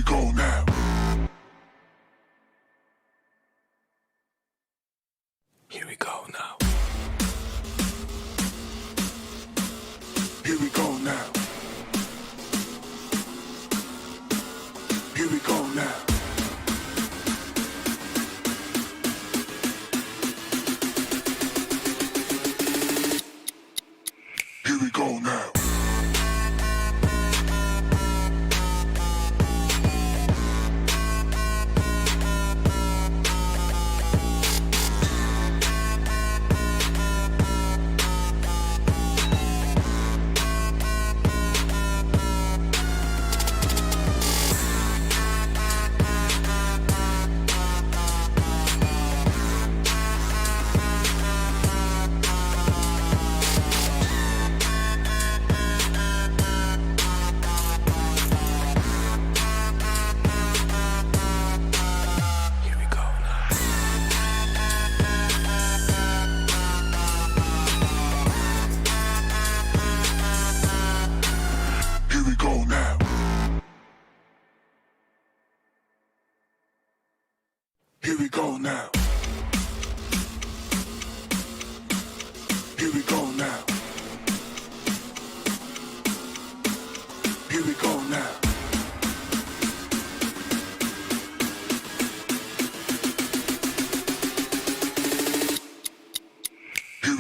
go now. Here we go now. Here we go now. Here we go now. Here we go now. Here we go now. Here we go now. Here we go now. Here we go now. Here we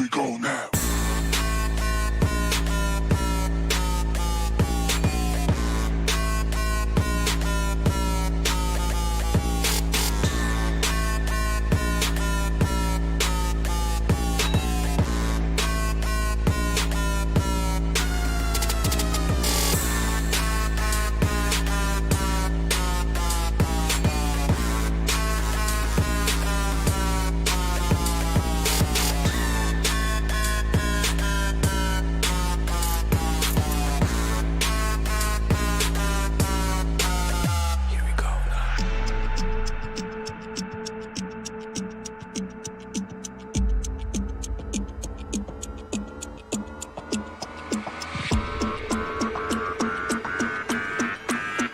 go now.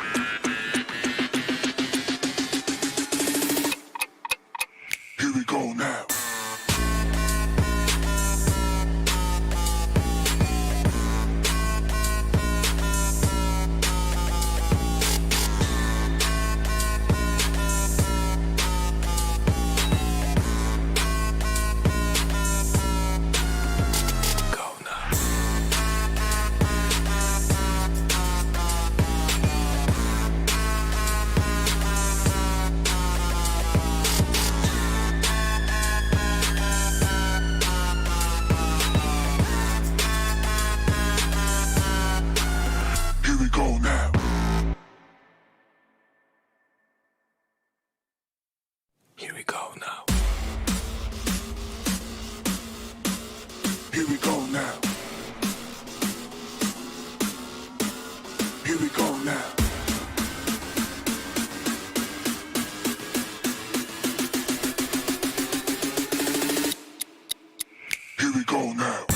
Here we go now. Here we go now. Here we go now. Here we go now. Here we go now.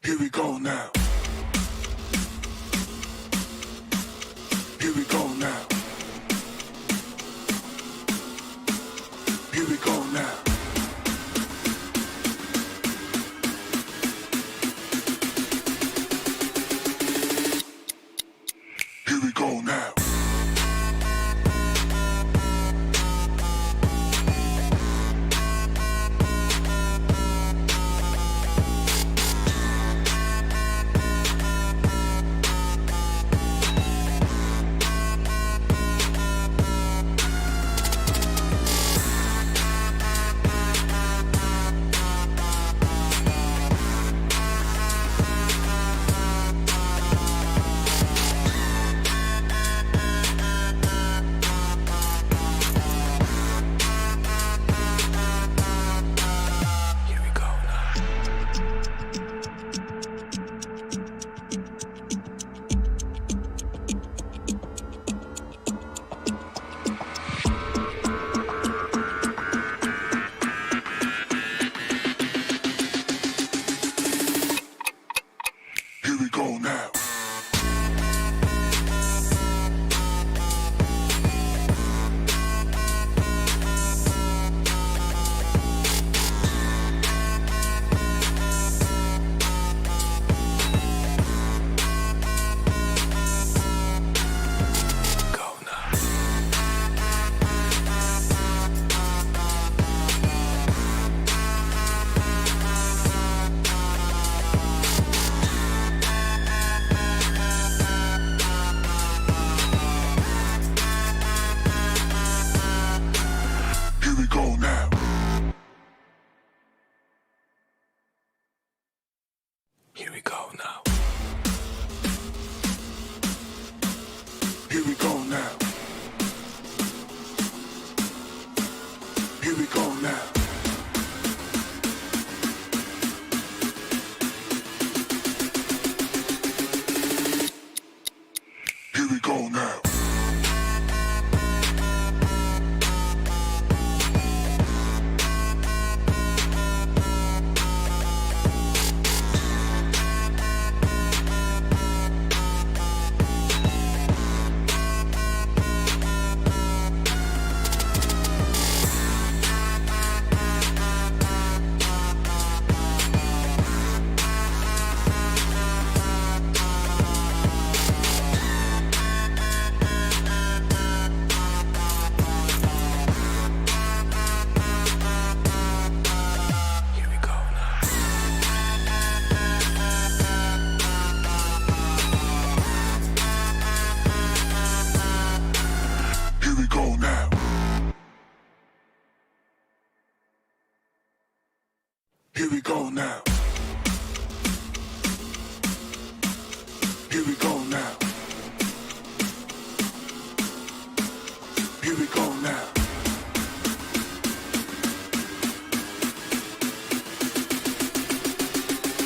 Here we go now. Here we go now. Here we go now. Here we go now. Here we go now. Here we go now. Here we go now. Here we go now. Here we go now. Here we go now. Here we go now. Here we go now. Here we go now. Here we go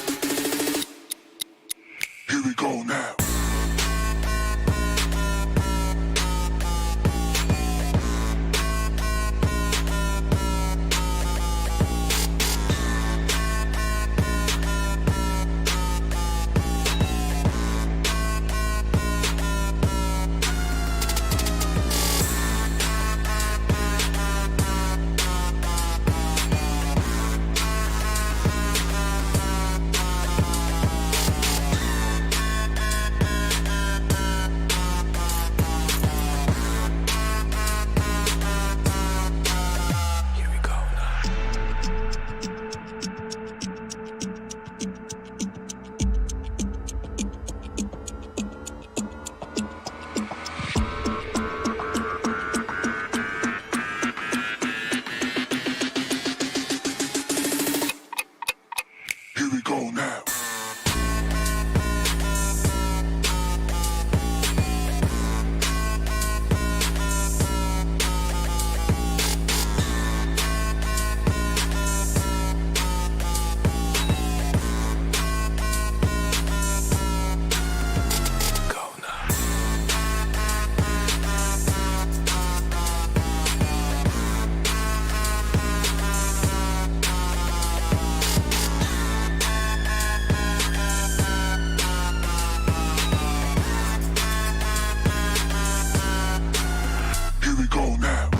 now. Here we go now.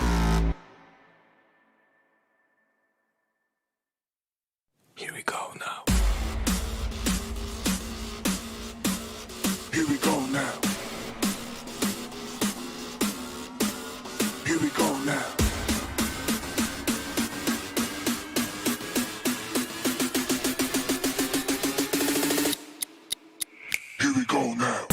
Here we go now. Here we go now. Here we go now. Here we go now.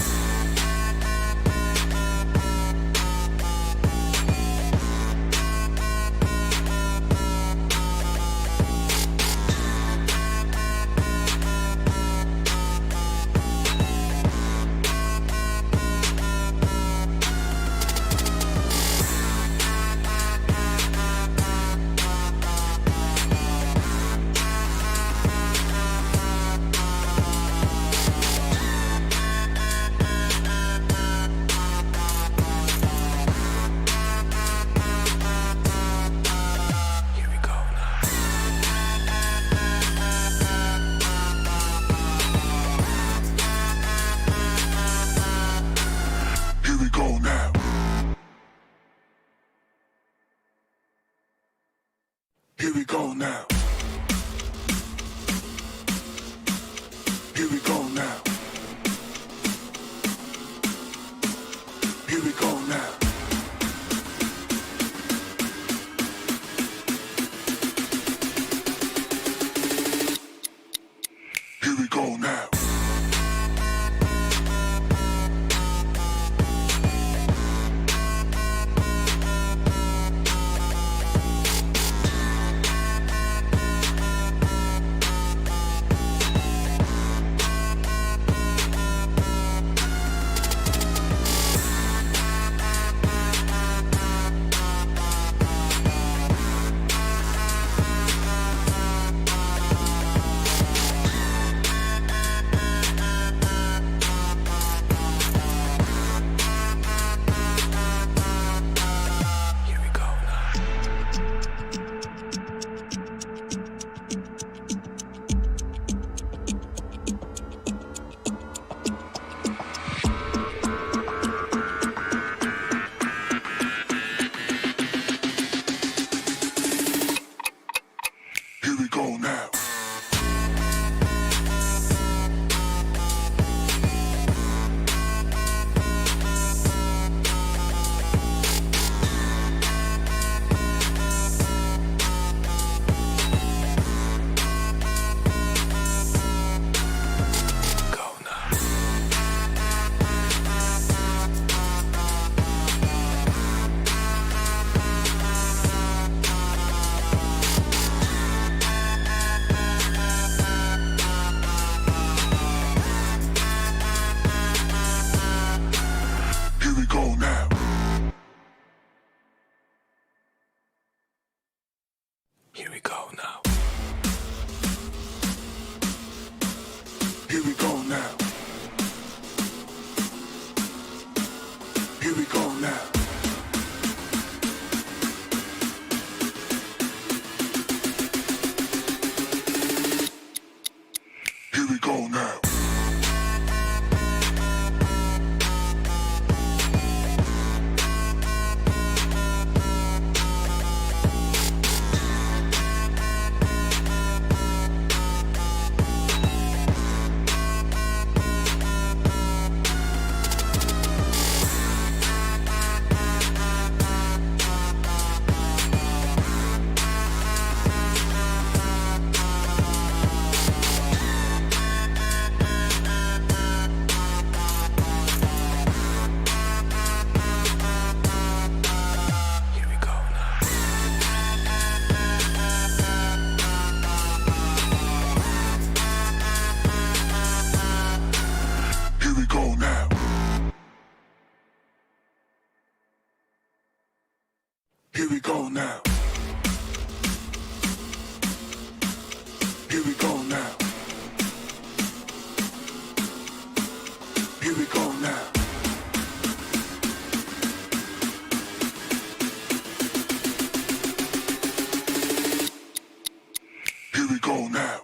Here we go now. Here we go now. Here we go now. Here we go now. Here we go now. Here we go now. Here we go now. Here we go now. Here we go now. Here we go now. Here we go now. Here we go now. Here we go now. Here we go now.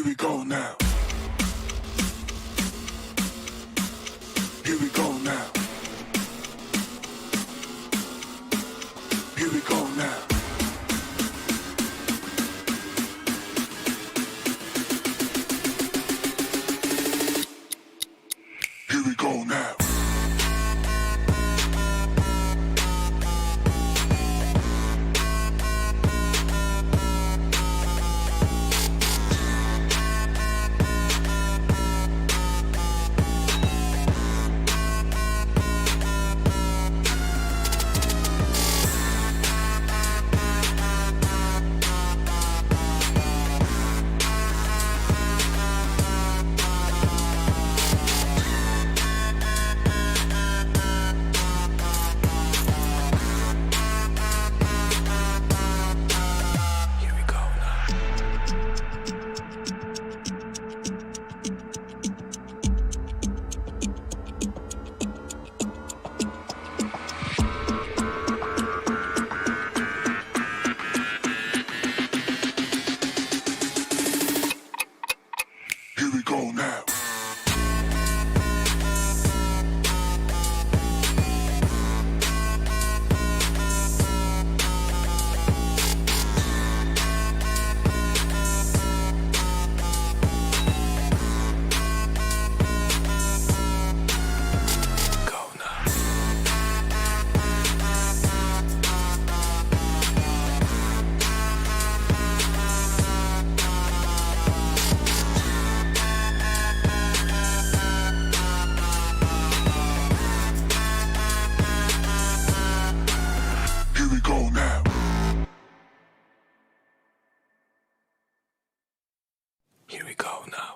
Here we go now. Here we go now. Here we go now. Here we go now. Here we go now. Here we go now. Here we go now.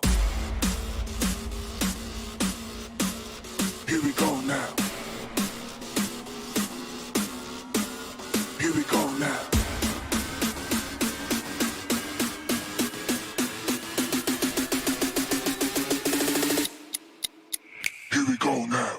Here we go now. Here we go now. Here we go now.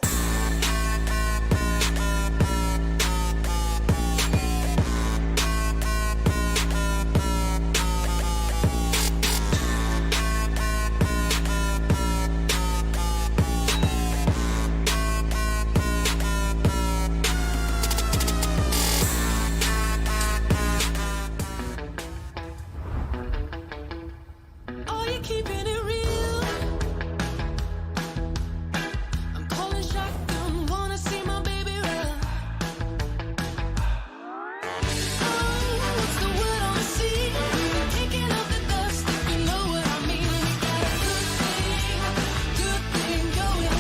Are you keeping it real? I'm calling shotgun, wanna see my baby run. Oh, what's the word on the sea? Kicking up the dust, if you know what I mean. We got a good thing going.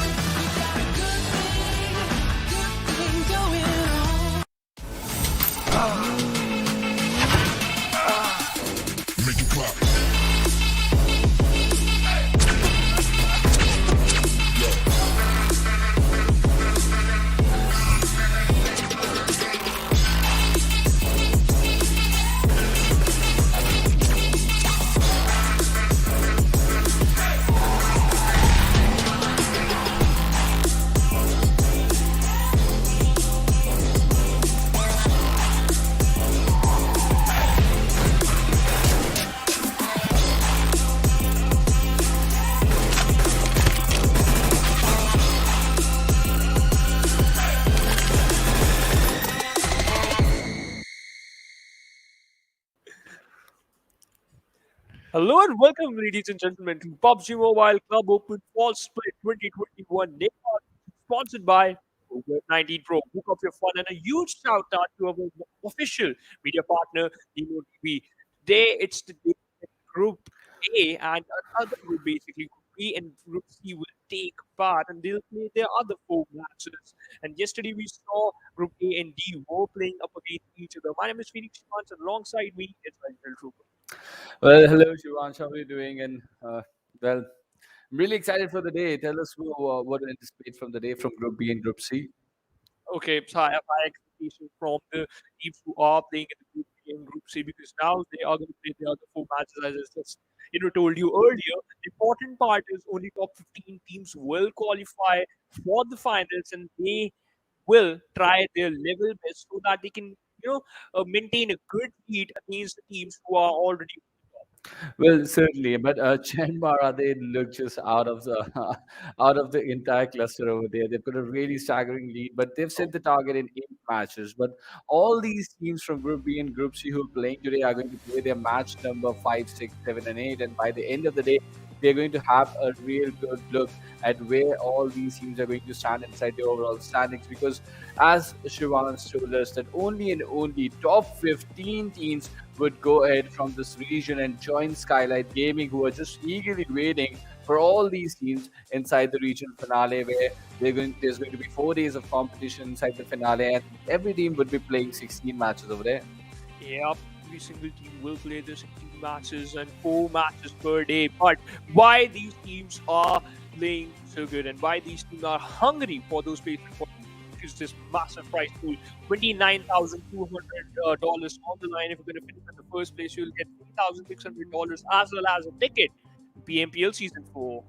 We got a good thing going on. Make it clap. Hello and welcome, ladies and gentlemen, to PUBG Mobile Club Open Fall Split 2021 Nepal, sponsored by COVID-19 Pro. Book of your fun and a huge shout out to our official media partner, Nemo TV. Today, it's the day that Group A and another group, basically Group B and Group C, will take part and they'll play their other four matches. And yesterday, we saw Group A and D were playing up against each other. My name is Phoenix Shimans, and alongside me is Erangel Trooper. Well, hello, Shivansh. How are you doing? And well, I'm really excited for the day. Tell us what to anticipate from the day from Group B and Group C. Okay, so I have high expectations from the teams who are playing in the Group B and Group C because now they are going to play the other four matches as I just told you earlier. The important part is only top 15 teams will qualify for the finals and they will try their level best so that they can maintain a good lead against the teams who are already. Well, certainly, but JyanMaara, they look just out of the out of the entire cluster over there. They've got a really staggering lead, but they've set the target in 8 matches. But all these teams from Group B and Group C who are playing today are going to play their match number 5, 6, 7, and 8, and by the end of the day, they're going to have a real good look at where all these teams are going to stand inside the overall standings. Because, as Shivan's told us, that only and only top 15 teams would go ahead from this region and join Skylight Gaming, who are just eagerly waiting for all these teams inside the regional finale, where there's going to be 4 days of competition inside the finale, and every team would be playing 16 matches over there. Yep, every single team will play the 16 matches and 4 matches per day. But why these teams are playing so good and why these teams are hungry for those places for is this massive prize pool, $29,200 on the line. If you're going to finish in the first place, you'll get $3,600 as well as a ticket to PMPL Season 4.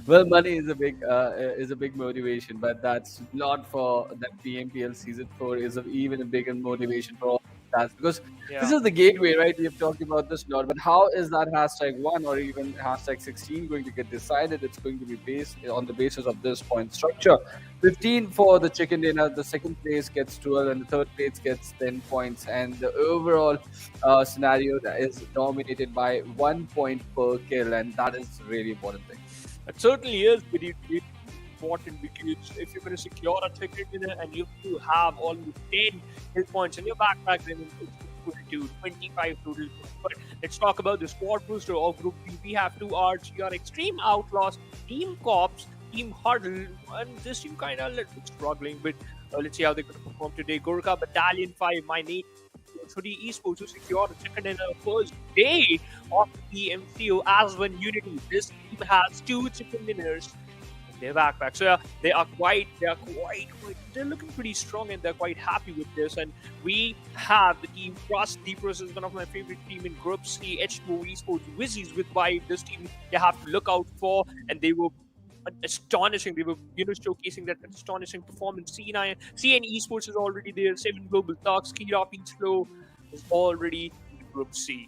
Well, money is a big motivation, but that's not for that PMPL season 4 is even a bigger motivation for all that, because this Yeah. is the gateway, right? We have talked about this a lot, but how is that #1 or even #16 going to get decided? It's going to be based on the basis of this point structure. 15 for the chicken dinner, the second place gets 12, and the third place gets 10 points, and the overall scenario that is dominated by 1 point per kill, and that is really important thing. It certainly is very, very important because if you're going to secure a ticket in it and you have almost 10 hit points in your backpack, then it's going to 25 total. But let's talk about the squad booster of Group B. We have two RGR Xtreme Outlaws, Team Cops, Team Huddle, and this team kind of struggling, but let's see how they're going to perform today. Gurkha Battalion 5, my name. Hoody Esports to secure the second and first day of the PMCO AsOne Unity. This team has 2 chicken dinners in their backpack. So they're looking pretty strong and they're quite happy with this. And we have the team Trust Deepers is one of my favorite team in Group C, H2O Esports, Wizzies with Vibe. This team you have to look out for, and they were astonishing. They were, showcasing that astonishing performance. CN Esports is already there. 7 Global Talks, Kira Slow is already in Group C.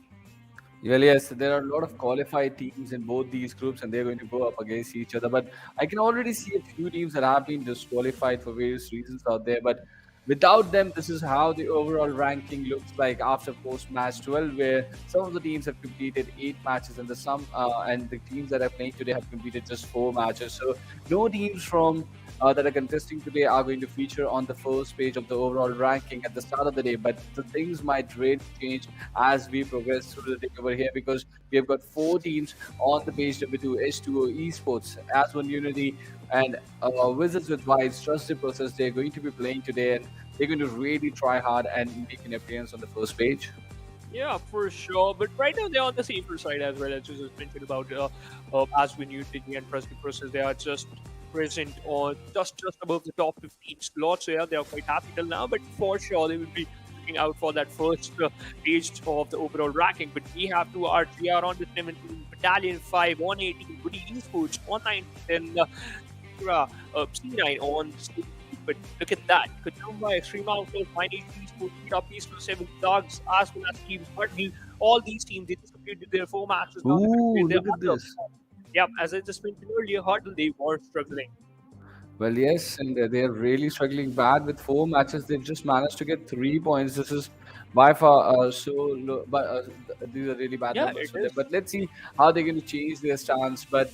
Well, yes, there are a lot of qualified teams in both these groups, and they're going to go up against each other. But I can already see a few teams that have been disqualified for various reasons out there. But without them, this is how the overall ranking looks like after post match 12, where some of the teams have completed 8 matches, and the teams that are playing today have completed just 4 matches. So no teams from that are contesting today are going to feature on the first page of the overall ranking at the start of the day. But the things might really change as we progress through the day over here, because we have got 4 teams on the page number 2: H2O Esports, AsOne Unity, and Wizards with Vibes, Trusted Process. They're going to be playing today, and they're going to really try hard and make an appearance on the first page. Yeah, for sure. But right now they're on the safer side as well, as you just mentioned about AsOne Unity and Trusted Process. They are just present on just above the top 15 slots. So yeah, they are quite happy till now. But for sure, they will be looking out for that first page of the overall ranking. But we have two RGR on the 17, Battalion 5 on 18, Hoody Esports on 19, and C9 on 16. But look at that. Kachumba, Xtreme Outlaws, Nation Esports, Top Peaceful 7 Dogs, as well as Team Huddle. All these teams, they just completed their 4 matches. Now they're gonna Ooh, play their look at Huddle. this. Yep, as I just mentioned earlier, Huddle, they were struggling. Well, yes, and they're really struggling bad with 4 matches. They've just managed to get 3 points. This is by far so low, but these are really bad Yeah, numbers it for them. is. But let's see how they're going to change their stance. But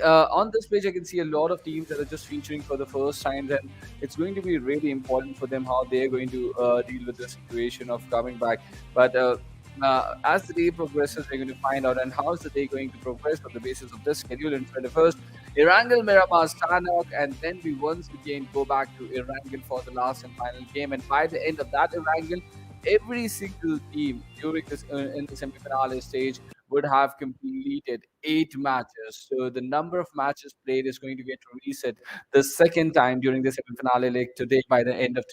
on this page, I can see a lot of teams that are just featuring for the first time, and it's going to be really important for them how they're going to deal with the situation of coming back. But as the day progresses, we're going to find out, and how is the day going to progress on the basis of this schedule. In 21st, Erangel, Miramar, Sanhok, and then we once again go back to Erangel for the last and final game. And by the end of that Erangel, every single team during this in the semi-finale stage would have completed 8 matches. So the number of matches played is going to get reset the second time during the semi-finale leg today by the end of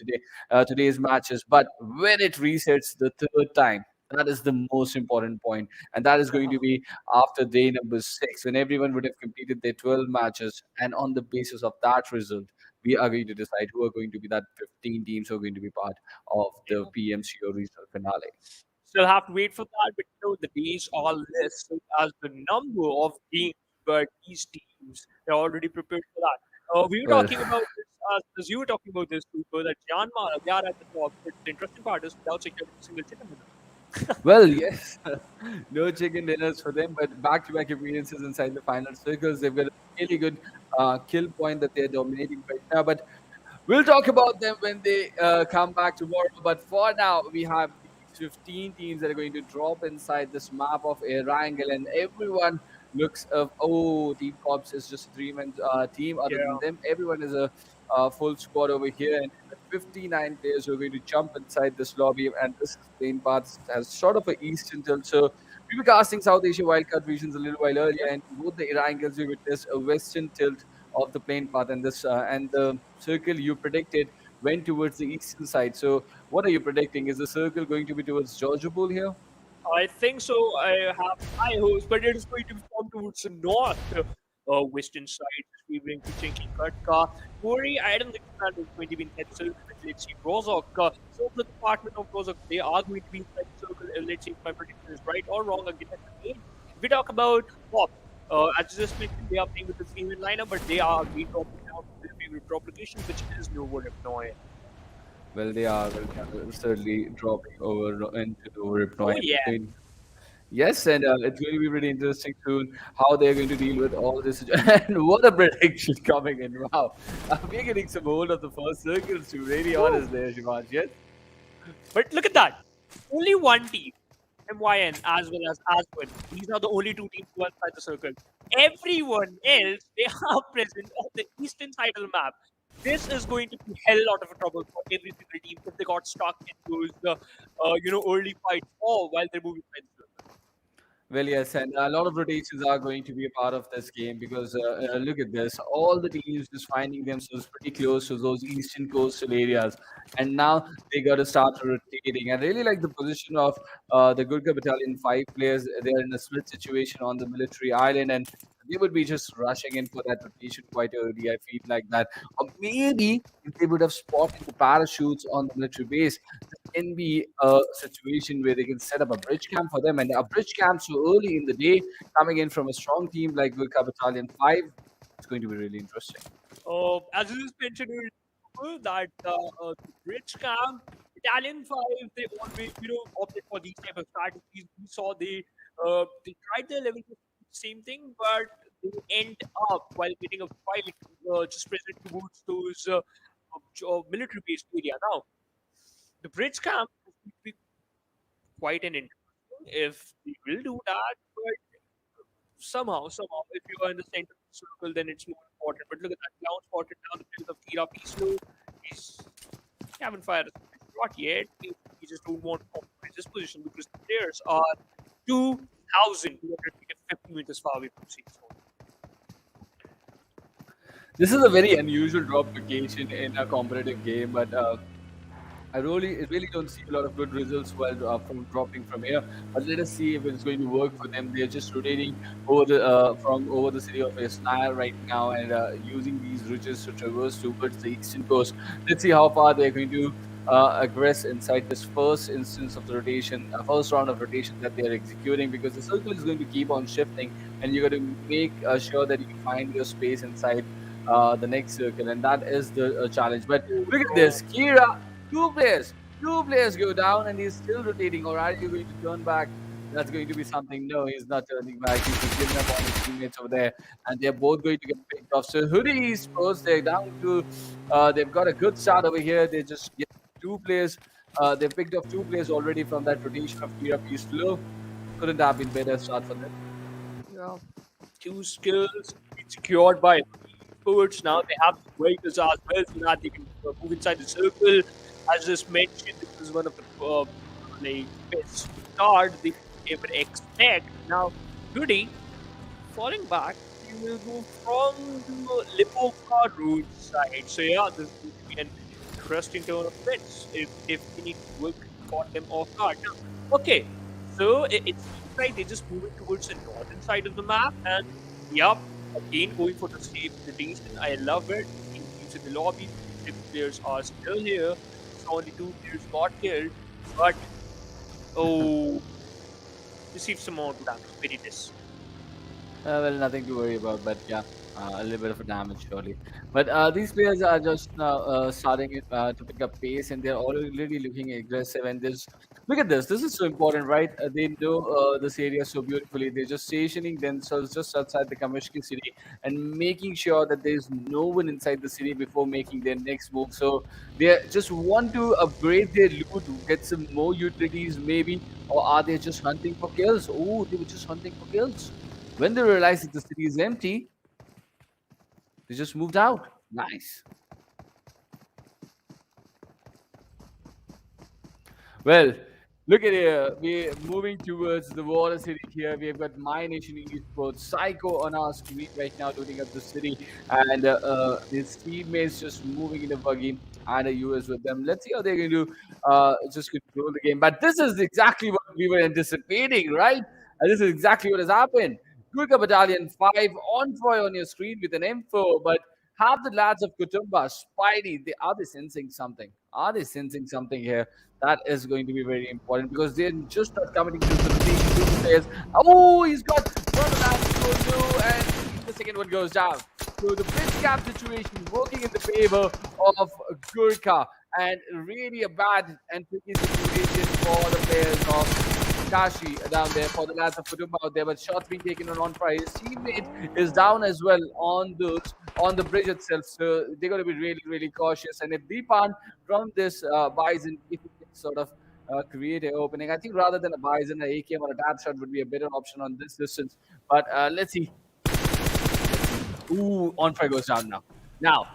today's matches. But when it resets the third time, that is the most important point, and that is going to be after day number 6, when everyone would have completed their 12 matches, and on the basis of that result, we are going to decide who are going to be that 15 teams who are going to be part of the Yeah. PMCO regional finale. Still have to wait for that, but the days are listed as the number of games, but these teams they're already prepared for that. We were Well, talking about this as you were talking about this, Cooper, that JyanMaara they are at the top, but the interesting part is without securing a single chicken dinner. well, yes, no chicken dinners for them, but back-to-back appearances inside the final circles. They've got a really good kill point that they're dominating right now. But we'll talk about them when they come back tomorrow. But for now, we have these 15 teams that are going to drop inside this map of Erangel, and everyone looks of Team Corps is just a three-man team. Other than Yeah, them, everyone is a full squad over here, and 59 players who are going to jump inside this lobby. And this plane path has sort of a eastern tilt, so we were casting South Asia wildcard regions a little while earlier, yeah. and both the Erangels we witnessed a western tilt of the plane path, and this and the circle you predicted went towards the eastern side. So, what are you predicting? Is the circle going to be towards Georgiapol here? I think so. I have high hopes, but it is going to be formed towards the north, western side, favoring Kuchenki Katka. Worry, I don't think that is going to be in that circle. But let's see, Rozok. So the department of Rozok, they are going to be in that circle. Let's see if my prediction is right or wrong again. If we talk about Pop, as you just mentioned, they are playing with the female lineup, but they are again dropping down to their favorite drop location, which is Novo Ripnoy. Well, they are certainly dropping over into the Oh Ripnoy. yeah. Yes, and it's going to be really interesting soon how they're going to deal with all this. And what a prediction coming in! Wow, we're getting some hold of the first circles. To be really honest, there, Shivansh. Yes. But look at that. Only one team, MYN as well as AsOne. These are the only two teams who are inside the circle. Everyone else, they are present on the eastern side of the map. This is going to be hell lot of a trouble for every single team if they got stuck in those, early fights or while they're moving inside the circle. Well, yes, and a lot of rotations are going to be a part of this game because look at this. All the teams just finding themselves pretty close to those eastern coastal areas. And now they got to start rotating. I really like the position of the Gurkha Battalion 5 players. They're in a split situation on the military island, and they would be just rushing in for that rotation quite early. I feel like that. Or maybe if they would have spotted the parachutes on the military base, can be a situation where they can set up a bridge camp for them, and a bridge camp so early in the day coming in from a strong team like Gurkha Battalion 5, it's going to be really interesting. As you just mentioned earlier, that the Bridge Camp, Italian 5, they always, opted for these type of strategies. We saw they tried their level to same thing, but they end up while getting a fight just present towards those military based area. Now, the Bridge Camp will be quite an interesting if we will do that, but somehow, if you are in the center of the circle, then it's more important. But look at that, Clown spotted now the field of Tira Peaceful. He's he haven't fired a shot yet. He just don't want to compromise his position because the players are 2,250 meters far away from safe zone. This is a very unusual drop location in a competitive game, but I really don't see a lot of good results while from dropping from here. But let us see if it's going to work for them. They're just rotating from over the city of Isnair right now and using these ridges to traverse towards the eastern coast. Let's see how far they're going to aggress inside this first instance of the rotation, first round of rotation that they're executing, because the circle is going to keep on shifting, and you got to make sure that you find your space inside the next circle, and that is the challenge. But look at this, Kira. Two players. Two players go down and he's still rotating. Or are you going to turn back? That's going to be something. No, he's not turning back. He's just giving up on his teammates over there. And they're both going to get picked off. So Hoody Esports, they're down to, they've got a good start over here. They just get two players. They picked off two players already from that rotation of Kira Peace Low. Couldn't have been better start for them. Yeah. Two skills secured by forwards. Now they have the vehicles as well, so that they can move inside the circle. As just mentioned, this is one of the best start they ever expect. Now, Goody, falling back, you will go from the Lipovka road side. So yeah, this will be an interesting turn of events if they need to work caught them off guard. Now, okay, so it seems like they're just moving towards the northern side of the map, and yeah, again going for the safe rotation. I love it. We've players in the lobby. 6 players are still here. So only 2 players got killed. But oh, received some more damage. Very this. Well, nothing to worry about, but yeah, a little bit of a damage surely. But these players are just now starting to pick up pace, and they're already looking aggressive. And this, look at this. This is so important, right? They know this area so beautifully. They're just stationing themselves just outside the Kamishki city and making sure that there's no one inside the city before making their next move. So they just want to upgrade their loot, get some more utilities, maybe, or are they just hunting for kills? Oh, they were just hunting for kills. When they realize that the city is empty, they just moved out. Nice. Well, look at here. We're moving towards the water city here. We've got My Nation Esports, Psycho on our screen right now, looting up the city, and his teammates just moving in a buggy and a US with them. Let's see how they're going to just control the game. But this is exactly what we were anticipating, right? And this is exactly what has happened. Gurkha Battalion 5 on Troy on your screen with an M4, but have the lads of Kutumba, Spidey, are they sensing something? Are they sensing something here? That is going to be very important because they're just not coming to the rotation. Two players. Oh, he's got one last go through, and the second one goes down. So the bridge gap situation working in the favor of Gurkha, and really a bad and tricky situation for the players of Kashi down there, for the lads of Kutumba out there, but shots being taken on fire. His teammate is down as well on the bridge itself, so they're going to be really, really cautious. And if Deepan from this Bison, if he can sort of create an opening, I think rather than a Bison, an AKM or a dab shot would be a better option on this distance. But let's see. Ooh, on fire goes down now. Now,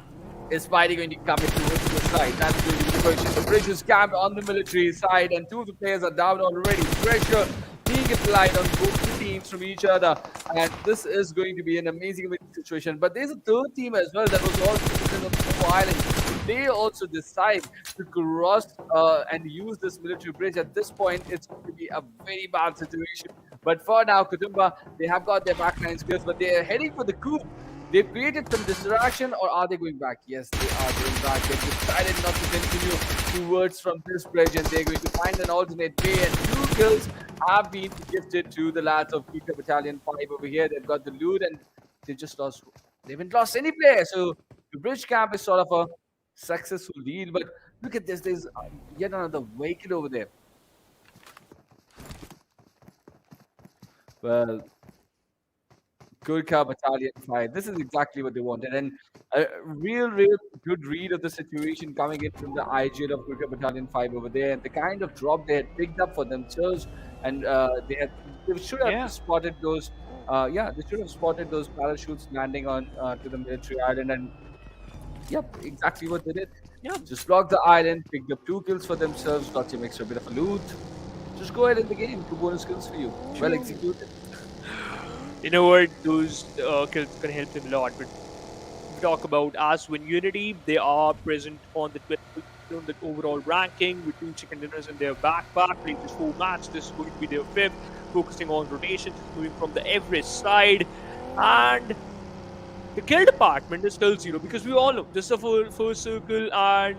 is Spidey going to come in towards the side? That's going to be the question. The bridge is camped on the military side, and 2 of the players are down already. Pressure being applied on both the teams from each other, and this is going to be an amazing situation. But there's a third team as well that was also present on the island. They also decide to cross and use this military bridge. At this point, it's going to be a very bad situation. But for now, Kutumba, they have got their backline skills, but they are heading for the coup. They've created some distraction, or are they going back? Yes, they are going back. They've decided not to continue towards from this bridge, and they're going to find an alternate way. And 2 kills have been gifted to the lads of Gurkha Battalion 5 over here. They've got the loot, and they just lost. They haven't lost any player. So the bridge camp is sort of a successful deal. But look at this. There's yet another vehicle over there. Well, Gurkha Battalion 5. This is exactly what they wanted. And a real good read of the situation coming in from the IGL of Gurkha Battalion 5 over there. And the kind of drop they had picked up for themselves. And they should have spotted those. They should have spotted those parachutes landing on to the military island. And yep, exactly what they did. Yeah, just blocked the island, picked up 2 kills for themselves, got some extra bit of a loot. Just go ahead in the game. 2 bonus kills for you. Well executed. You know what? Those kills can help them a lot. But we talk about AsOne Unity. They are present on the 12th on the overall ranking with 2 chicken dinners in their backpack. Playing just 4 matches. This is going to be their 5th. Focusing on rotations, moving from the Everest side. And the kill department is still 0 because we all know this is the first circle, and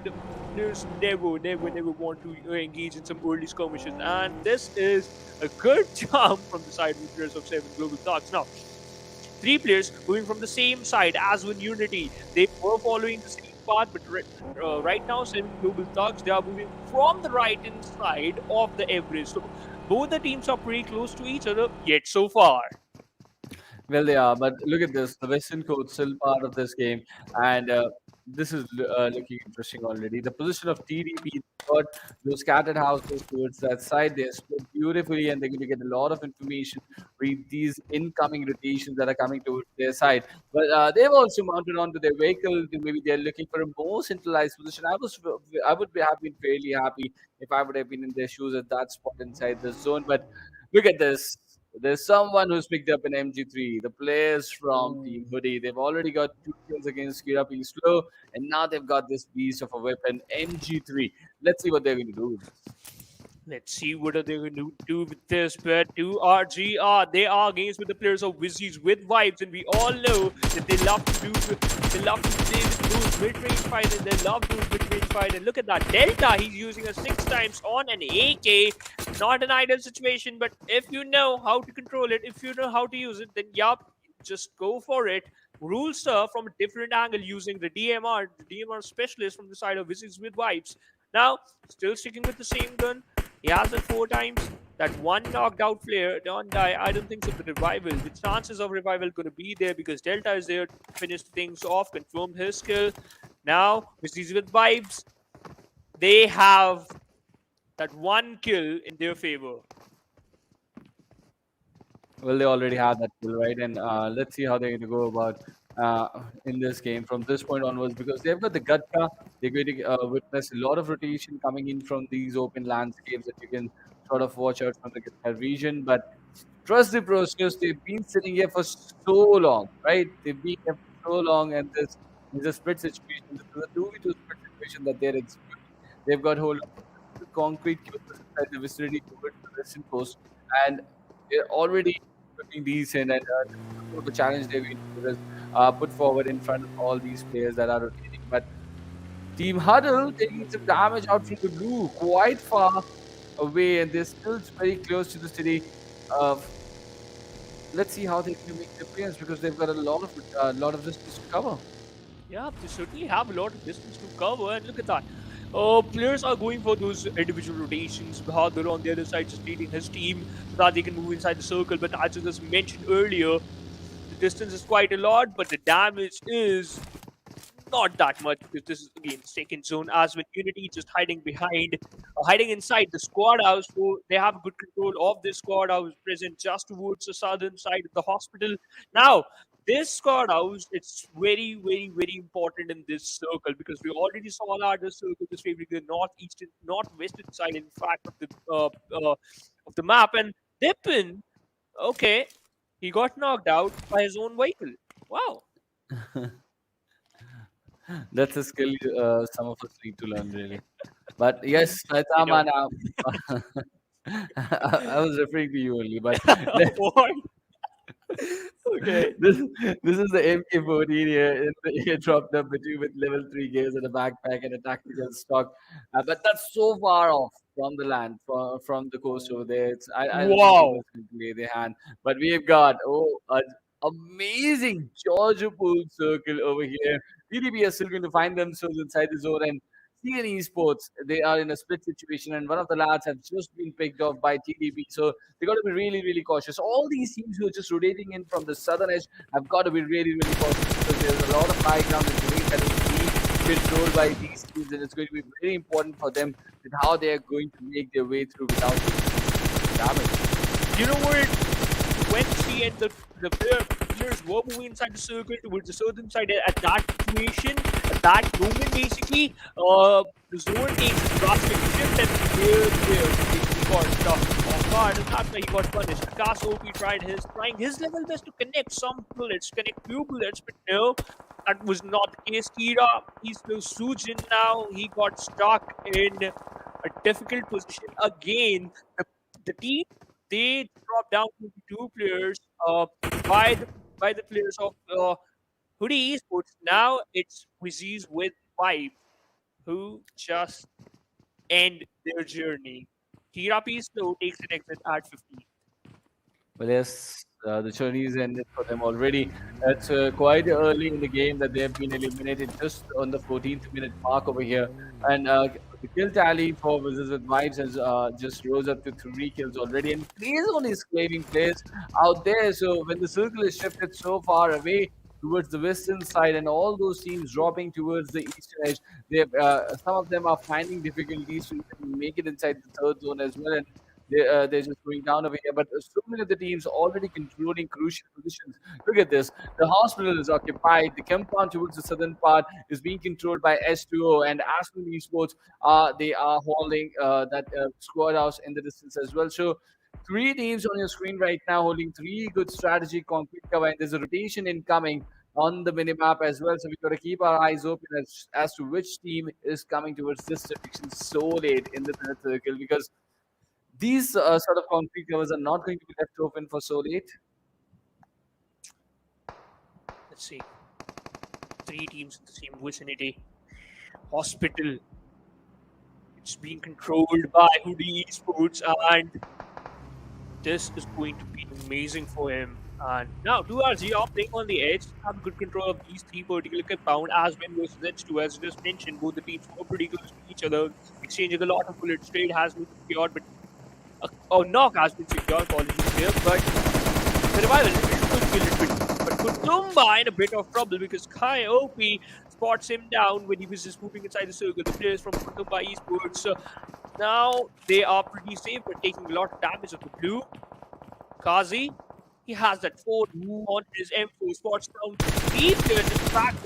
players never want to engage in some early skirmishes. And this is a good jump from the side of the players of 7 Global Thugs. Now, 3 players moving from the same side, AsOne Unity. They were following the same path, but right now, 7 Global Thugs, they are moving from the right-hand side of the Everest. So both the teams are pretty close to each other, yet so far. Well, they are, but look at this. The Western Coast still part of this game, and this is looking interesting already. The position of TDP, got those scattered houses towards that side. They're split beautifully, and they're going to get a lot of information with these incoming rotations that are coming towards their side. But they've also mounted onto their vehicle. Maybe they're looking for a more centralized position. I would have been fairly happy if I would have been in their shoes at that spot inside the zone. But look at this. There's someone who's picked up an MG3. The players from Team Hoody. They've already got 2 kills against Kirapi Slow, and now they've got this beast of a weapon, MG3. Let's see what they're going to do with this. Let's see what are they going to do with this. But 2RGR, they are games with the players of Wizzies with vibes, and we all know that they love to play with those mid-range fight and they love those mid-range fight. And look at that Delta. He's using a 6 times on an AK. Not an ideal situation, but if you know how to control it, if you know how to use it, then yup, just go for it. Rules from a different angle using the DMR specialist from the side of Visits with Vibes. Now, still sticking with the same gun. He has it 4 times. That one knocked out player don't die. I don't think so. The revival, the chances of revival going to be there because Delta is there to finish things off, confirm his skill. Now, Visits with Vibes, they have that one kill in their favor. Well, they already have that kill, right? And let's see how they're going to go about in this game from this point onwards because they've got the Gatka. They're going to witness a lot of rotation coming in from these open landscapes that you can sort of watch out from the Gatka region. But trust the process. They've been sitting here for so long, right? They've been here for so long, and this is a split situation. This is a 2v2 split situation that they're executing. They've got hold of the concrete cubes inside the vicinity towards the western coast, and they're already looking decent. And the challenge they've been put forward in front of all these players that are rotating. But Team Huddle taking some damage out from the blue, quite far away, and they're still very close to the city. Let's see how they can make their appearance because they've got a lot of distance to cover. Yeah, they certainly have a lot of distance to cover, and look at that. Players are going for those individual rotations. Bahadur on the other side just leading his team so that they can move inside the circle. But as I just mentioned earlier, the distance is quite a lot, but the damage is not that much because this is again second zone. AsOne Unity just hiding inside the squad house. So they have good control of this squad house present just towards the southern side of the hospital. Now, this squad house, it's very, very, very important in this circle because we already saw that the circle is favoring the northwestern side, in fact, of the map. And Dipin, okay, he got knocked out by his own vehicle. Wow. That's a skill some of us need to learn, really. But yes, You know. Saitama now. I was referring to you only, but What? Okay. this is the MK14 here in the airdrop number 2 with level 3 gears and a backpack and a tactical stock. But that's so far off from the land, from the coast over there. I don't think Wow. people can lay their hand. But we've got an amazing Georgia pool circle over here. TDB are still going to find themselves inside the zone, and GN Esports, they are in a split situation, and one of the lads have just been picked off by TDB. So they got to be really, really cautious. All these teams who are just rotating in from the southern edge have got to be really, really cautious because there's a lot of high ground and terrain that is being controlled by these teams, and it's going to be very important for them with how they are going to make their way through without taking damage. You know where when she and players were moving inside the circle towards the southern side at that situation, at that moment basically, the zone takes a drastic shift and there he got off guard and that's why he got punished. Akash OP trying his level best to connect some bullets, connect few bullets, but no, that was not the case. Kira, he's still Sujin now. He got stuck in a difficult position again. The team, they dropped down to 2 players by the players of Hoody Esports. Now it's Wizzies with 5 who just end their journey. Kira Slow takes an exit at 15. Well, yes, the journey is ended for them already. It's quite early in the game that they have been eliminated just on the 14th minute mark over here. And the kill tally for Wizards with Vibes has just rose up to 3 kills already. And Playzone is claiming players out there. So when the circle is shifted so far away towards the western side and all those teams dropping towards the eastern edge, some of them are finding difficulties to even make it inside the third zone as well. And they're just going down over here. But so many of the teams already controlling crucial positions. Look at this. The hospital is occupied. The compound towards the southern part is being controlled by S2O and AsOne Esports. They are holding that squad house in the distance as well. So 3 teams on your screen right now holding 3 good strategy concrete cover. And there's a rotation incoming on the minimap as well. So we've got to keep our eyes open as to which team is coming towards this direction so late in the third circle because these sort of concrete covers are not going to be left open for so late. Let's see. three teams in the same vicinity. Hospital. It's being controlled by Hoody Esports, and this is going to be amazing for him. And now, 2RG are playing on the edge, have good control of these three particular compound. AsOne versus H2, as just mentioned, both the teams were pretty close to each other, exchanging a lot of bullets. Trade has been secured, but knock has been secured. Apologies here, but the revival could be a little bit. But Kutumba in a bit of trouble because Kai OP spots him down when he was just moving inside the circle. The players from Kutumba Esports now they are pretty safe, but taking a lot of damage of the blue. Kazi, he has that 4 on his M4, spots down 3 players. In fact,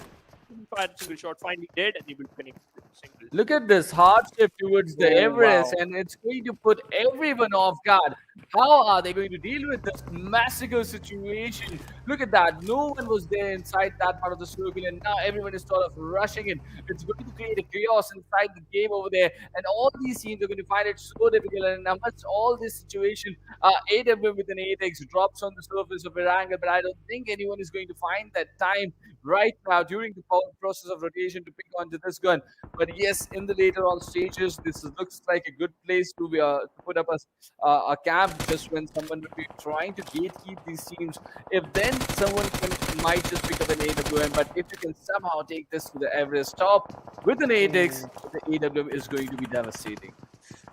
fired a single shot, finally dead, and able to connect with a single. Look at this hardship towards the Oh, Everest, wow. and it's going to put everyone off guard. How are they going to deal with this massacre situation? Look at that. No one was there inside that part of the circle, and now everyone is sort of rushing in. It's going to create a chaos inside the game over there, and all these teams are going to find it so difficult. And amidst all this situation, AW with an 8x drops on the surface of Erangel, but I don't think anyone is going to find that time right now during the process of rotation to pick onto this gun. But yes, in the later on stages, this looks like a good place to put up a camp just when someone will be trying to gatekeep these teams. If then someone might just pick up an AWM, but if you can somehow take this to the Everest top with an 8x, the AWM is going to be devastating.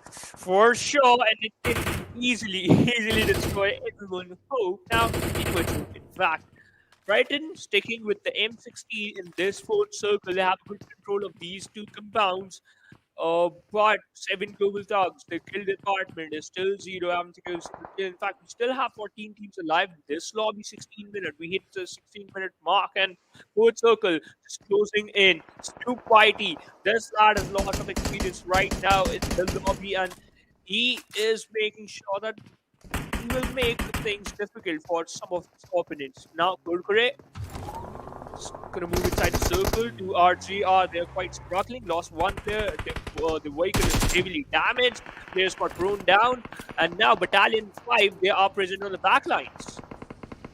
For sure, and it can easily, easily destroy everyone's hope. Now, in fact, Brighton sticking with the M16 in this fourth circle. They have good control of these two compounds. But 7 global thugs, the kill department is still 0. Haven't taken a single kill. In fact, we still have 14 teams alive. This lobby 16 minute. We hit the 16-minute mark, and fourth circle just closing in. Stu Whitey, this lad has lots of experience right now in the lobby, and he is making sure that he will make things difficult for some of his opponents. Now, GURKHA gonna move inside the circle to RGR. They're quite struggling. Lost one player. The vehicle is heavily damaged. Players got thrown down. And now Battalion 5, they are present on the back lines.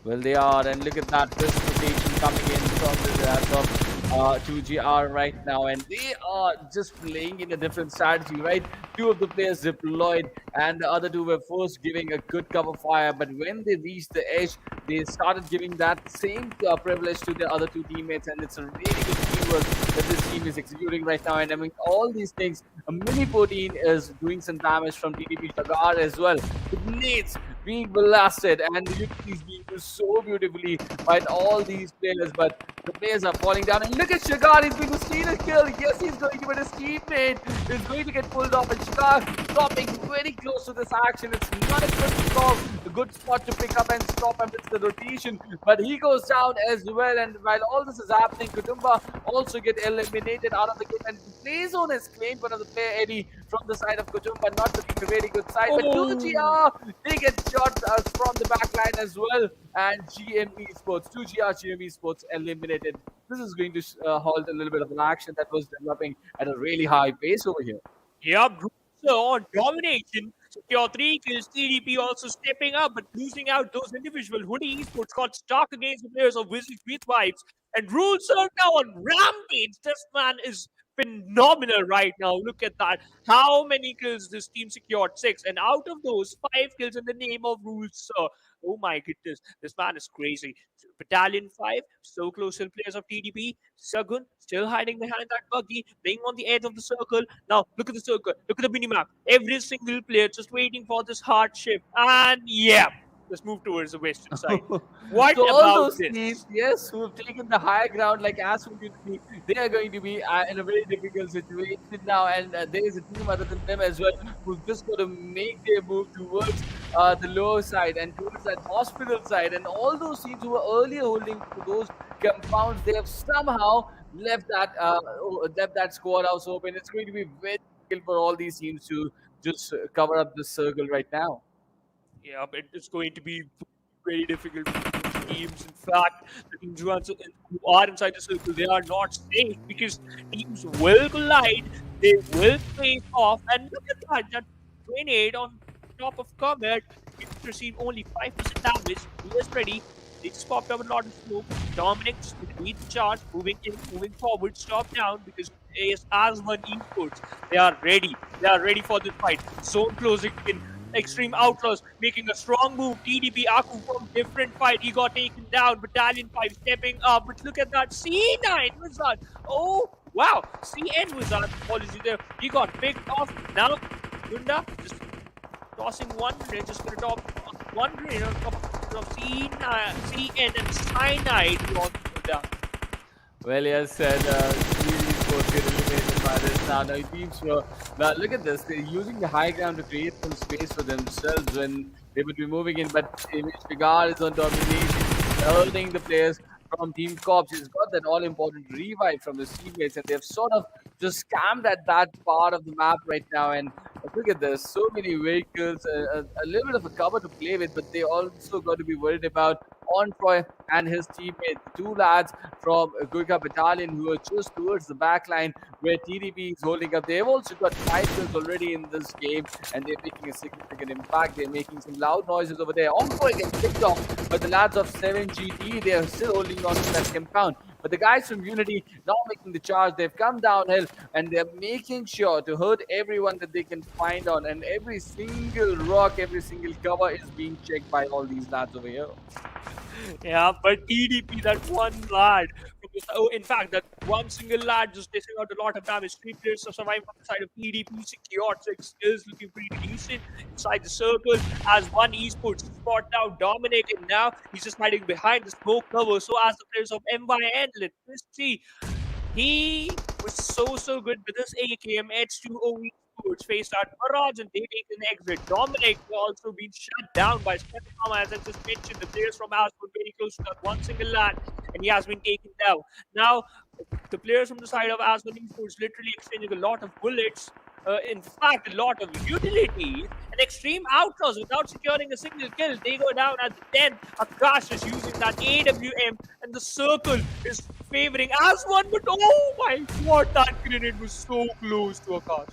Well, they are, and look at that, this rotation coming in from the hands of 2GR right now, and they are just playing in a different strategy, right? 2 of the players deployed, and the other 2 were first giving a good cover fire, but when they reached the edge, they started giving that same privilege to the other 2 teammates, and it's a really good teamwork that this team is executing right now. And I mean, all these things, a Mini 14 is doing some damage from TDP Shagar as well. With nades being blasted, and the Unity is being used so beautifully by all these players, but the players are falling down. And look at Shagar, he's going to steal a kill. Yes, he's going to, but his teammate is going to get pulled off, and Shagar stopping very close to this action. It's not a good call, a good spot to pick up and stop amidst the rotation, but he goes down as well. And while all this is happening, Kutumba also get eliminated out of the game, and the play zone is claimed by the player Eddie from the side of Kutumba, not looking a very good side. But 2GR, they get shot from the back line as well, and GM Esports, 2GR GM Esports eliminated. This is going to halt a little bit of an action that was developing at a really high pace over here. Yep, so on domination. Secure 3 kills. TDP also stepping up, but losing out those individual. Hoody Esports got stuck against the players of Wizards with Vibes. And Rules are now on rampage. This man is phenomenal right now. Look at that. How many kills this team secured? 6. And out of those, 5 kills in the name of Rules. Oh my goodness. This man is crazy. Battalion 5, so close to the players of TDP. Sagun still hiding behind that buggy, playing on the edge of the circle. Now, look at the circle. Look at the minimap. Every single player just waiting for this hard shift. And yeah, let's move towards the western side. What So all about those this? teams, yes, who have taken the higher ground like AsOne Unity, they are going to be in a very difficult situation now, and there is a team other than them as well who's just got to make their move towards the lower side and towards that hospital side. And all those teams who were earlier holding to those compounds, they have somehow left that squad house open. It's going to be very difficult for all these teams to just cover up this circle right now. Yeah, but it's going to be very difficult for teams. In fact, the teams who are inside the circle, they are not safe because teams will collide, they will face off. And look at that grenade on top of Comet. It received only 5% damage. He is ready. They just popped up a lot of smoke. Dominic just lead the charge, moving forward, stop down because AsOne Esports, they are ready. They are ready for this fight. Zone closing in. Xtreme Outlaws making a strong move. TDP Aku from different fight. He got taken down. Battalion 5 stepping up. But look at that. C9 Wizard. Oh, wow. CN Wizard. Apology there. He got picked off. Now, Gunda just tossing one grenade. Just going to top one grenade on top of C9, CN and Cyanide. Down. Well, yes, said Esports get eliminated by this now. Now, teams were now look at this. They're using the high ground to create some space for themselves when they would be moving in. But Image Vigard is on domination, holding the players from Team Corps. He's got that all-important revive from his teammates, and they've sort of just camped at that part of the map right now. And look at this, so many vehicles, a little bit of a cover to play with, but they also got to be worried about Ontroy and his teammates, the two lads from Gurkha Battalion who are just towards the back line where TDP is holding up. They've also got 5 kills already in this game and they're making a significant impact. They're making some loud noises over there. Ontroy gets picked off, but the lads of 7GT, they are still holding on to that compound. But the guys from Unity now making the charge. They've come downhill and they're making sure to hurt everyone that they can find on. And every single rock, every single cover is being checked by all these lads over here. Yeah, but TDP, that one lad, in fact, that one single lad just dishing out a lot of damage. 3 players have survived on the side of TDP. 6 is looking pretty decent inside the circle as one esports spot out Dominic, and now he's just hiding behind the smoke cover. So as the players of MYN, let's see. He was so good with this AKM H2O Esports faced out Mirage and they take an exit. Dominic also been shut down by Stefan, as I just mentioned. The players from ASOne were very close to that one single lad and he has been taken down. Now, the players from the side of AsOne Esports literally exchanging a lot of bullets. In fact, a lot of utilities. And Xtreme Outlaws, without securing a single kill, they go down at the 10th. Akash is using that AWM, and the circle is favoring AsOne. But oh my god, that grenade was so close to Akash.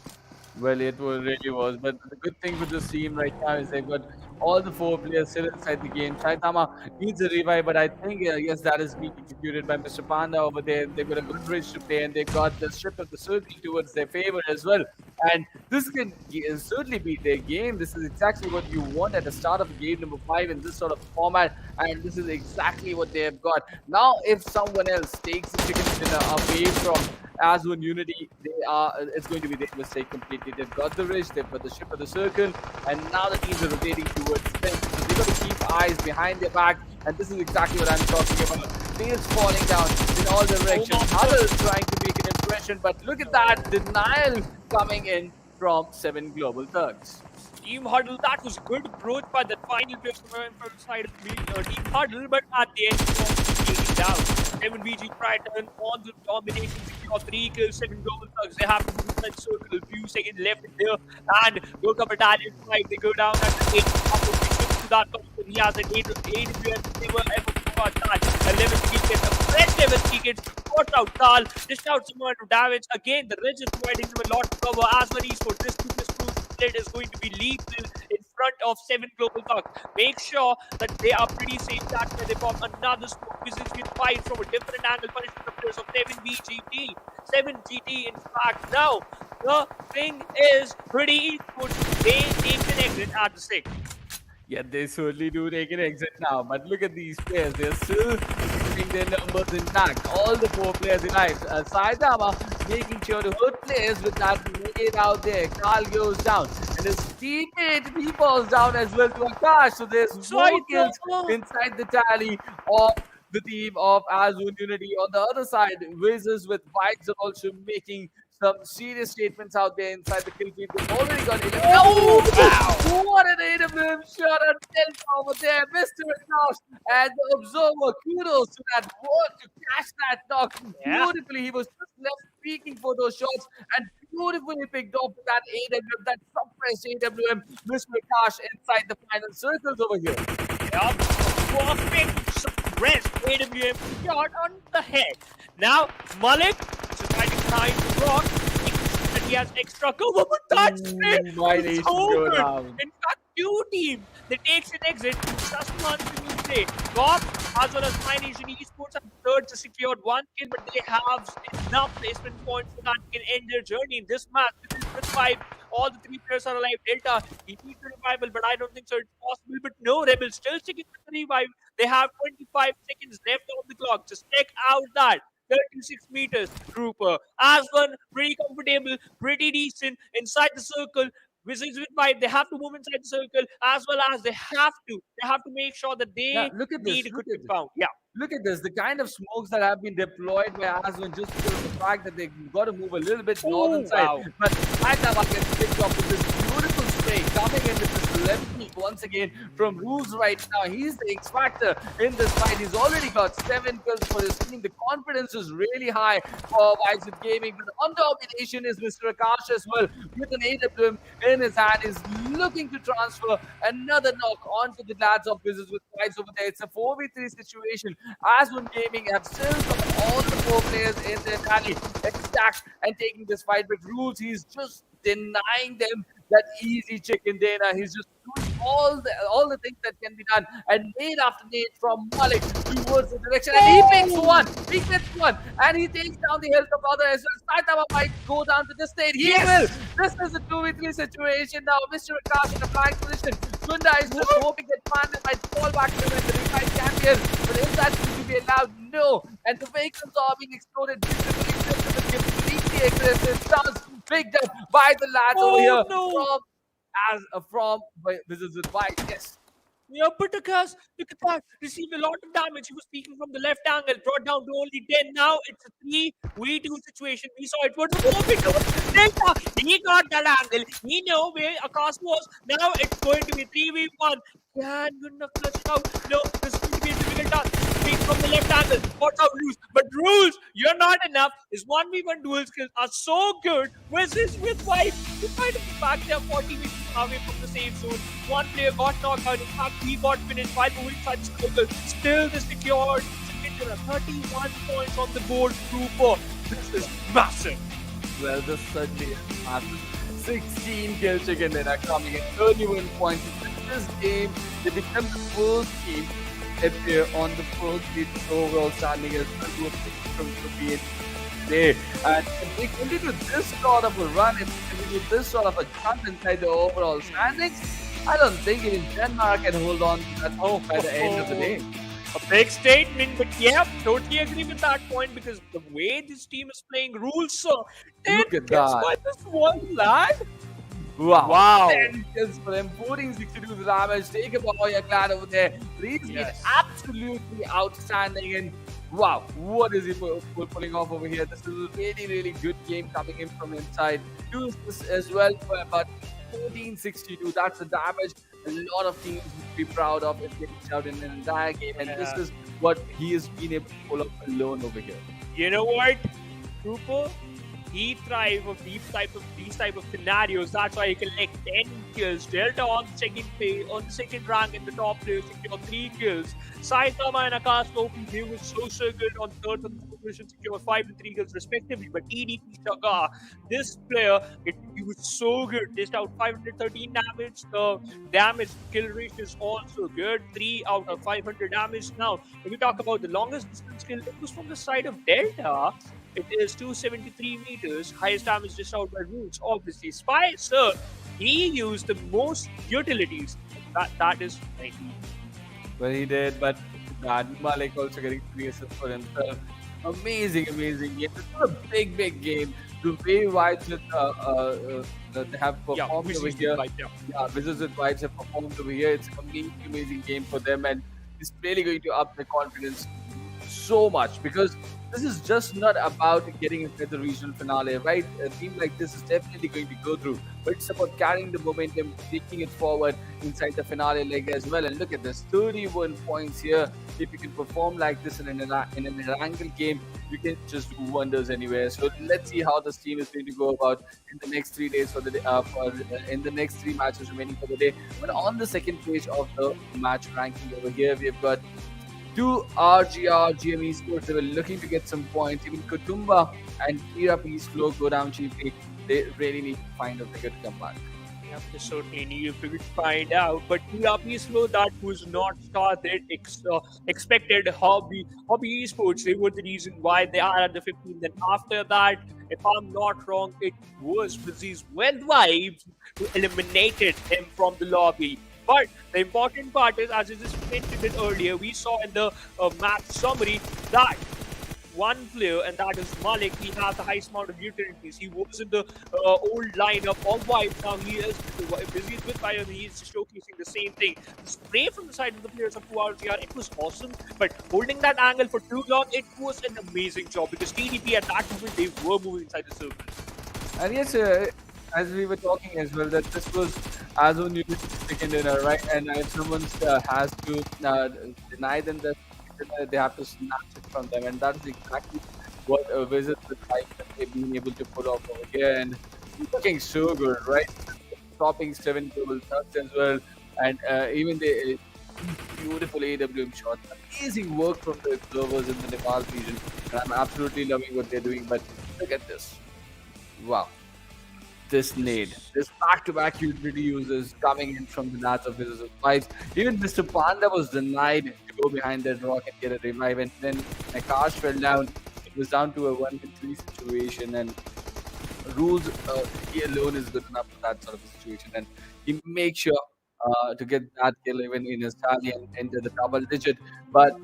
Well, it really was. But the good thing with this team right now is they've got all the 4 players still inside the game. Saitama needs a revive, but I think, yes, that is being executed by Mr. Panda over there. They've got a good bridge to play, and they've got the strip of the circle towards their favor as well. And this can certainly be their game. This is exactly what you want at the start of game number 5 in this sort of format, and this is exactly what they have got. Now, if someone else takes the chicken dinner away from AsOne Unity, it's going to be their mistake completely. They've got the ridge, they've got the ship of the circle, and now the teams are rotating towards them. So they've got to keep eyes behind their back, and this is exactly what I'm talking about. Players falling down in all directions. Huddle is trying to make an impression, but look at that denial coming in from 7 Global Thugs. Team Huddle, that was good approach by the final player from the side of Team Huddle, but at the end, it was taken down. 7VG tried to turn on the domination, secure 3 kills, 7 global thugs. They have to move that circle, a few seconds left in there, and Gurkha Battalion 5, they go down at the 8. To that top, he has an 8 AWM, never ever got that. 11 tickets, a fresh 11 tickets, got out Tal, dished out some amount of damage. Again, the ridge is providing them a lot of cover. AsOne Esports, this 2+2 split is going to be lethal in front of 7 global thugs. Make sure that they are pretty safe. That's where they pop another smoke. Position fight from a different angle, punishing the players of 7VGT. 7GT, in fact, now the thing is pretty good. They take an exit at the 6. Yeah, they certainly do take an exit now. But look at these players. They're still keeping their numbers intact. All the 4 players alive. Saitama making sure to hurt players with that grenade out there. Carl goes down. And his teammate, he falls down as well to Akash. So there's 4 kills inside the tally of the team of AsOne Unity. On the other side, Wizards with Vikes are also making some serious statements out there inside the kill feed. They've already got 11. Oh, wow! What an AWM shot on Delta over there. Mr. Knox and the Observer. Kudos to that work to catch that knock. Yeah. Beautifully, he was just left speaking for those shots and beautifully picked off that AWM, that suppressed AWM. Mr. Akash inside the final circles over here. Yup, perfect suppressed AWM shot on the head. Now, Malik just finding time to rock. That he has extra cover, but that's it. My It's Nation over. go down. In fact, 2 teams, they takes an exit. Just one single play. Top as well as Nation Esports and third just secured 1 kill, but they have enough placement points so that they can end their journey in this match. This is with 5. All the 3 players are alive. Delta, he needs a revival, but I don't think so it's possible. But no, Rebel still sticking with the revive. They have 25 seconds left on the clock. Just check out that. 36 meters, Trooper. AsOne, pretty comfortable, pretty decent inside the circle. Wizards with 5, they have to move inside the circle as well as they have to make sure that Yeah, they look at need this. a Look good at this. compound. Yeah. Look at this. The kind of smokes that have been deployed by AsOne just because of the fact that they got to move a little bit northern side. Wow. But Hyderabad gets picked off with this beautiful spray coming in with this left knee once again from Rules right now. He's the X factor in this fight. He's already got 7 kills for his team. The confidence is really high for Vibes with Gaming. But on domination is Mr. Akash as well with an AWM in his hand. Is looking to transfer another knock onto the lads of Wizards with Vibes over there. It's a 4v3 situation. AsOne Gaming have still got all the 4 players in their tally stacked and taking this fight. But Rules, he's just denying them that easy chicken dinner. He's just doing all the things that can be done. And nade after nade from Malik towards the direction. And he picks one. He gets one. And he takes down the health of other as well. Saitama might go down to the state. He will. This is a 2v3 situation now. Mr. Akash in a flying position. Sunda is just hoping that Panda might fall back to him and the revive champion. But is that going to be allowed? No. And the vehicles are being exploded beautifully. Completely aggressive. Stars picked up by the lads over here from Wizards with White. Yes. Yeah, but Akash, look at that. Received a lot of damage. He was speaking from the left angle, brought down to only 10. Now it's a 3v2 situation. We saw it was a 4v2. Delta, he got that angle. He knew where Akash was. Now it's going to be 3v1. Can Gunna clutch it out? No, this is going to be a difficult task. Speak from the left angle. What's out Rules? But Rules, you're not enough. His 1v1 dual skills are so good. Wizards with White. Despite the fact they're 40 meters away from the safe zone. One player got knocked out. In fact, he got finished while moving inside the circle. Still the secured. 31 points on the board. Trooper. This is massive. Well, this certainly is massive. 16 kills chicken dinner coming in 31 points. In this game, they become the first team that they're on the first lead overall standing as well from 58 today. And if they continue this sort of a run, if they continue this sort of a jump inside the overall standings, I don't think even JyanMaara can hold on to that hope by the end of the day. A big statement, but yeah, totally agree with that point because the way this team is playing Rules, so 10 Look at kills that. by this one lad. Wow. 10 kills for him, 1462 damage. Take a Boya clan over there. He's been absolutely outstanding. And wow, what is he pulling off over here? This is a really, really good game coming in from inside. Use this as well for about 1462. That's the damage a lot of teams would be proud of if they reach out in an entire game. And this is what he has been able to pull off alone over here. You know what, Trooper? He thrives of these type of scenarios. That's why he collect 10 kills. Delta on the second rank in the top players, secure 3 kills. Saitama and Akash Loki, they were so good on third and fourth position, secure 5 and 3 kills respectively. But EDP Shaka, this player, he was so good. Dished out 513 damage. The damage kill ratio is also good. 3 out of 500 damage. Now, if we talk about the longest distance kill, it was from the side of Delta. It is 273 meters, highest damage dished out by Rules. Obviously, Spicer, he used the most utilities. That is 90. Well, he did, but Malik also getting 3 assists for himself. Amazing game. This is a big game. The way Vibes they have performed over here. Wizards with Vibes have performed over here. It's an amazing game for them, and it's really going to up their confidence so much because this is just not about getting into the regional finale, right? A team like this is definitely going to go through, but it's about carrying the momentum, taking it forward inside the finale leg as well. And look at this, 31 points here. If you can perform like this in an Erangel game, you can just do wonders anywhere. So let's see how this team is going to go about in the next 3 days for the day, in the next 3 matches remaining for the day. But on the second page of the match ranking over here, we've got 2 RGR GM Esports. They were looking to get some points. Even Kutumba and Kira Peace Flow go down cheaply. They really need to find a bigger comeback. Yep, they certainly need to find out. But PRP slow, that was not star that expected. Hobby Esports, they were the reason why they are at the 15. Then after that, if I'm not wrong, it was Busy's with vibes who eliminated him from the lobby. But the important part is, as I just mentioned it earlier, we saw in the match summary that one player, and that is Malik. He has the highest amount of utilities. He was in the old lineup of White. Now he is busy with Fire, and he is showcasing the same thing. The spray from the side of the players of 2RGR, it was awesome. But holding that angle for too long, it was an amazing job because TDP at that moment, they were moving inside the circle. And yes, as we were talking as well, that this was AsOne Unity second dinner, right? And if someone has to deny them the dinner, they have to snatch it from them, and that's exactly what Wizards with like that they've been able to pull off over here. And it's looking so good, right? Stopping 7 goal thugs as well, and even the beautiful AWM shots. Amazing work from the observers in the Nepal region, and I'm absolutely loving what they're doing. But look at this. Wow. This nade, this back-to-back utility users coming in from the nats of Wizards of Vibes. Even Mr. Panda was denied to go behind that rock and get a revive, and then Akash fell down. It was down to a 1v3 situation, and Rules he alone is good enough for that sort of a situation, and he makes sure to get that kill even in his tally and enter the double digit. But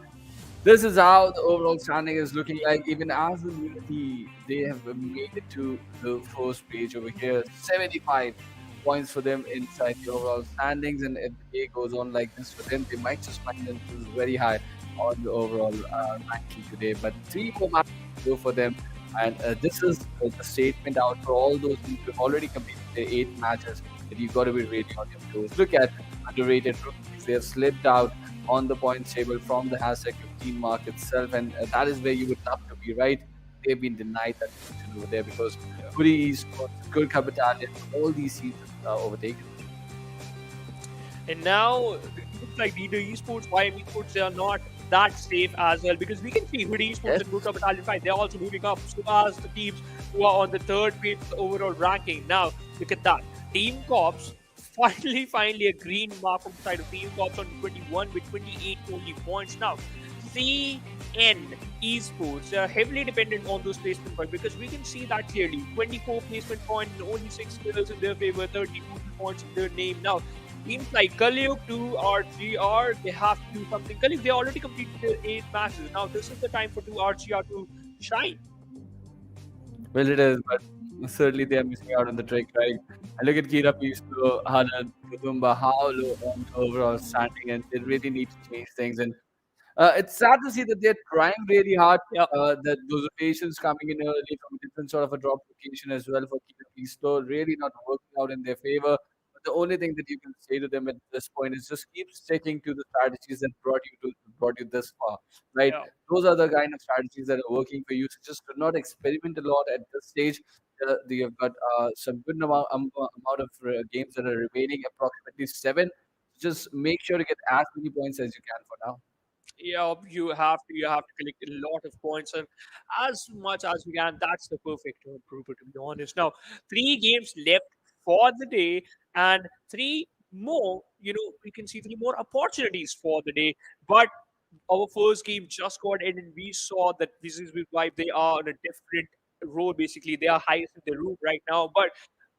this is how the overall standing is looking like. Even as the Unity, they have made it to the first page over here. 75 points for them inside the overall standings. And if the day goes on like this for them, they might just find themselves very high on the overall ranking today. But 3 more matches to go for them. And this is the statement out for all those who have already completed their 8 matches, that you've got to be really on your toes. Look at underrated rookies. They have slipped out on the points table from the hashtag 15 mark itself, and that is where you would love to be, right? They've been denied that position over there because Hoody Esports, GURKHAxBATTALION, all these teams are overtaken. And now it looks like Leader Esports, YM Esports, they are not that safe as well because we can see Hoody Esports Yes. and GURKHAxBATTALION 5, they're also moving up. So as the teams who are on the third page of the overall ranking. Now, look at that. Team Corps, finally a green mark on the side of Team Corps on 21 with 28 only points. Now, CN Esports, they are heavily dependent on those placement points because we can see that clearly. 24 placement points and only 6 kills in their favor, 32 points in their name. Now, teams like Kalyug, 2RGR, they have to do something. Kalyug, they already completed their 8 matches. Now, this is the time for 2RGR to shine. Well, it is, but certainly they are missing out on the trick, right? And look at Kira Pisto, Hanan, Kutumba, how low on the overall standing, and they really need to change things. And it's sad to see that they're trying really hard. Yeah. That those rotations coming in early from a different sort of a drop location as well for Kira Pisto, really not working out in their favor. But the only thing that you can say to them at this point is just keep sticking to the strategies that brought you this far, right? Yeah. Those are the kind of strategies that are working for you. So just do not experiment a lot at this stage. You've got some good amount of games that are remaining, approximately 7. Just make sure to get as many points as you can for now. Yeah, you have to collect a lot of points and as much as we can. That's the perfect term, Prooper, to be honest. Now, 3 games left for the day, and 3 more. We can see 3 more opportunities for the day. But our first game just got ended, and we saw that this is with Vibe. They are on a different road. Basically, they are highest in the room right now. But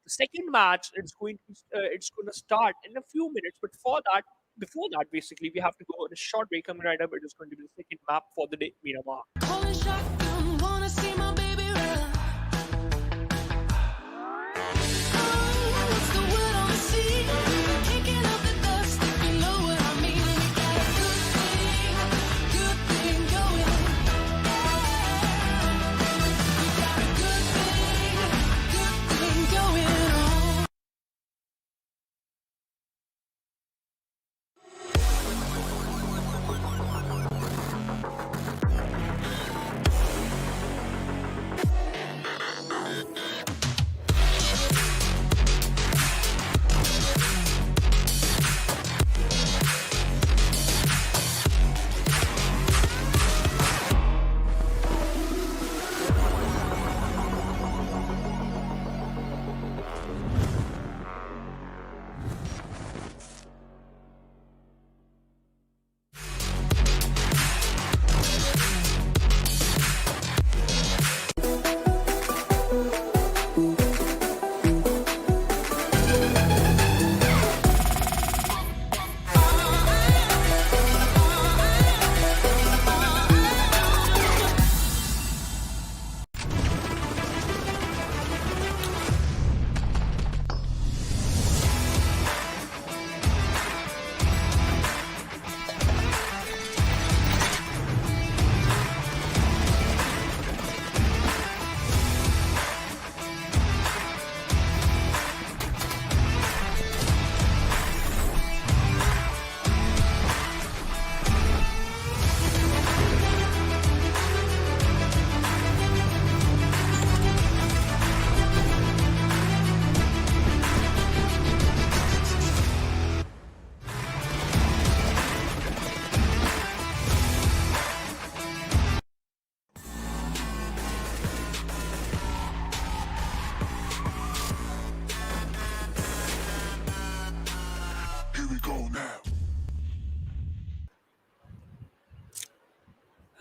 the second match, it's going to start in a few minutes. But before that, basically, we have to go on a short break. Coming right up, it is going to be the second map for the day, Miramar. Calling shotgun, wanna see my baby run. Oh, what's the word on the sea? Kicking up the dust, if you know what I mean. We got a good thing going. We got a good thing going on.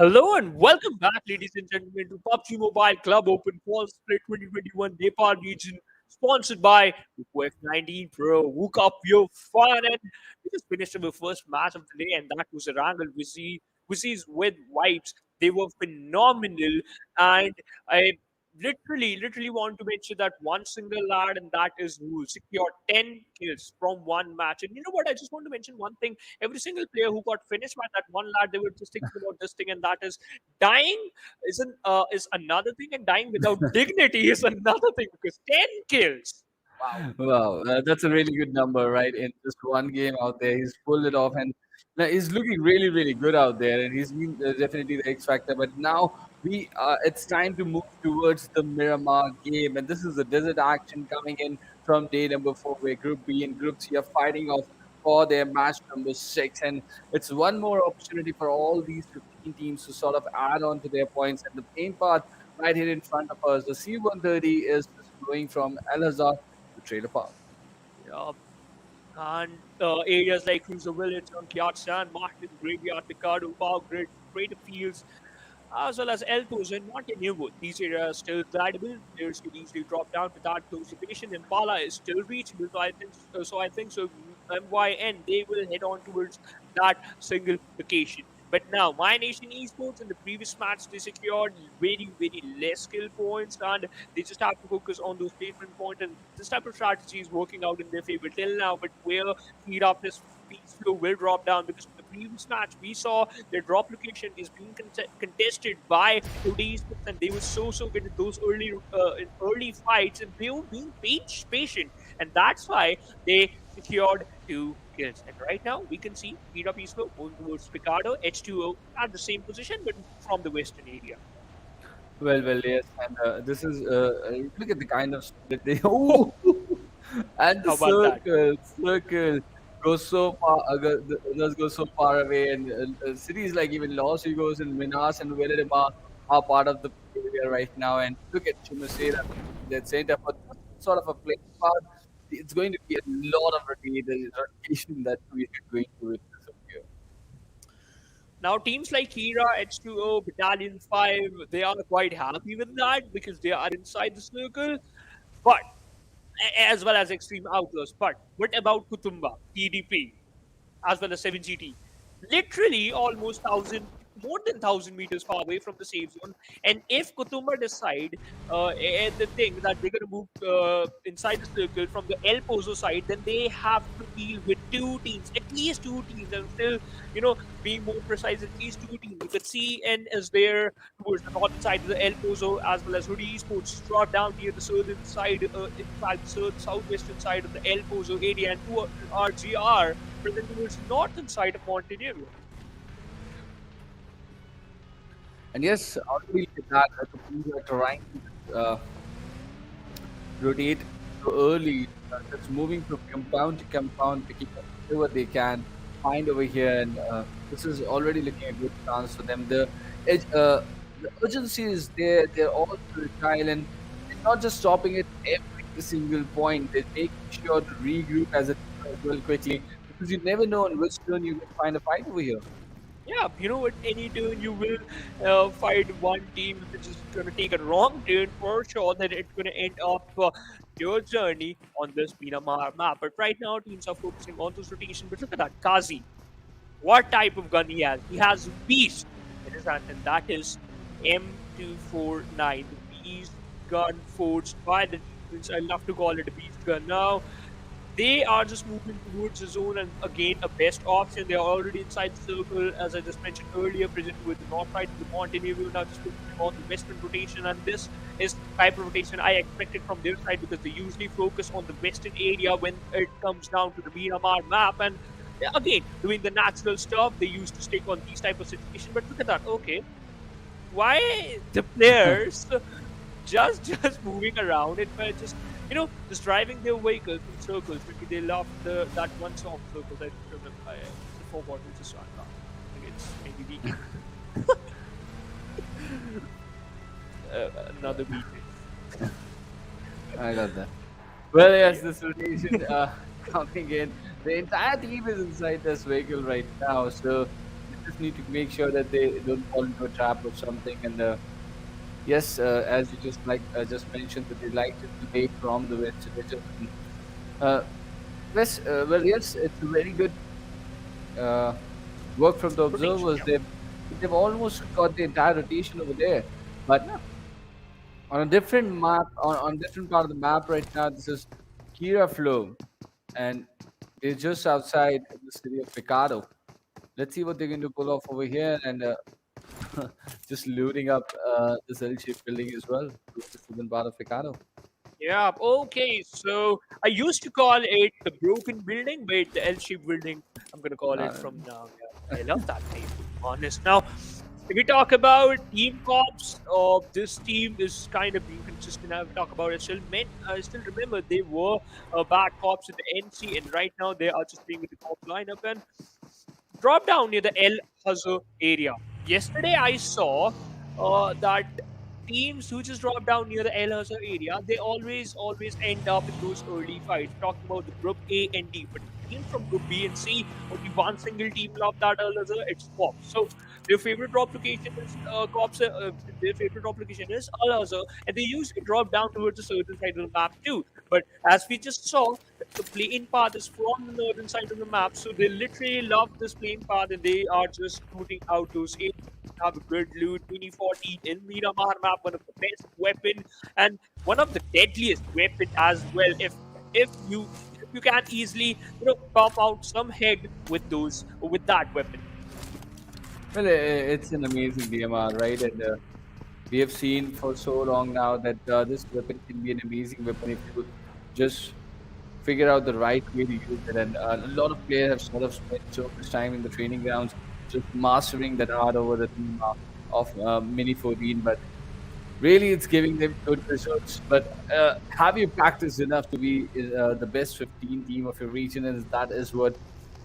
Hello and welcome back, ladies and gentlemen, to PUBG Mobile Club Open Fall Split 2021 Nepal Region, sponsored by F19 Pro. Hook up your fun, and we just finished our first match of the day, and that was Erangel Vizis with Vibes. They were phenomenal, and I literally want to mention that one single lad, and that is who secured 10 kills from one match. And you know what? I just want to mention one thing. Every single player who got finished by that one lad, they were just thinking about this thing, and that is dying is another thing, and dying without dignity is another thing, because 10 kills. Wow. Wow, that's a really good number, right? In just one game out there, he's pulled it off, and now he's looking really good out there, and he's been definitely the X factor. But now it's time to move towards the Miramar game, and this is the desert action coming in from day number 4, where Group B and Group C are fighting off for their match number 6, and it's one more opportunity for all these 15 teams to sort of add on to their points. And the main part right here in front of us, the C130 is just going from Al Azhar to Trailer Park. Yeah. And areas like Cruiser Village, Unkyat San, Martin, Graveyard, Picardo, Power Grid, Crater Fields, as well as Eltos and Montenegro. These areas are still glidable. Players can easily drop down without close location. Impala is still reachable, so I think MYN they will head on towards that single location. But now, My Nation Esports in the previous match they secured very less skill points, and they just have to focus on those placement points. And this type of strategy is working out in their favor till now. But where speed up this peace flow will drop down, because in the previous match we saw their drop location is being contested by Hoody Esports, and they were so good in those early fights, and they were being patient, and that's why they secured 2 kills. And right now we can see speed up peace flow moving towards Picardo, H2O at the same position, but from the western area. Well, yes, and this is look at the kind of split they. Oh, and the How about that? circle goes so far, does go so far away, and cities like even Los Higos and Minas and Veladima are part of the area right now. And look at Chimusera, that center for this sort of a play part. It's going to be a lot of rotation that we are going to witness over here. Now, teams like Hira, H2O, Battalion 5, they are quite happy with that because they are inside the circle. But as well as Xtreme Outlaws. But what about Kutumba, TDP, as well as 7GT? Literally almost 1,000, more than 1,000 meters far away from the safe zone. And if Kutumba decide the thing that they're going to move inside the circle from the El Pozo side, then they have to deal with 2 teams, at least 2 teams. And still, being more precise, at least 2 teams. You could see N is there towards the northern side of the El Pozo, as well as Hoody Esports draw down near the southern side, in fact, southwestern side of the El Pozo area, and 2 RGR present towards the northern side of Montenegro. And yes, already look at that, the teams are trying to rotate so early, just moving from compound to compound, picking up whatever they can find over here, and this is already looking a good chance for them. The urgency is there; they're all fertile, and they're not just stopping at every single point. They're making sure to regroup as well quickly, because you never know on which turn you can find a fight over here. Yeah, at any turn you will find one team which is going to take a wrong turn for sure, that it's going to end up your journey on this Miramar map. But right now, teams are focusing on this rotation. But look at that, Kazi. What type of gun he has? He has Beast in his hand, and that is M249, the Beast gun forged by the demons. I love to call it a Beast gun. Now, they are just moving towards the zone, and again a best option. They are already inside the circle, as I just mentioned earlier, present with the north side of the Montenegro, now just focusing on the western rotation. And this is the type of rotation I expected from their side, because they usually focus on the western area when it comes down to the Miramar map. And again, doing the natural stuff, they used to stick on these type of situations. But look at that. Okay, why the players just moving around and just driving their vehicles in circles? Maybe they love that one song, Circles. I don't remember. I forgot which is song now. I think it's maybe Weekend. Another Weekend. I got that. Well, yes, this rotation coming in. The entire team is inside this vehicle right now, so just need to make sure that they don't fall into a trap or something. And yes, as you just mentioned, that they like to play from the west region. Uh, well, yes, it's a very good uh, work from the Rotation, observers. yeah. They've almost got the entire rotation over there, but Yeah. on a different map, on different part of the map right now. This is Kira Flow, and they're just outside the city of Picado. Let's see what they're going to pull off over here, and just looting up this L-shaped building as well, the southern part of Picado. Yeah, okay. So I used to call it the broken building, but the L-shaped building, I'm gonna call it Uh, from now. Yeah, I love that name, to be honest. Now, if we talk about team comps, this team is kind of being consistent. I talk about it still. Men, I still remember they were bad cops in the NC, and right now they are just playing with the cop lineup and drop down near the El Hazar area. Yesterday, I saw that teams who just drop down near the El Hazar area, they always end up in those early fights. Talking about the group A and D, but teams from group B and C, only one single team love that El Hazar, it's Cops. So their favorite drop location is Cops. Their favorite drop location is Al Hazar, and they usually drop down towards a certain side of the map too. But as we just saw, the plane path is from the northern side of the map, so they literally love this plane path and they are just looting out those areas. Have a good loot. Mini 14 in Miramar map, one of the best weapon and one of the deadliest weapon as well. If you can easily pump out some head with that weapon. well, it's an amazing DMR, right? And we have seen for so long now that this weapon can be an amazing weapon if you just figure out the right way to use it. And a lot of players have sort of spent so much time in the training grounds just mastering that art over the team of Mini 14. But really, it's giving them good results. But have you practiced enough to be the best 15 team of your region? And that is what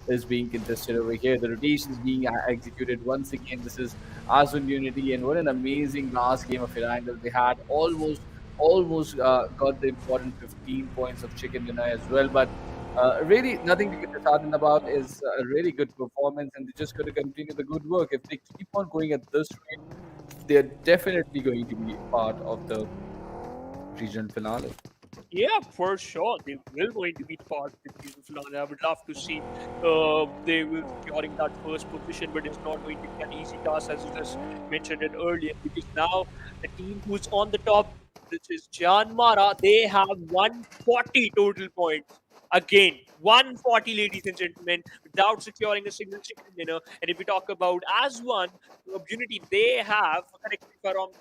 is being contested over here. The rotations being executed once again. This is AsOne Unity, and what an amazing last game of Erangel they had. Almost got the important 15 points of chicken dinner as well. But really, nothing to get disheartened about is a really good performance, and they're just going to continue the good work. If they keep on going at this rate, they're definitely going to be part of the region finale. Yeah, for sure. They will going to be part of the season finale. I would love to see they will be securing that first position, but it's not going to be an easy task as you just mentioned it earlier. Because now the team who's on the top, which is JyanMaara, they have 140 total points. Again, 140, ladies and gentlemen, without securing a single chicken dinner. And if we talk about AsOne Unity, they have, correct me if I'm wrong,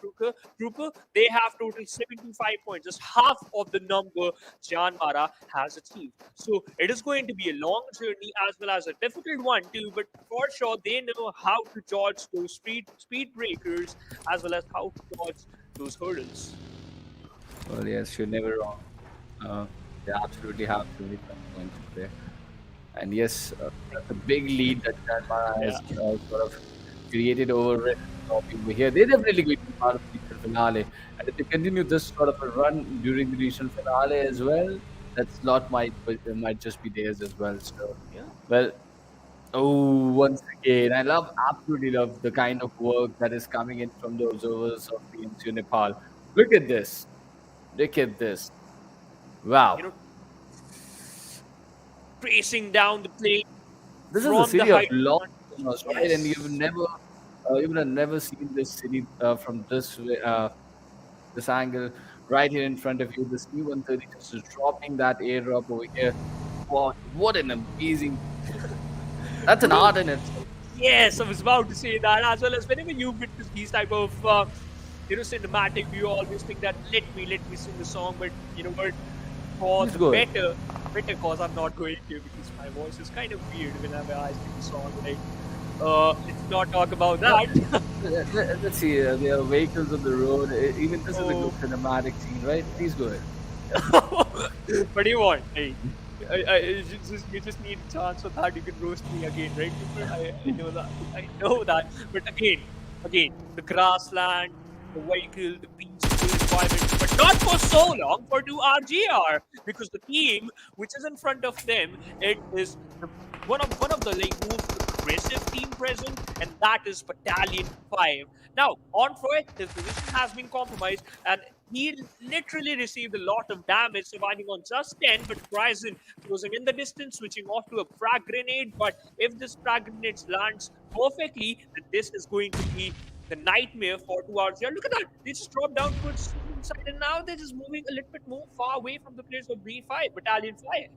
Trooper, they have total 75 points, just half of the number JyanMaara has achieved. So it is going to be a long journey as well as a difficult one too, but for sure they know how to dodge those speed breakers as well as how to dodge those hurdles. Well, yes, you're never wrong. They absolutely have 25 points there. And yes, that's a big lead that Myanmar has Yeah. sort of created over it over here. They're definitely going to be part of the regional finale. And if they continue this sort of a run during the regional finale as well, that slot might just be theirs as well. So, Yeah. well, oh, once again, absolutely love the kind of work that is coming in from the observers of PMCO Nepal. Look at this. Look at this. You Wow. know, tracing down the plane This is the from the city of height. Los Angeles, right? And Yes. you would have never seen this city from this angle right here in front of you. The C-130 just is dropping that airdrop over here. What an amazing! That's an art in itself. Yes, I was about to say that as well as whenever you witness these type of cinematic, you always think that let me sing the song, but you know what? For Please the go ahead. better cause I'm not going to because my voice is kind of weird whenever I sing the song. Like, let's not talk about No, that. let's see. There are vehicles on the road. Even this is a good Oh, cinematic scene, right? Please go ahead. what do you want? Hey, you just need a chance so that you can roast me again, right? I know that. I know that. But again, the grassland, the vehicle, the peaceful environment, but not for so long for 2RGR because the team which is in front of them, it is one of the like most aggressive team present, and that is Battalion 5. Now, on Freud, his position has been compromised, and he literally received a lot of damage, surviving on just 10. But Bryson closing in the distance, switching off to a frag grenade. But if this frag grenade lands perfectly, then this is going to be the nightmare for 2 hours here. Look at that. They just dropped down towards the side, and now they're just moving a little bit more far away from the players of B5, Battalion 5.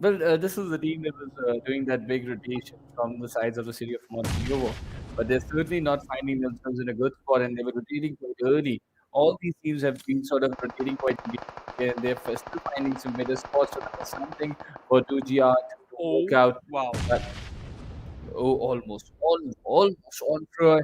Well, this is the team that was doing that big rotation from the sides of the city of Montevideo, but they're certainly not finding themselves in a good spot, and they were rotating quite early. All these teams have been sort of rotating quite early, and they're still finding some better spots. So that is something for 2GR to Oh, work out. wow. But almost on Troy.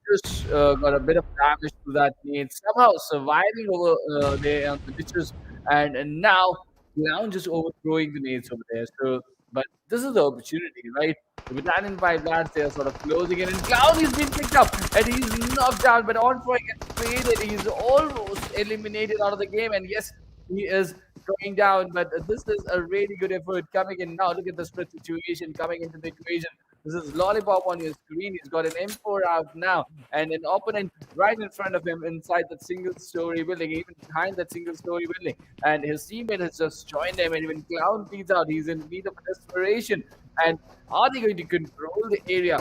Just got a bit of damage to that nade. Somehow surviving over there on the ditches, and now Clown just overthrowing the nades over there. So, but this is the opportunity, right? The Battalion 5 lads, they are sort of closing in, and Clown is being picked up, and he's knocked down, but on Troy gets traded. He's almost eliminated out of the game, and yes, he is going down, but this is a really good effort coming in now. Look at the split situation coming into the equation. This is Lollipop on your screen. He's got an M4 out now, and an opponent right in front of him inside that single-story building, even behind that single-story building. And his teammate has just joined him, and when Clown feeds out, he's in need of desperation. And are they going to control the area?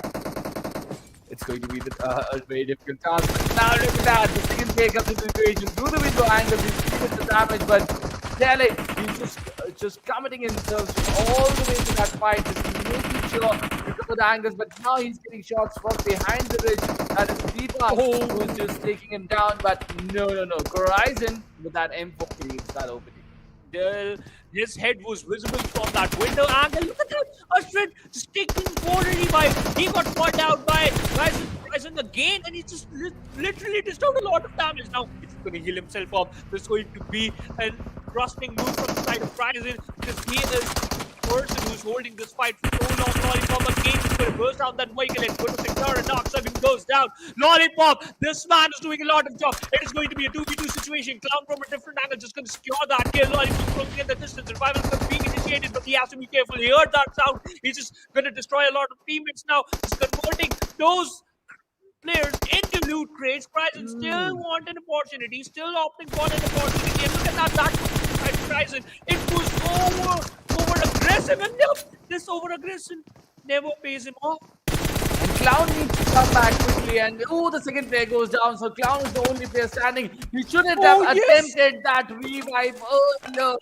It's going to be a very difficult task. But now look at that. The second K comes into the equation through the window angle. He's taken the damage, but Tele, he's just committing himself all the way to that fight, just making sure to cover the angles. But now he's getting shots from behind the ridge. That is Deepak who's just taking him down. But no. GURKHAxBATTALION with that M4 creates that opening. His head was visible from that window angle. Look at that! Ashwin just taking 485. He got caught out by Bryson again, and he just literally dished out a lot of damage. Now he's going to heal himself up. There's going to be a thrusting move from the side of Bryson, because he is the person who's holding this fight for so long. Lollipop again is going to burst out that vehicle and go to secure, and Dark 7 goes down. Lollipop, this man is doing a lot of job. It is going to be a 2v2 situation. Clown from a different angle just going to secure that kill. Lollipop closing in the distance. Revival is being initiated, but he has to be careful. He heard that sound. He's just going to destroy a lot of teammates now. Just converting those players into loot crates. Bryson still want an opportunity, still opting for an opportunity. And look at that by Bryson. It was over aggressive, and no, this over aggression never pays him off. And Clown needs to come back quickly, and the second player goes down. So Clown is the only player standing. He shouldn't have attempted that revive earlier.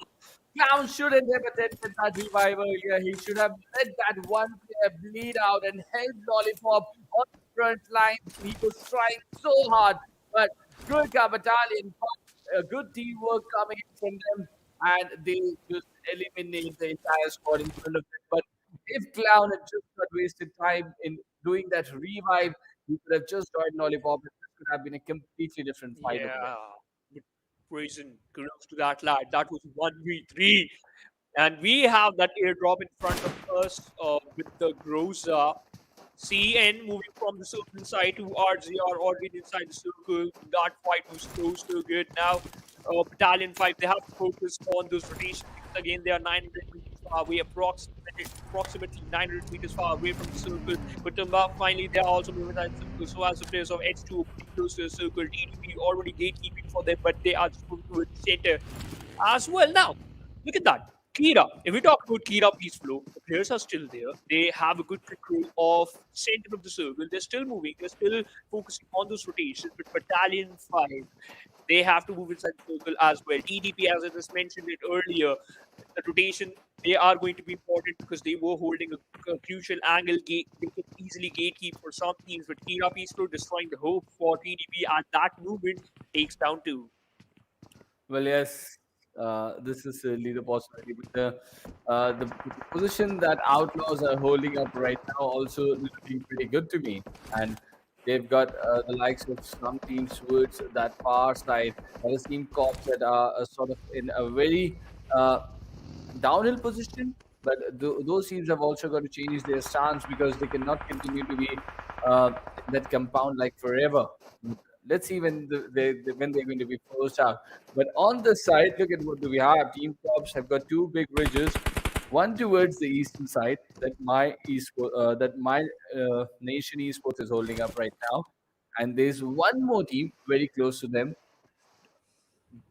Clown shouldn't have attempted that revive earlier. He should have let that one player bleed out and help Lollipop on the front line. He was trying so hard, but GURKHAxBATTALION got a good teamwork coming in from them, and they just eliminate the entire squad in front of them. But if Clown had just not wasted time in doing that revive, he could have just joined Lollipop, and this could have been a completely different fight. Over there. Yeah, but Bryson kudos to that lad. That was 1v3. And we have that airdrop in front of us with the Groza. CN moving from the circle side to RZR already inside the circle. That fight was close to good. Now, Battalion 5, they have to focus on those rotations. Again, they are 900 meters far away, approximately 900 meters far away from the circle. But finally, they are also moving inside the circle. So, as the players of H2 close to the circle, TDP already gatekeeping for them, but they are just moving to the center as well. Now, look at that. Kira, if we talk about Kira Peace Flow, the players are still there. They have a good control of center of the circle. They're still moving. They're still focusing on those rotations. But Battalion 5, they have to move inside the circle as well. TDP, as I just mentioned it earlier, the rotation, they are going to be important because they were holding a crucial angle gate. They can easily gatekeep for some teams. But Kira Peace Flow destroying the hope for TDP at that movement takes down 2. Well, yes, this is certainly the possibility. But the position that Outlaws are holding up right now also looking pretty good to me. And they've got the likes of some teams towards that far side. Other team cops that are sort of in a very downhill position. But those teams have also got to change their stance because they cannot continue to be in that compound like forever. Let's see when when they're going to be forced out. But on the side, look at what do we have. Team Cops have got 2 big bridges. One towards the eastern side that my Nation Esports is holding up right now, and there's one more team very close to them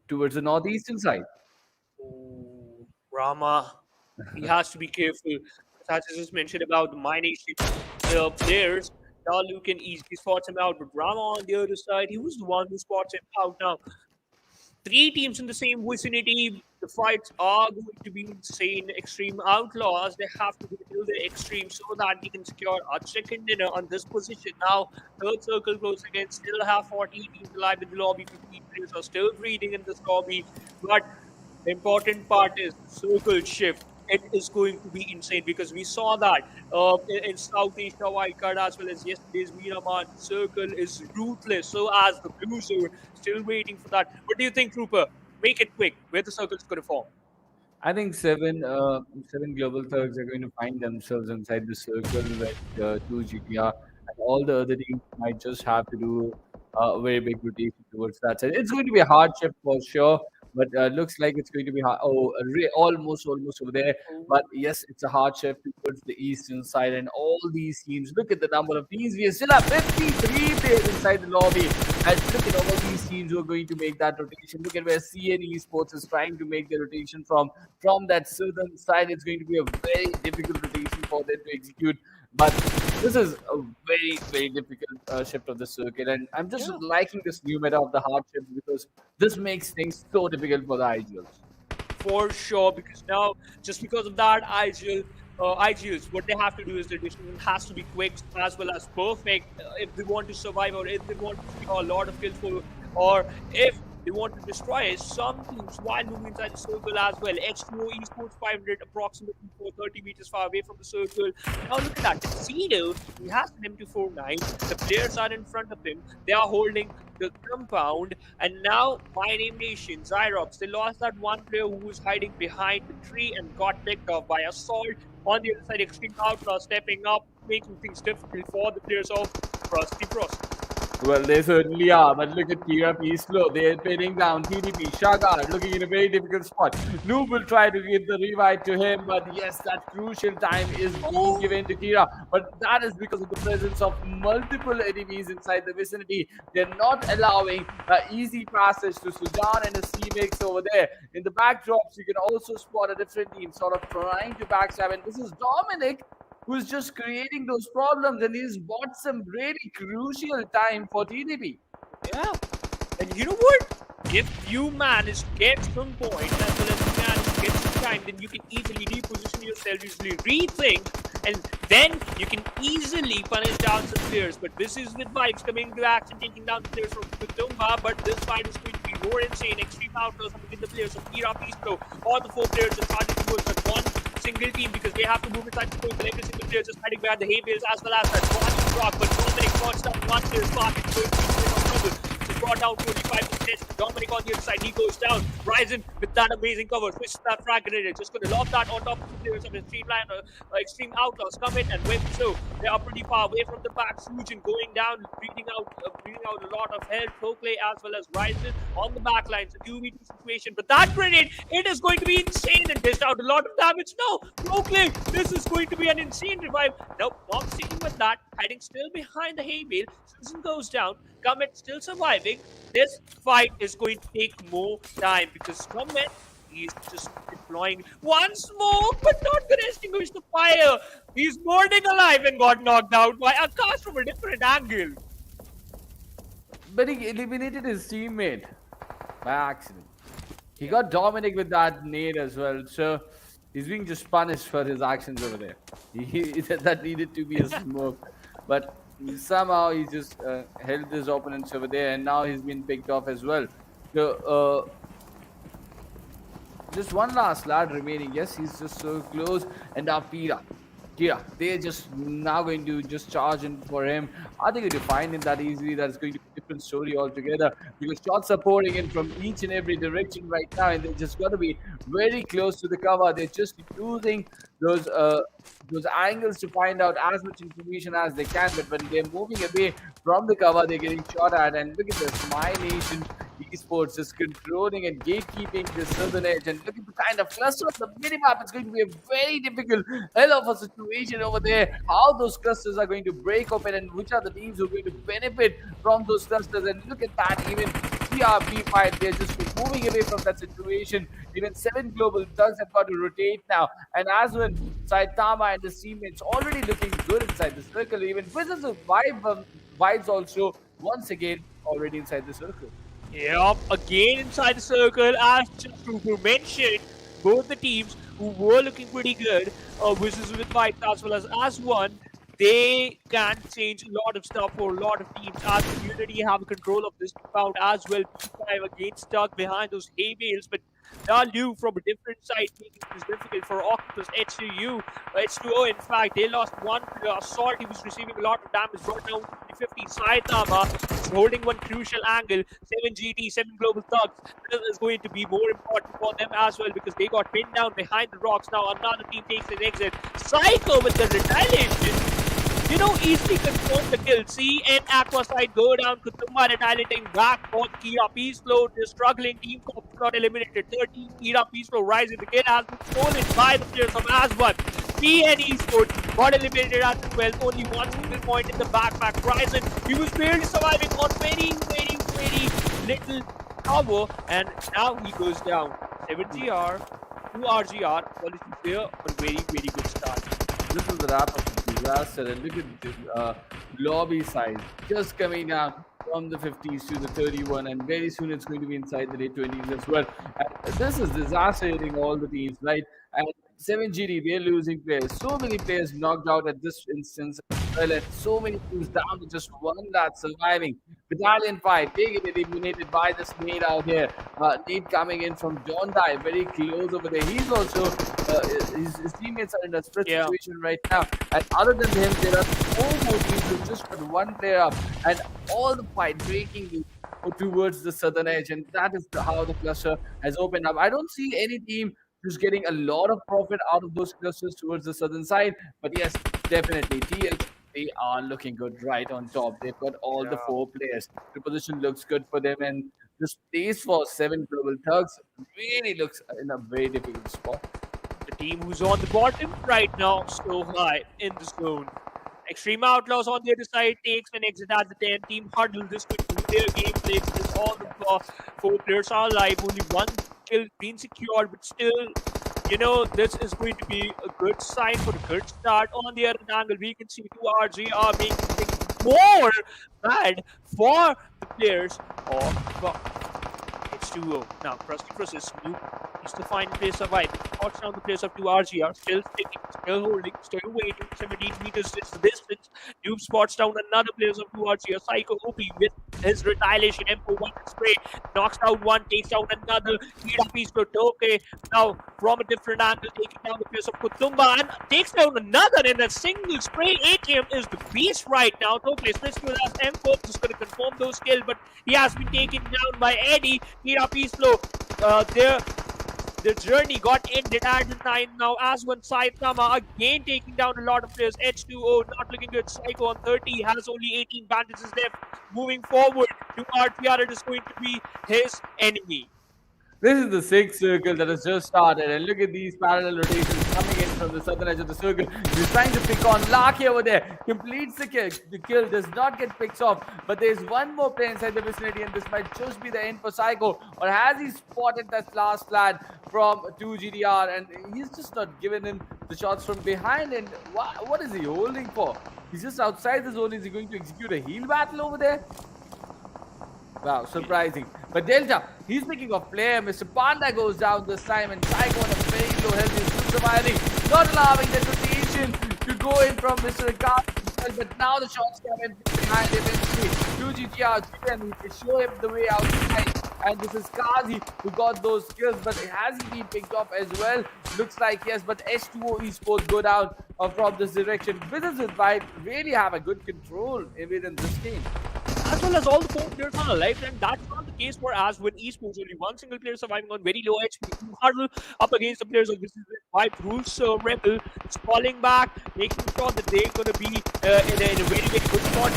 towards the northeastern side. Oh, Rama, he has to be careful. As I just mentioned about the My Nation players, now Luke can easily spot him out. But Rama on the other side, he was the one who spots him out. Now, three teams in the same vicinity. The fights are going to be insane. Xtreme Outlaws, they have to kill the Extreme so that they can secure a chicken dinner on this position. Now, third circle close again, still have 14 teams alive in the lobby. 15 players are still breathing in this lobby. But the important part is circle shift. It is going to be insane because we saw that in South Asia wildcard as well as yesterday's Miramar. Circle is ruthless. So as the Blues are still waiting for that. What do you think, Trooper? Make it quick. Where the circle is going to form? I think seven global thugs are going to find themselves inside the circle with two GTR, and all the other teams might just have to do a very big rotation towards that side. It's going to be a hardship for sure, but looks like it's going to be hard. Oh, almost over there. But yes, it's a hardship towards the eastern side, and all these teams. Look at the number of teams. We still have 53 players inside the lobby. And look at all these teams who are going to make that rotation. Look at where CN Esports is trying to make the rotation from that southern side. It's going to be a very difficult rotation for them to execute. But this is a very difficult shift of the circuit, and I'm just Yeah. liking this new meta of the hard shift because this makes things so difficult for the IGLs. For sure, because now just because of that, IGLs, what they have to do is the decision has to be quick as well as perfect if they want to survive or if they want to secure a lot of kills for, or if they want to destroy some teams while moving inside the circle as well. H2O Esports 500 approximately 430 meters far away from the circle. Now look at that. Tuxedo, he has an M249. The players are in front of him. They are holding the compound. And now My Name Nation, Zyrox, they lost that one player who was hiding behind the tree and got picked off by Assault. On the other side, Xtreme Outlaws stepping up, making things difficult for the players of Frosty Frost. Well, they certainly are, but look at Kira Peaceflow. They're pinning down TDP. Shagar looking in a very difficult spot. Noob will try to give the revive to him, but yes, that crucial time is being given to Kira. But that is because of the presence of multiple enemies inside the vicinity. They're not allowing easy passage to Sujan and his teammates over there. In the backdrops, you can also spot a different team sort of trying to backstab, and this is Dominic who's just creating those problems, and he's bought some really crucial time for TDP. Yeah. And you know what? If you manage to get some points as well as you manage to get some time, then you can easily reposition yourself, usually rethink, and then you can easily punish down some players. But this is with Vibes coming to action, taking down the players from Kutumba, but this fight is going to be more insane. Xtreme Outlaws with the players of Kira Pisco, all the four players are charging towards that one single team because they have to move inside the circle. Every single player just hiding behind the hay bales as well as that one drop. But Dominic spots down one player, Spark is going to be in trouble. So brought down 45%. Dominic on the other side, he goes down. Ryzen with that amazing cover, switches that frag grenade. Just going to lob that on top of the players of the Xtreme Outlaws come in and win. So they are pretty far away from the back. Sujin going down, breathing out a lot of health. Proclay as well as Ryzen on the back line. So 2v2 situation. But that grenade, it is going to be insane and dished out a lot of damage. No, Proclay, this is going to be an insane revive. Nope, not sticking with that. Hiding still behind the hay bale. Susan goes down. Comet still surviving. This fight is going to take more time because Comet, he's just deploying one smoke but not going to extinguish the fire. He's burning alive and got knocked out by a cast from a different angle. But he eliminated his teammate by accident. He got Dominic with that nade as well, so he's being just punished for his actions over there. That needed to be a smoke, but somehow he just held his opponents over there, and now he's been picked off as well. So just one last lad remaining. Yes, he's just so close, and now Kira, they're just now going to just charge in for him. Are they going to find him that easily? That's going to be a different story altogether because shots are pouring in from each and every direction right now, and they just got to be very close to the cover. They're just using those angles to find out as much information as they can. But when they're moving away from the cover, they're getting shot at. And look at this, My Nation Esports is controlling and gatekeeping the southern edge. And look at the kind of cluster of the minimap. It's going to be a very difficult hell of a situation over there. How those clusters are going to break open and which are the teams who are going to benefit from those clusters. And look at that, even GRB5, they're just moving away from that situation. Even 7 global thugs have got to rotate now. And AsOne, Saitama and his teammates already looking good inside the circle. Even Wizards of Vibes also once again already inside the circle. Yep, again inside the circle, as just Trooper mentioned, both the teams who were looking pretty good, Wizards with White as well as one, they can change a lot of stuff for a lot of teams. As Unity have control of this compound as well. P5 again stuck behind those hay bales, but Dalu from a different side making this difficult for Octopus. H2O, in fact, they lost one assault. He was receiving a lot of damage, brought down to 50. Saitama is holding one crucial angle. 7 GT, 7 global thugs. This is going to be more important for them as well because they got pinned down behind the rocks. Now another team takes an exit. Psycho with the retaliation. Easily confirm the kill. C and Aqua side go down. Kutumba retaliating back for Kira Peaceflow. The struggling team got eliminated. 13 Kira Peaceflow rising. The kill has been stolen by the players of AsOne. PN Esports got eliminated at the 12th. Only one single point in the backpack. Ryzen, he was barely surviving on very little cover. And now he goes down. 7GR, 2RGR. Apologies there, but very good start. This is the wrap of the disaster. And look at the lobby size just coming down from the 50s to the 31, and very soon it's going to be inside the late 20s as well. And this is disaster hitting all the teams, right? And 7GD, they're losing players. So many players knocked out at this instance as well, and so many teams down to just one that's surviving. Battalion 5, they get eliminated by this nade out here. Nade coming in from John Dye, very close over there. He's also, his teammates are in a split situation right now. And other than him, there are 4 more teams who just got one player up. And all the fight breaking towards the southern edge. And that is how the cluster has opened up. I don't see any team who's getting a lot of profit out of those clusters towards the southern side. But yes, definitely, TL, they are looking good right on top. They've got all the 4 players. The position looks good for them, and this place for 7 global thugs really looks in a very difficult spot. The team who's on the bottom right now, so high in the zone. Xtreme Outlaws on the other side takes an exit at the 10 team. Huddle, this could be their gameplay because all the 4 players are alive. Only one kill being secured, but still, this is going to be a good sign for a good start. On the other angle, we can see 2RG are making things more bad for the players of H2O. Now, Krusty Process, he's the final player surviving. Cuts down the players of 2RG are still sticking, still holding, still waiting. 17 meters is the distance. Noob spots down another players of 2RG. Psycho OP with his retaliation. M41 spray knocks down one, takes down another. Kira piece to Toke. Now, from a different angle, taking down the players of Kutumba and takes down another in a single spray. ATM is the beast right now. Toke splits to that M4, just going to confirm those kills, but he has been taken down by Eddie. Kira Peaceflow, the journey got ended at the 9 now. AsOne Saitama again taking down a lot of players. H2O not looking good. Psycho on 30 has only 18 bandages left. Moving forward to RTR, it is going to be his enemy. This is the 6th circle that has just started, and look at these parallel rotations coming in from the southern edge of the circle. He's trying to pick on Lucky over there. Completes the kill. The kill does not get picked off, but there's one more player inside the vicinity, and this might just be the end for Psycho. Or has he spotted that last flag from 2GDR, and he's just not giving him the shots from behind? And what is he holding for? He's just outside the zone. Is he going to execute a heal battle over there? Wow, surprising. But Delta, he's picking off player. Mr. Panda goes down this time, and Psycho on a very low health is still surviving. Not allowing that rotation to go in from Mr. Ricardo. But now the shots come in behind eventually. 2GTR, and they show him the way outside. And this is Kazi who got those kills, but has he been picked off as well? Looks like yes, but H2O Esports go down from this direction. Wizards with Vibe really have a good control within this game. As well as all the 4 players are alive, and that's not the case for AsOne Esports. Only one single player surviving on very low HP. Huddle up against the players of this is Vibe Rules. Rebel is falling back, making sure that they're going to be in a very, very good spot.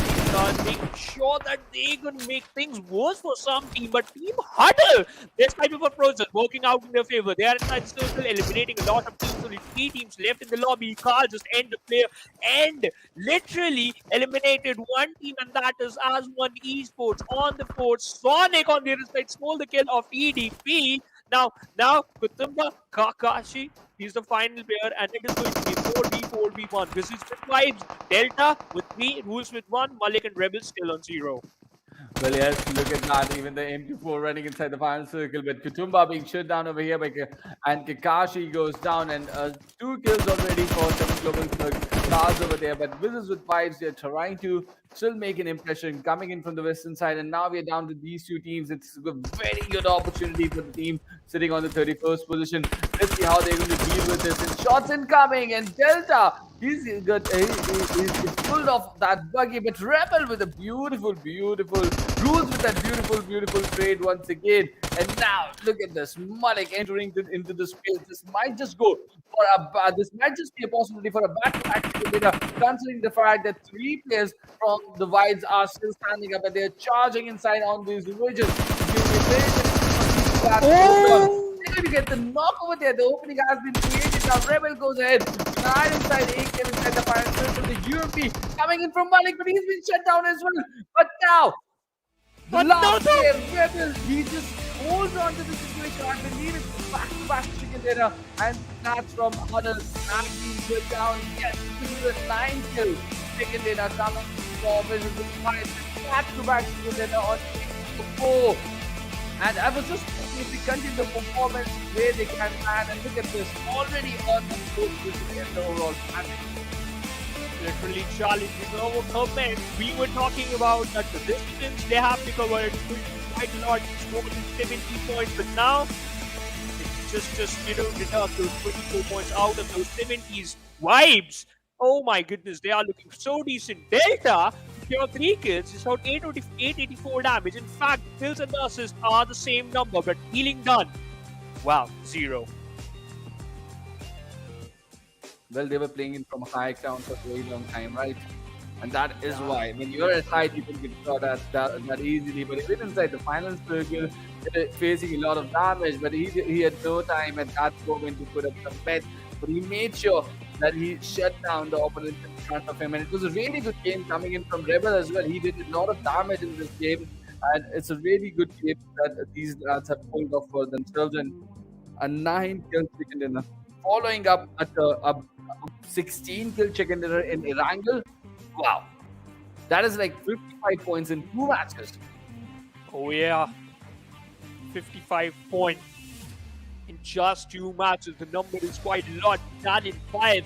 Making sure that they're going to make things worse for some team. But Team Huddle, their sniper for process working out in their favor. They are inside the circle, eliminating a lot of teams. Only 3 teams left in the lobby. Carl just end the player and literally eliminated one team, and that is AsOne Esports on the fort. Sonic on the other side stole the kill of EDP. Now Kutumba Kakashi, he's the final player, and it is going to be 4v1. This is with vibes. Delta with 3, Rules with 1, Malik and Rebel still on 0. Well, yes, look at that. Even the MT4 running inside the final circle, but Kutumba being shut down over here and Kakashi goes down, and 2 kills already for 7 global stars over there. But Wizards with vibes, they're trying to still make an impression coming in from the western side, and now we're down to these 2 teams. It's a very good opportunity for the team sitting on the 31st position. Let's see how they're going to deal with this. And shots incoming, and Delta, he's good. He's pulled off that buggy, but Rebel with a beautiful Rules with that beautiful trade once again. And now look at this, Malik entering into the space. This might just go for this might just be a possibility for a back-to-back winner, considering the fact that 3 players from the Wides are still standing up and they're charging inside on these regions. They're going to get the knock over there. The opening has been created. Now Rebel goes ahead. 9 inside, 8 kills inside the final circle. The UMP coming in from Malik, but he's been shut down as well. But now, last player, Rebel, he just holds on to the situation. I believe it's back-to-back chicken dinner, and that's from Huddle. Not being shut down. Yes, this is a 9 kill chicken dinner coming from Wizards with 5. Back-to-back chicken dinner on 4. And I was just thinking, if we continue the performance where they can, man, and look at this, already on the fourth position in the overall standing. Literally challenging our comment. We were talking about that the distance they have to cover is quite a lot, more than 70 points, but now it's just deduct those 24 points out of those 70s vibes. Oh my goodness, they are looking so decent. Delta, your 3 kills is out 884 damage. In fact, kills and the assists are the same number, but healing done. Wow, 0. Well, they were playing in from high ground for a very long time, right? And that is why, when you're at high, you can get shot at that easily. But even inside the final circle, facing a lot of damage, but he had no time at that moment to put up some bets. But he made sure that he shut down the opponent in front of him. And it was a really good game coming in from Rebel as well. He did a lot of damage in this game. And it's a really good game that these lads have pulled off for themselves. And a 9 kill chicken dinner. Following up at a 16 kill chicken dinner in Erangel. Wow. That is like 55 points in 2 matches. Oh yeah, 55 points in just 2 matches. The number is quite a lot. That in 5.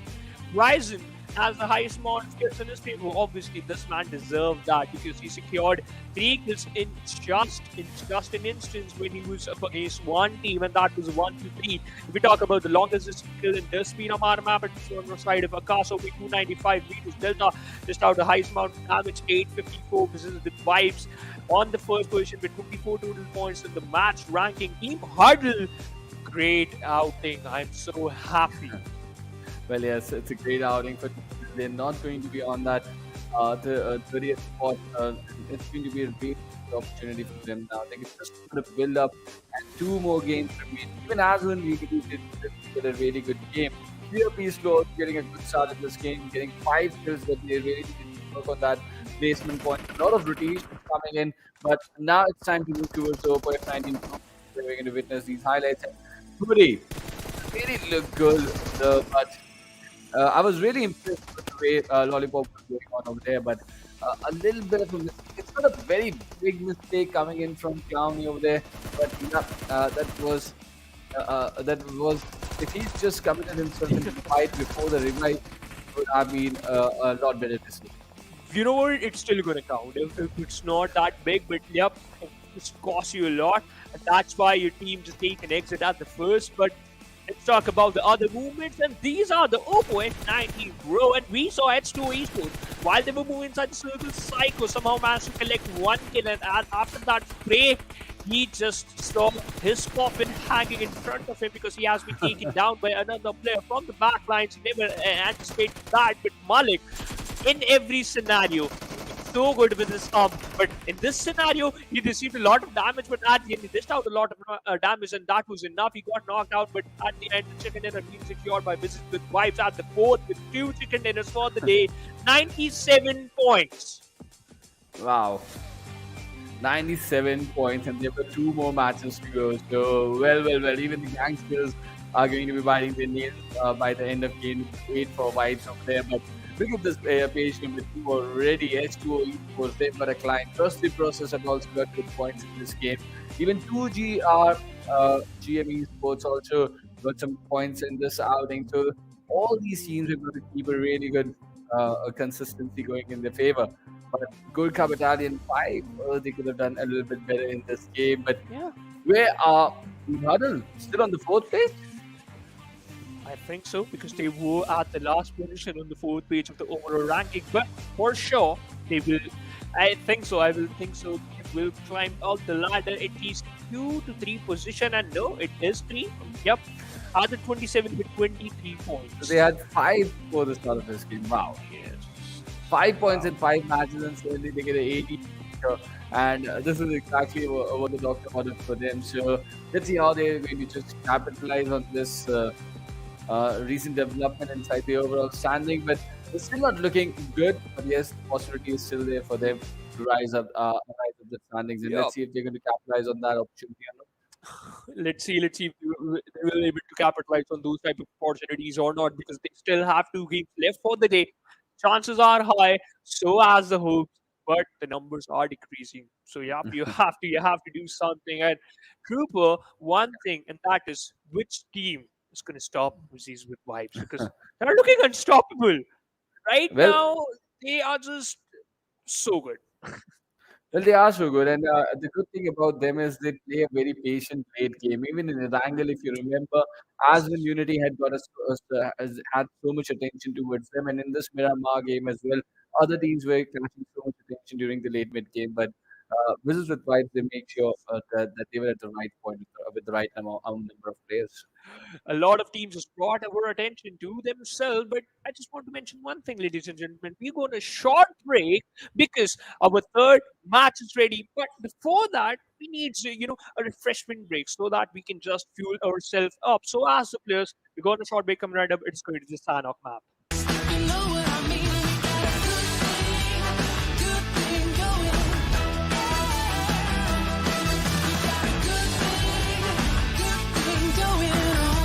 Ryzen has the highest amount of kills in his favor. Obviously, this man deserved that because he secured 3 kills in just an instance when he was up against one team, and that was 1-3. If we talk about the longest distance kill in this Miramar map, it's on the side of Akaso with 295 meters. Delta just out the highest amount of damage, 854. This is the vibes on the first position with 24 total points in the match ranking. Team Huddle, great outing. I'm so happy. Well, yes, it's a great outing, but they're not going to be on that the 30th spot. It's going to be a great opportunity for them now. They can just put a build up and 2 more games remain. Even AsOne Unity did a really good game. PUBG slow, getting a good start in this game, getting 5 kills, but they really didn't work on that basement point. A lot of rotations coming in, but now it's time to move towards the 0.19. We're going to witness these highlights. And Hoody really looked good, but I was really impressed with the way Lollipop was going on over there, but a little bit of a mistake. It's not a very big mistake coming in from Clowny over there, but yeah, that was if he's just committed himself into the fight before the revive, it would have been a lot better this week. You know what? It's still going to count. If it's not that big, but yep, it just costs you a lot, and that's why your team just take an exit at the first. But let's talk about the other movements, and these are the Oppo F19 Pro, and we saw Xtreme Esports. While they were moving inside the circle, Psycho somehow managed to collect 1 kill, and after that spray, he just saw his coffin hanging in front of him because he has been taken down by another player from the back lines. He never anticipated that, but Malik, in every scenario, so good with his arm. But in this scenario, he received a lot of damage, but at the end, he dished out a lot of damage, and that was enough. He got knocked out, but at the end, the chicken dinner being secured by Visit with Vibes at the fourth with 2 chicken dinners for the day. 97 points. Wow. 97 points, and there were 2 more matches to go. So, well. Even the Gangsters are going to be biting their nails by the end of game 8 for Vibes over there. But look at this page number 2 already. S2O Esports, they've got a client. Trusted Process have also got good points in this game. Even 2GR, GM Esports also got some points in this outing. So, all these teams are going to keep a really good consistency going in their favor. But Gurkha Battalion 5, they could have done a little bit better in this game. But Yeah, where are Huddle? Still on the 4th place? I think so, because they were at the last position on the 4th page of the overall ranking. But for sure, they will. I think so. I will think so. They will climb out the ladder at least 2 to 3 position. And no, it is 3. Yep. At the 27 with 23 points. So they had 5 for the start of this game. Wow. Yes. 5 points in 5 matches, and suddenly they get an 80. And this is exactly what the doctor wanted for them. So let's see how they're going to just capitalize on this recent development inside the overall standing. But it's still not looking good. But yes, the possibility is still there for them to rise up the standings. And Yeah. let's see if they're going to capitalize on that opportunity or not. Let's see if they will be able to capitalize on those type of opportunities or not, because they still have 2 games left for the day. Chances are high, so as the hopes, but the numbers are decreasing. So you have to do something. And Trooper, one thing, and that is which team is going to stop Uzis with Vibes, because they're looking unstoppable right Well, now. They are just so good. Well, they are so good, and the good thing about them is they play a very patient late game. Even in Erangel, if you remember, AsOne Unity has had so much attention towards them, and in this Miramar game as well, other teams were catching so much attention during the late mid game. But Wizards with Vibes, they make sure that they were at the right point with the right number of players. A lot of teams just brought our attention to themselves. But I just want to mention one thing, ladies and gentlemen. We're going to short break because our third match is ready. But before that, we need a refreshment break so that we can just fuel ourselves up. So as the players, we're going to short break coming right up. It's going to the Sanhok map. You know what I mean? Good thing going. Good thing going on.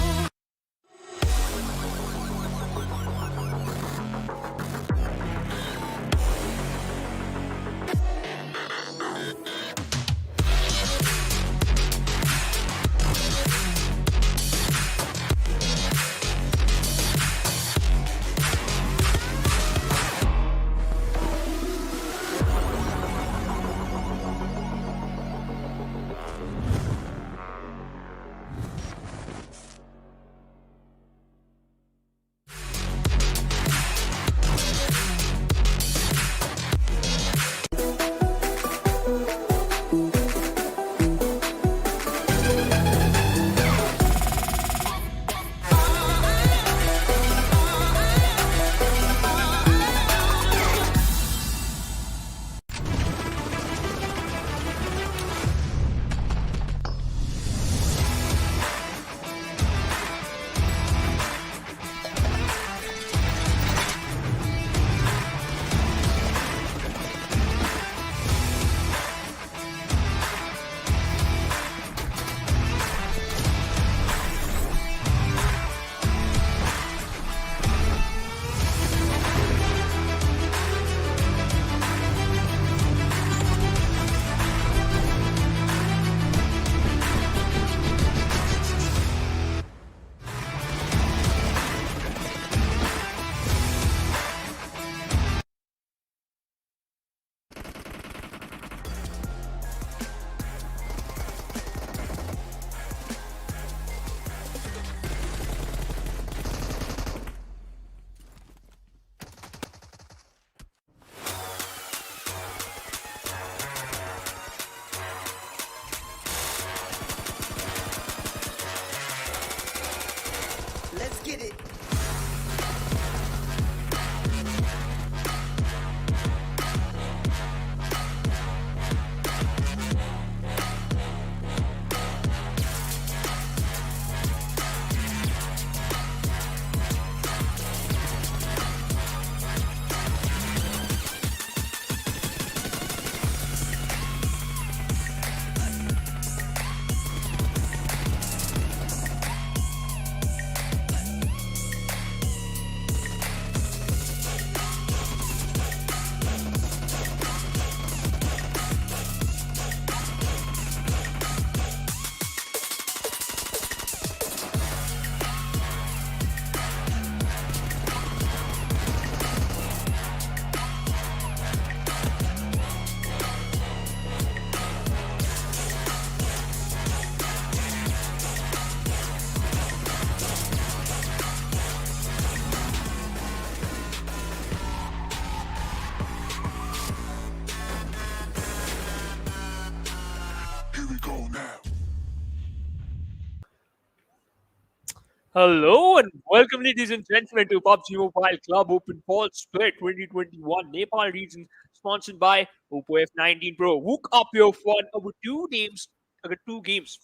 Hello and welcome, ladies and gentlemen, to PUBG Mobile Club Open Fall Split 2021 Nepal Region, sponsored by Oppo F19 Pro. Hook up your fun over two games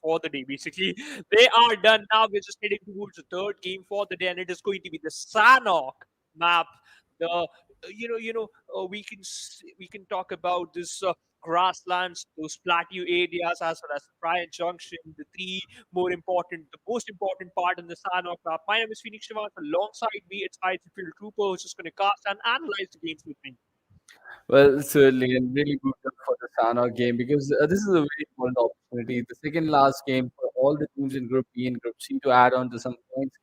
for the day. Basically, they are done now. We're just heading towards the third game for the day, and it is going to be the Sanhok map. The we can talk about this grasslands, those plateau areas, as well as Bryant Junction, the most important part in the Sanhok map. My name is Phoenix Shavas. Alongside me, it's IT Field Trooper, who's just going to cast and analyze the games with me. Well, certainly, and really good luck for the Sanhok game because this is a very important opportunity. The second last game for all the teams in Group B and Group C to add on to some points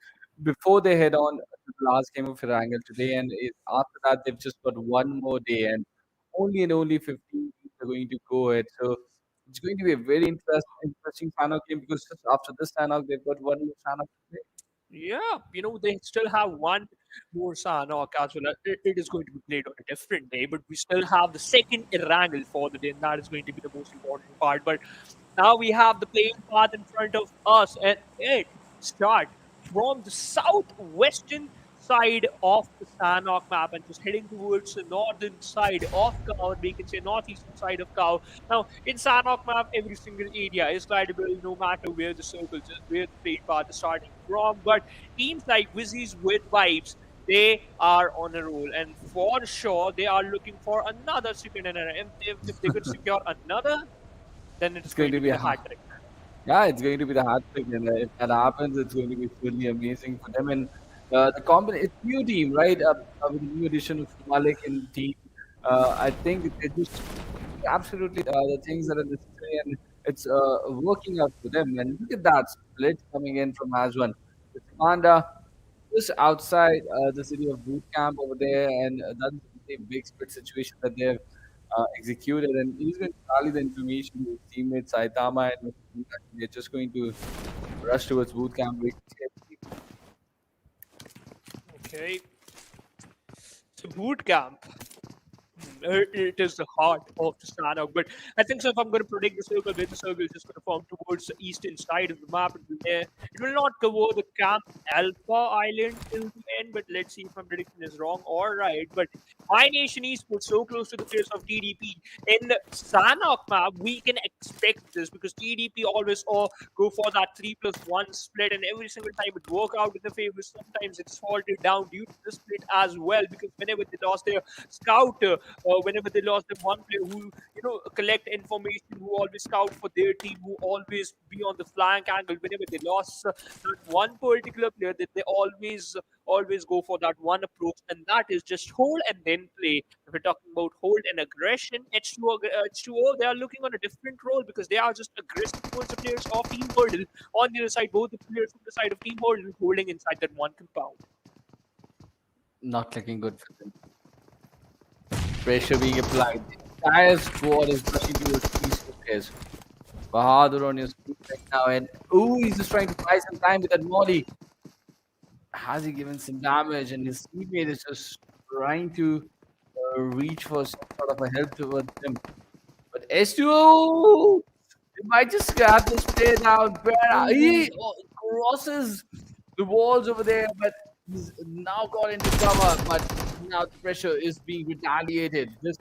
before they head on to the last game of Erangel today. And after that, they've just got one more day, and only 15 teams are going to go ahead. So it's going to be a very interesting Sanhok game because just after this Sanhok, they've got one more Sanhok to play. Yeah, they still have one more Sanhok as well. It is going to be played on a different day, but we still have the second Erangel for the day, and that is going to be the most important part. But now we have the playing path in front of us, and it start from the southwestern side of the Sanhok map and just heading towards the northern side of Cow, and we can say northeastern side of Cow. Now, in Sanhok map, every single area is glidable no matter where the circles is, where the playing path is starting from. But teams like Wizzies with Vibes, they are on a roll, and for sure, they are looking for another second and if they could secure another, then it It's is going going to to be be a the hat trick. Yeah, it's going to be the hat trick, and if that happens, it's going to be really amazing for them. And it's new team, right? With the new addition of Malik in the team, I think they just absolutely the things that are necessary, and it's working out for them. And look at that split coming in from AsOne. It's Amanda just outside the city of boot camp over there, and that's a big split situation that they've executed. And he's going to rally the information to his teammates Saitama, and they're just going to rush towards boot camp. Okay, so boot camp. It is the heart of the Sanhok. But I think so. If I'm going to predict the circle, where the circle is just going to form towards the eastern side of the map, it will not cover the Camp Alpha Island till the end. But let's see if my prediction is wrong or right. But my Nation Esports so close to the players of TDP in the Sanhok map, we can expect this because TDP always go for that 3+1 split, and every single time it work out in the favor. Sometimes it's faltered down due to the split as well because whenever they lost their scout. Whenever they lost them one player who collect information, who always scout for their team, who always be on the flank angle. Whenever they lost that one particular player, that they always go for that one approach, and that is just hold and then play. If we're talking about hold and aggression, H2O, they are looking on a different role because they are just aggressive towards the players of Team Hurdle. On the other side, both the players from the side of Team Hurdle holding inside that one compound. Not looking good for them. Pressure being applied. The entire squad is rushing towards these two players. Bahadur on his feet right now, and he's just trying to buy some time with that molly. Has he given some damage, and his teammate is just trying to reach for some sort of a help towards him. But S2O, he might just grab this player down. He crosses the walls over there, but he's now got into cover. But now the pressure is being retaliated. This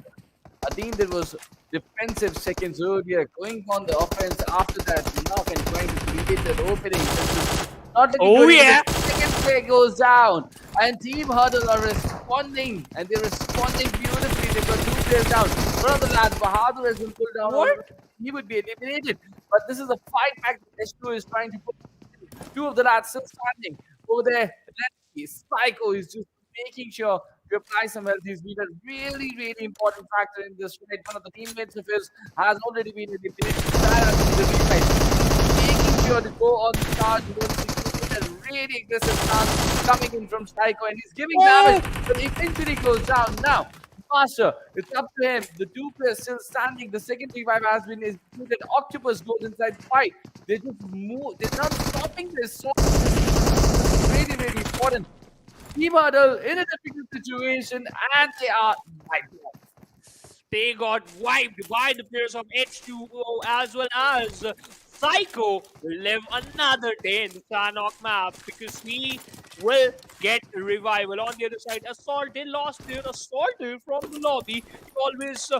a team that was defensive seconds earlier, going on the offense after that knock and trying to create that opening. This is not looking Oh good. yeah. The second play goes down, and Team Huddle are responding, and they're responding beautifully. They've got two players down. One of the lads, Bahadur, has been pulled down. What? He would be eliminated. But this is a fight back that S2 is trying to put. Two of the lads still standing over there. Psycho is just making sure to apply some health. He's been a really, really important factor in this fight. One of the teammates of his has already been eliminated. That has been the refight. Making sure to go on the charge with a really aggressive stance coming in from Psycho, and he's giving damage, but eventually goes down. Now, Master, it's up to him. The two players still standing. The second revive has been executed. Octopus goes inside the fight. They just move. They're not stopping this. So really, really important. Team Huddle in a difficult situation, and they are wiped off. They got wiped by the players of H2O as well as Psycho will live another day in the Sanhok map because he will get a revival. On the other side, Assault, they lost their Assaulter from the lobby. He always,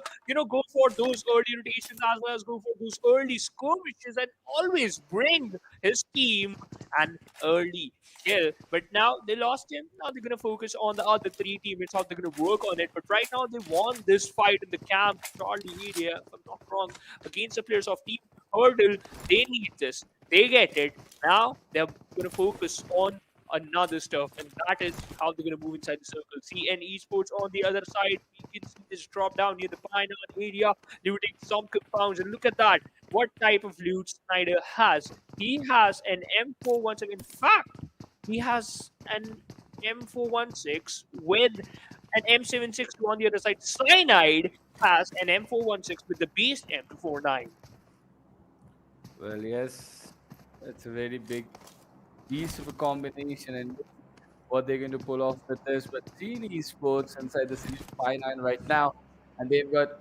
go for those early rotations as well as go for those early skirmishes and always bring his team an early kill. But now they lost him. Now they're going to focus on the other three teammates, how they're going to work on it. But right now, they won this fight in the camp, Charlie area, if I'm not wrong, against the players of Team Huddle. They need this. They get it. Now they're going to focus on another stuff, and that is how they're going to move inside the circle. CN Esports on the other side, we can see this drop down near the Pioneer area, looting some compounds, and look at that. What type of loot Snyder has? He has an M416. In fact, he has an M416 with an M762 on the other side. Cyanide has an M416 with the Beast M249. Well, yes, it's a very big piece of a combination, and what they're going to pull off with this. But Xtreme Esports inside the Series 5-9 right now, and they've got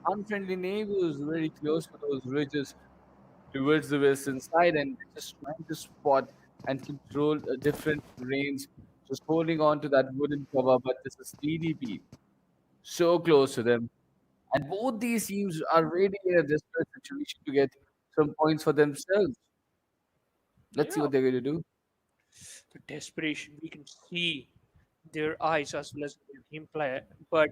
unfriendly neighbors very close to those ridges towards the western side, and they're just trying to spot and control different range, just holding on to that wooden cover. But this is TDP so close to them, and both these teams are really in a desperate situation to get some points for themselves. Let's see Yeah, what they're going to do. the desperation we can see their eyes as well as their gameplay. But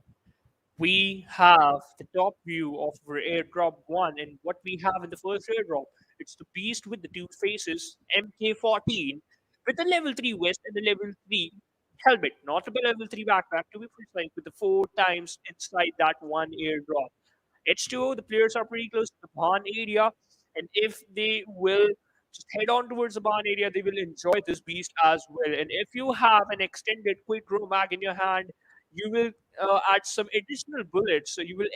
we have the top view of our airdrop one, and what we have in the first airdrop, it's the beast with the two faces, MK14, with the level 3 vest and the level 3 helmet, not a level 3 backpack to be precise, with the 4 times inside that one airdrop. H2O, the players are pretty close to the barn area, and if they will just head on towards the barn area, they will enjoy this beast as well. And if you have an extended quick draw mag in your hand, you will add some additional bullets. So you will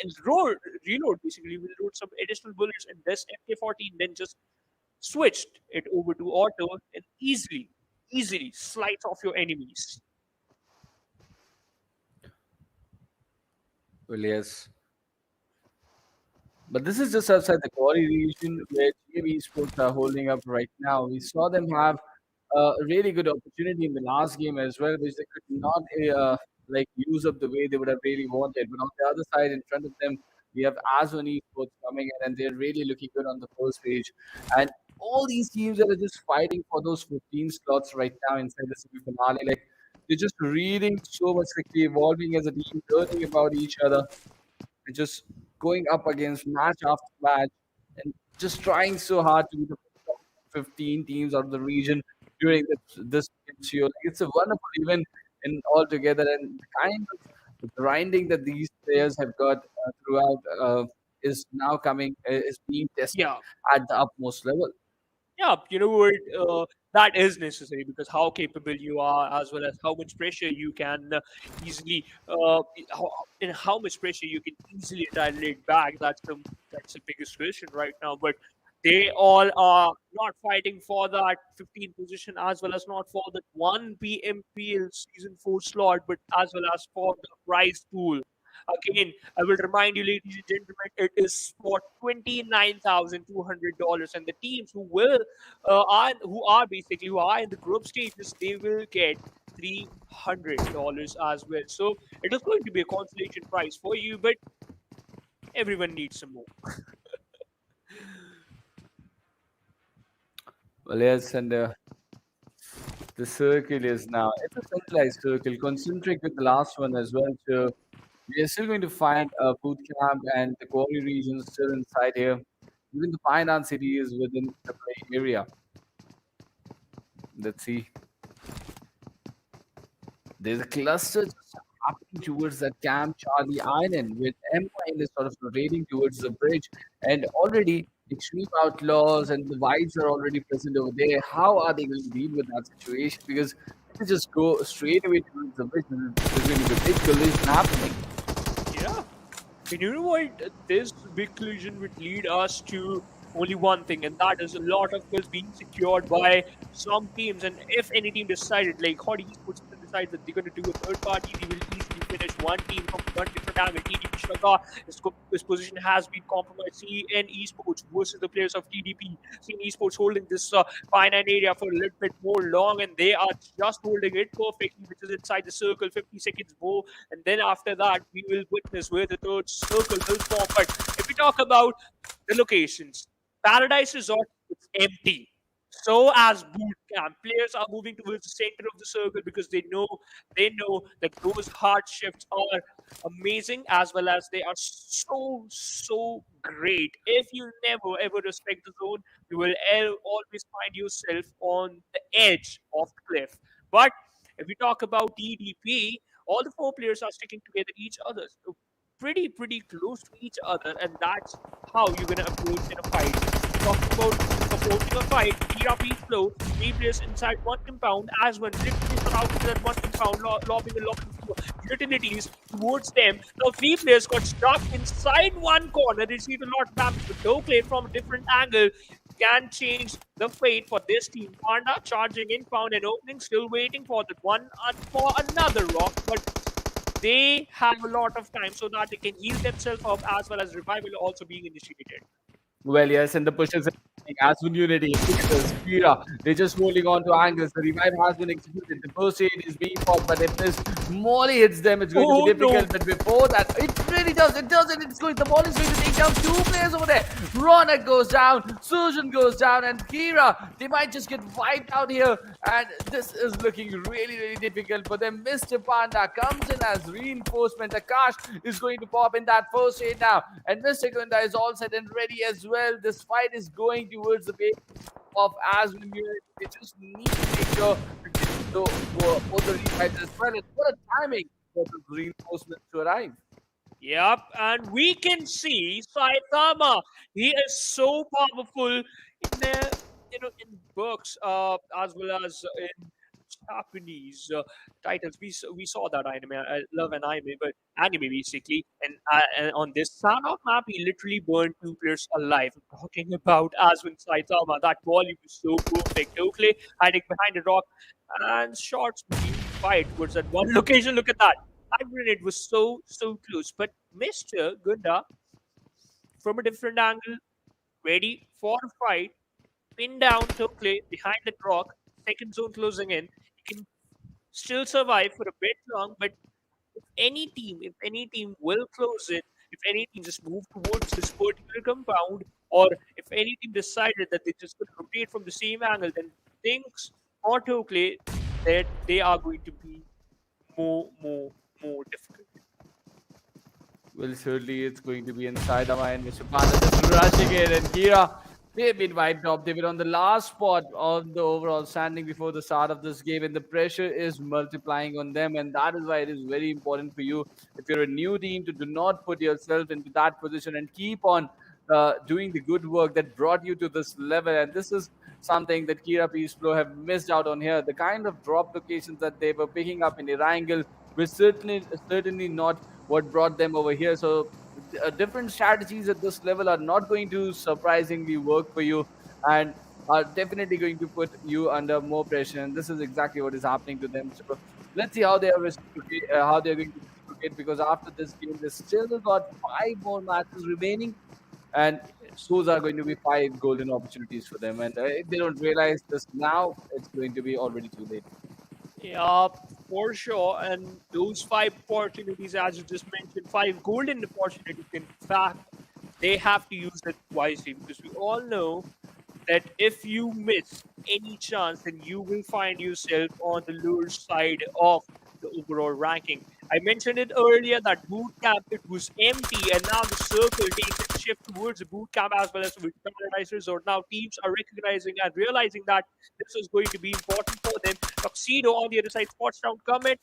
reload basically. You will load some additional bullets in this MK14, then just switched it over to auto and easily slice off your enemies. Well, yes. But this is just outside the quarry region where GM Esports are holding up right now. We saw them have a really good opportunity in the last game as well, which they could not like use up the way they would have really wanted. But on the other side, in front of them, we have AsOne Esports coming in, and they're really looking good on the first page. And all these teams that are just fighting for those 15 slots right now inside the semi finale, like they're just reading so much quickly, evolving as a team, learning about each other, and just going up against match after match and just trying so hard to be the top 15 teams out of the region during this PMCO. Like, it's a wonderful event in altogether, and the kind of grinding that these players have got throughout is now coming is being tested Yeah, at the utmost level. yeah, you know what? That is necessary because how capable you are, as well as how much pressure you can easily, and how much pressure you can easily dilate back. That's the biggest question right now. But they all are not fighting for that 15 position, as well as not for that one PMPL season 4 slot, but as well as for the prize pool. Again, I will remind you, ladies and gentlemen, it is for $29,200, and the teams who are in the group stages, they will get $300 as well. So it is going to be a consolation prize for you, but everyone needs some more. Well, yes, and the circle is now it's a centralized circle, concentric with the last one as well. So we are still going to find a boot camp and the quarry region still inside here. Even the finance city is within the play area. Let's see. There's a cluster just happening towards that Camp Charlie Island with M9 is sort of rotating towards the bridge, and already Extreme Outlaws and the Vibes are already present over there. How are they going to deal with that situation? Because if they just go straight away towards the bridge, there's going to be a big collision happening. Yeah. And you know what? This big collision would lead us to only one thing, and that is a lot of kills being secured by some teams. And if any team decided, like Hoody Esports in this decides that they're going to do a third party, they will easily finish one team from one different angle. TDP Shraga, his position has been compromised. CN Esports versus the players of TDP. CN Esports holding this finite area for a little bit more long, and they are just holding it perfectly, which is inside the circle. 50 seconds more, and then after that, we will witness where the third circle will form. But if we talk about the locations, Paradise Resort is empty. So as boot camp, players are moving towards the center of the circle because they know that those hard shifts are amazing, as well as they are so great. If you never ever respect the zone, you will always find yourself on the edge of the cliff. But if we talk about DDP, all the four players are sticking together each other. So pretty close to each other, and that's how you're gonna approach in a fight. Talking about approaching a fight, TRP flow, three players inside one compound, as one literally surrounded that one compound, lobbing a lot of utilities towards them. Now three players got stuck inside one corner, received a lot of damage, but no play from a different angle can change the fate for this team. Panda charging in, found an opening, still waiting for the one for another rock, but they have a lot of time so that they can heal themselves up, as well as revival also being initiated. Well, yes, and the pushes AsOne Unity, Xtreme Outlaws, they're just holding on to angles. The revive has been executed. The first aid is being fought, but if this Molly hits them, it's going to be difficult. But before that, it really does. It does, and it's going. The ball is going to take down two players over there. Ronak goes down, Sujan goes down, and Kira, they might just get wiped out here. And this is looking really difficult for them. Mr. Panda comes in as reinforcement. Akash is going to pop in that first aid now, and Mr. Gunda is all set and ready as well. This fight is going towards the way of AsOne Unity. They just need to make sure to get both the revives as well. And what a timing for the reinforcements to arrive. Yep, and we can see Saitama. He is so powerful in the in books, as well as in Japanese titles. We saw that anime. I love an anime, but anime basically. And on this Sanhok map, he literally burned two players alive. I'm talking about AsOne Saitama. That volley was so perfect. Oakley hiding behind a rock, and shots being fired towards that one location. Look at that. That grenade was so close, but Mr. Gunda from a different angle, ready for a fight, pinned down Tokle behind the rock, second zone closing in. He can still survive for a bit long, but if any team will close it, if any team just move towards this particular compound, or if any team decided that they just could rotate from the same angle, then things for Tokle that they are going to be more difficult. Well, certainly it's going to be inside the mind. Mr. Panda just rushing in, and Kira, they've been wiped off. They've been on the last spot of the overall standing before the start of this game, and the pressure is multiplying on them. And that is why it is very important for you, if you're a new team, to do not put yourself into that position and keep on doing the good work that brought you to this level. And this is something that Kira Peace Flow have missed out on here. The kind of drop locations that they were picking up in Erangel was certainly not what brought them over here. So different strategies at this level are not going to surprisingly work for you, and are definitely going to put you under more pressure. And this is exactly what is happening to them. So let's see how they are how they're going to reciprocate, because after this game, they still got 5 more matches remaining, and those are going to be 5 golden opportunities for them. And if they don't realize this now, it's going to be already too late. Yeah, for sure. And those 5 opportunities, as you just mentioned, 5 golden opportunities, in fact, they have to use it wisely, because we all know that if you miss any chance, then you will find yourself on the lower side of the overall ranking. I mentioned it earlier that boot camp, it was empty, and now the circle takes a shift towards the boot camp as well as with Paradise Resort. Now teams are recognizing and realizing that this is going to be important for them. Tuxedo on the other side, spots down Comet,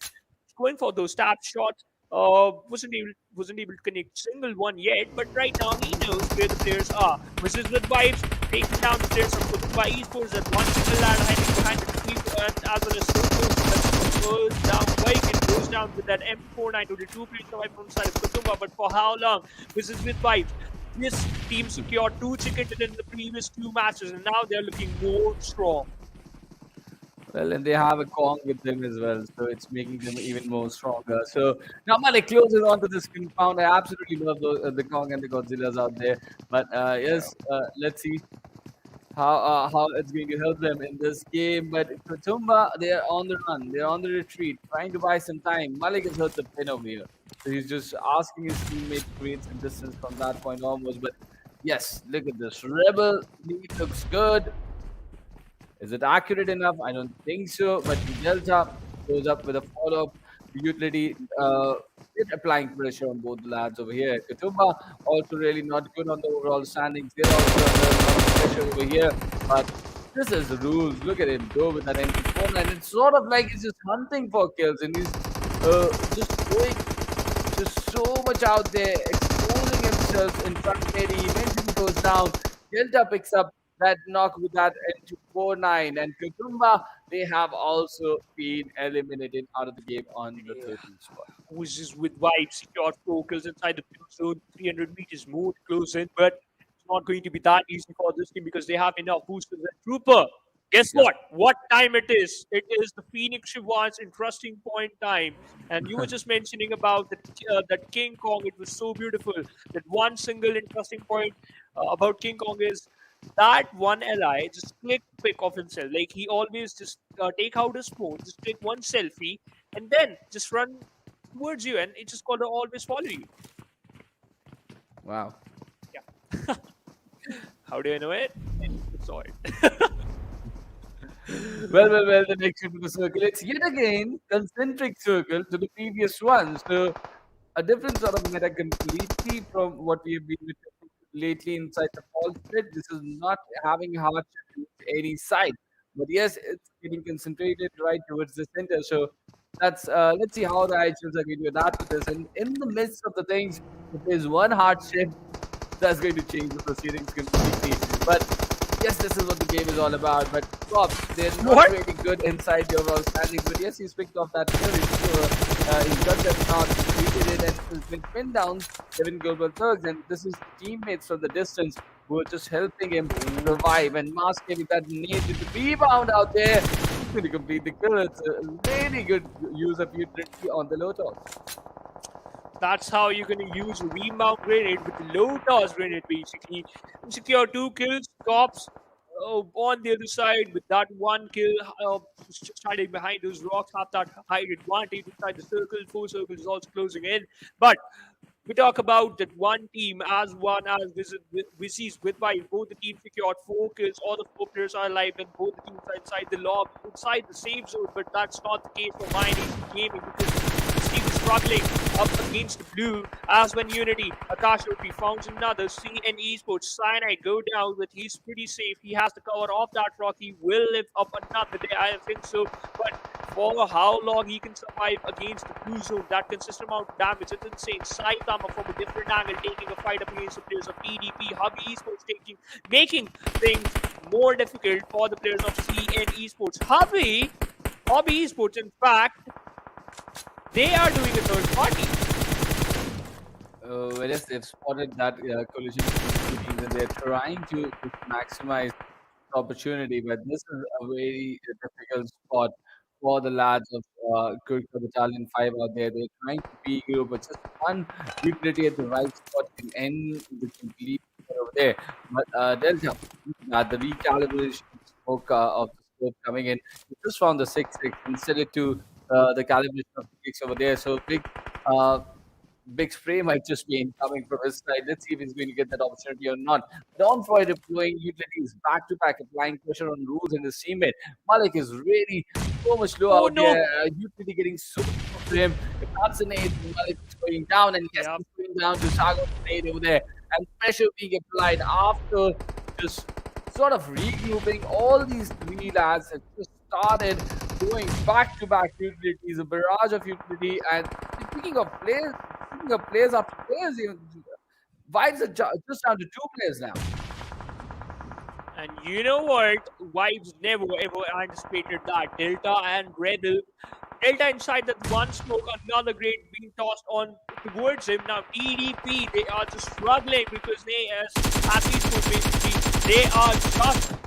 going for those tap shots. Wasn't able to connect single one yet, but right now he knows where the players are. Versus with vibes, taking down the players from GURKHA Esports at one single lad hiding behind the tree, and as well as so close down Wake, it goes down with that M49 to the 2 players survive from the side of Kutumba, but for how long? Versus with vibes. This team secured 2 chicken in the previous 2 matches, and now they're looking more strong. Well, and they have a Kong with them as well, so it's making them even more stronger. So now Malik closes onto this compound. I absolutely love the Kong and the Godzillas out there. But Yeah. yes, let's see how it's going to help them in this game. But Kutumba, they're on the run, they're on the retreat, trying to buy some time. Malik has hurt the pin over here, so he's just asking his teammate to create some distance from that point onwards. But yes, look at this. Rebel lead looks good. Is it accurate enough? I don't think so. But Delta goes up with a follow-up utility. It's applying pressure on both the lads over here. Kutumba also really not good on the overall standings. They're also under a lot of pressure over here. But this is the rules. Look at him go with that MP4, and it's sort of like he's just hunting for kills, and he's just going just so much out there, exposing himself in front of Eddie. Eventually goes down. Delta picks up that knock with that into 4-9. And Kutumba, they have also been eliminated out of the game on the 13th spot. Who's just with vibes, secured focus inside the blue zone, 300 meters more to close in, but it's not going to be that easy for this team because they have enough boosters and Trooper. Guess Yep. what? What time it is? It is the Phoenix Shivan's interesting point time. And you were just mentioning about that King Kong. It was so beautiful. That one single interesting point about King Kong is that one ally just click pick of himself. Like he always just take out his phone, just take one selfie, and then just run towards you, and it's just gonna always follow you. Wow. Yeah. How do I know it? I saw it. Well, the next into the circle. It's yet again concentric circle to the previous one. So a different sort of meta completely from what we have been witnessing lately inside the fall split. This is not having hardship to any side. But yes, it's getting concentrated right towards the center. So that's let's see how the IHLs are going to adapt to this. And in the midst of the things, if there's one hardship that's going to change the proceedings completely. But yes, this is what the game is all about. But Bob, they're not What? really good inside the overall standings. But yes, he's picked off that kill. He's got that knock, completed it, and has been pinned down 7 global thugs. And this is teammates from the distance who are just helping him revive. And Mask giving that nade with the rebound out there. He's going to complete the kill. It's a really good use of utility on the low toss. That's how you're gonna use a rebound grenade with the low toss grenade, basically. Secure 2 kills, cops on the other side with that 1 kill, just hiding behind those rocks, have that height advantage inside the circle. 4 circles is also closing in. But we talk about that one team as one as Vizzies with Vibe. Both the teams secured 4 kills. All the 4 players are alive, and both the teams are inside the lobby, inside the safe zone. But that's not the case for Nation Gaming because this team is struggling up against the blue. AsOne Unity, Akash Rupi found another. GM Esports, Cyanide go down, but he's pretty safe. He has the cover of that rock. He will live up another day, I think so. But for how long he can survive against the blue zone, that consistent amount of damage, it's insane. Saitama from a different angle taking a fight up against the players of PDP. Hoody Esports making things more difficult for the players of GN Esports. Hobby Esports, in fact, they are doing a third party. Well, yes, they've spotted that collision between two teams and they're trying to maximize the opportunity. But this is a very difficult spot for the lads of GURKHAxBATTALION 5 out there. They're trying to be hero, but just one utility at the right spot can end the complete over there. But Delta, the recalibration smoke of the scope coming in, he just found the 6-6 and set it to the calibration of the kicks over there. So big spray might just be incoming from his side. Let's see if he's going to get that opportunity or not. Donfoy deploying utilities back to back, applying pressure on rules and his teammate. Malik is really so much low Oh, out no. there. Utility getting so close to him. If that's an aid, Malik is going down, and yes, Yep. he's going down to Sago's aid over there. And pressure being applied after just sort of regrouping. All these 3 lads have just started going back to back utilities, a barrage of utility. And speaking of players after players, Vibes are just down to 2 players now. And you know what? Vibes never ever anticipated that. Delta and Rebel. Delta inside that one smoke, another grade being tossed on towards him. Now TDP, they are just struggling because they as these two basically they are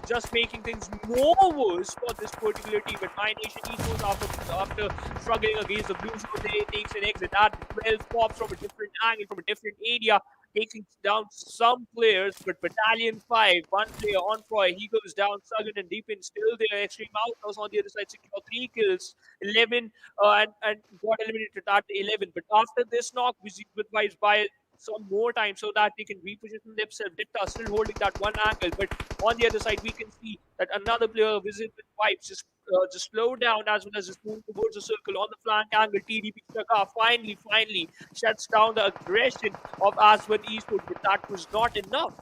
just making things more worse for this particular team. But my Nation Esports, after struggling against the Blues, they takes an exit at 12, pops from a different angle, from a different area, taking down some players. But Battalion 5, one player on Troy, he goes down. Sagan and Deepin still there. Xtreme Outlaws on the other side secure 3 kills, 11, and got eliminated at the 11. But after this knock, we advised by some more time so that they can reposition themselves. Dipta still holding that one angle, but on the other side, we can see that another player visit with Vibes just slow down as well as just move towards the circle on the flank angle. TDP Shaka finally shuts down the aggression of AsOne Esports, but that was not enough.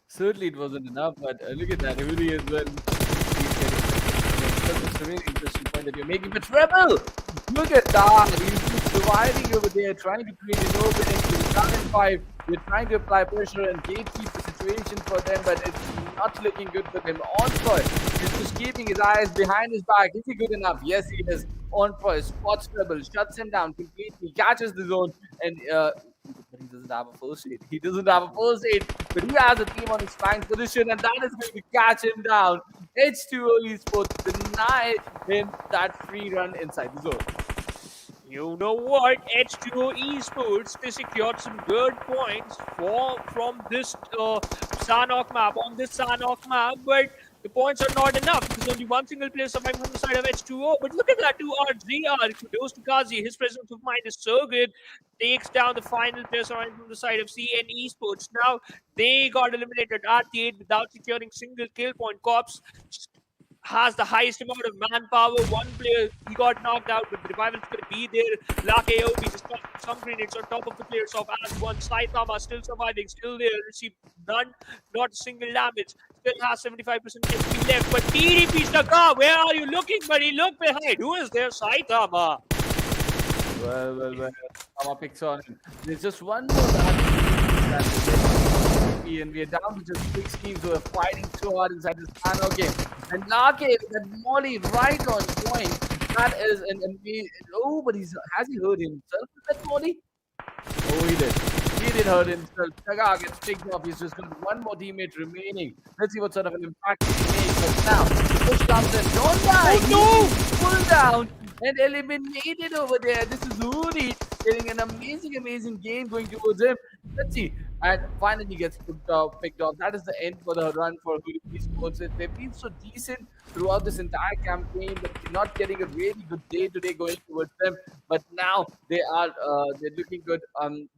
Certainly it wasn't enough, but look at that. Hoody as well. That's a really interesting point that you're making. But Rebel, look at that. He's just surviving over there, trying to create an opening. He's down in 5. We're trying to apply pressure and gatekeep the situation for them, but it's not looking good for them. Onfroy is just keeping his eyes behind his back. Is he good enough? Yes, he is. Onfroy spots Rebel, shuts him down completely, catches the zone, and but he doesn't have a first aid. He doesn't have a first aid, but he has a team on his flank position, and that is going to catch him down. H2O Esports deny him that free run inside the zone. You know what? H2O Esports, they secured some good points from this Sanhok map, on this Sanhok map, but the points are not enough because only one single player survived from the side of H2O. But look at that, 2RGR, kudos to Kazi. His presence of mind is so good. Takes down the final player surviving from the side of CN Esports. Now, they got eliminated at the 8 without securing single kill point. Cops has the highest amount of manpower. One player, he got knocked out, but the revival is going to be there. Lake Aobi just got some grenades on top of the players of AsOne. Saitama still surviving, still there. Received none, not a single damage. Still has 75% HP left. But TDP Staka, where are you looking, buddy? Look behind. Who is there? Saitama. Well. Sama picks on him. There's just one more that and we are down to just 6 teams who are fighting so hard inside this Sanhok game. And Lake, that Molly right on point. That is an amazing. Oh, but has he hurt himself with that Molly? Oh, he did. He did hurt himself. Taga gets picked off. He's just got one more teammate remaining. Let's see what sort of an impact he makes. But now, the push comes in. Don't die! Oh, no! Pull down and eliminated over there. This is Hoody getting an amazing game going towards him. Let's see. And finally gets picked off. That is the end for the run for Hoody Esports. They've been so decent throughout this entire campaign, but not getting a really good day today going towards them. But now they're looking good.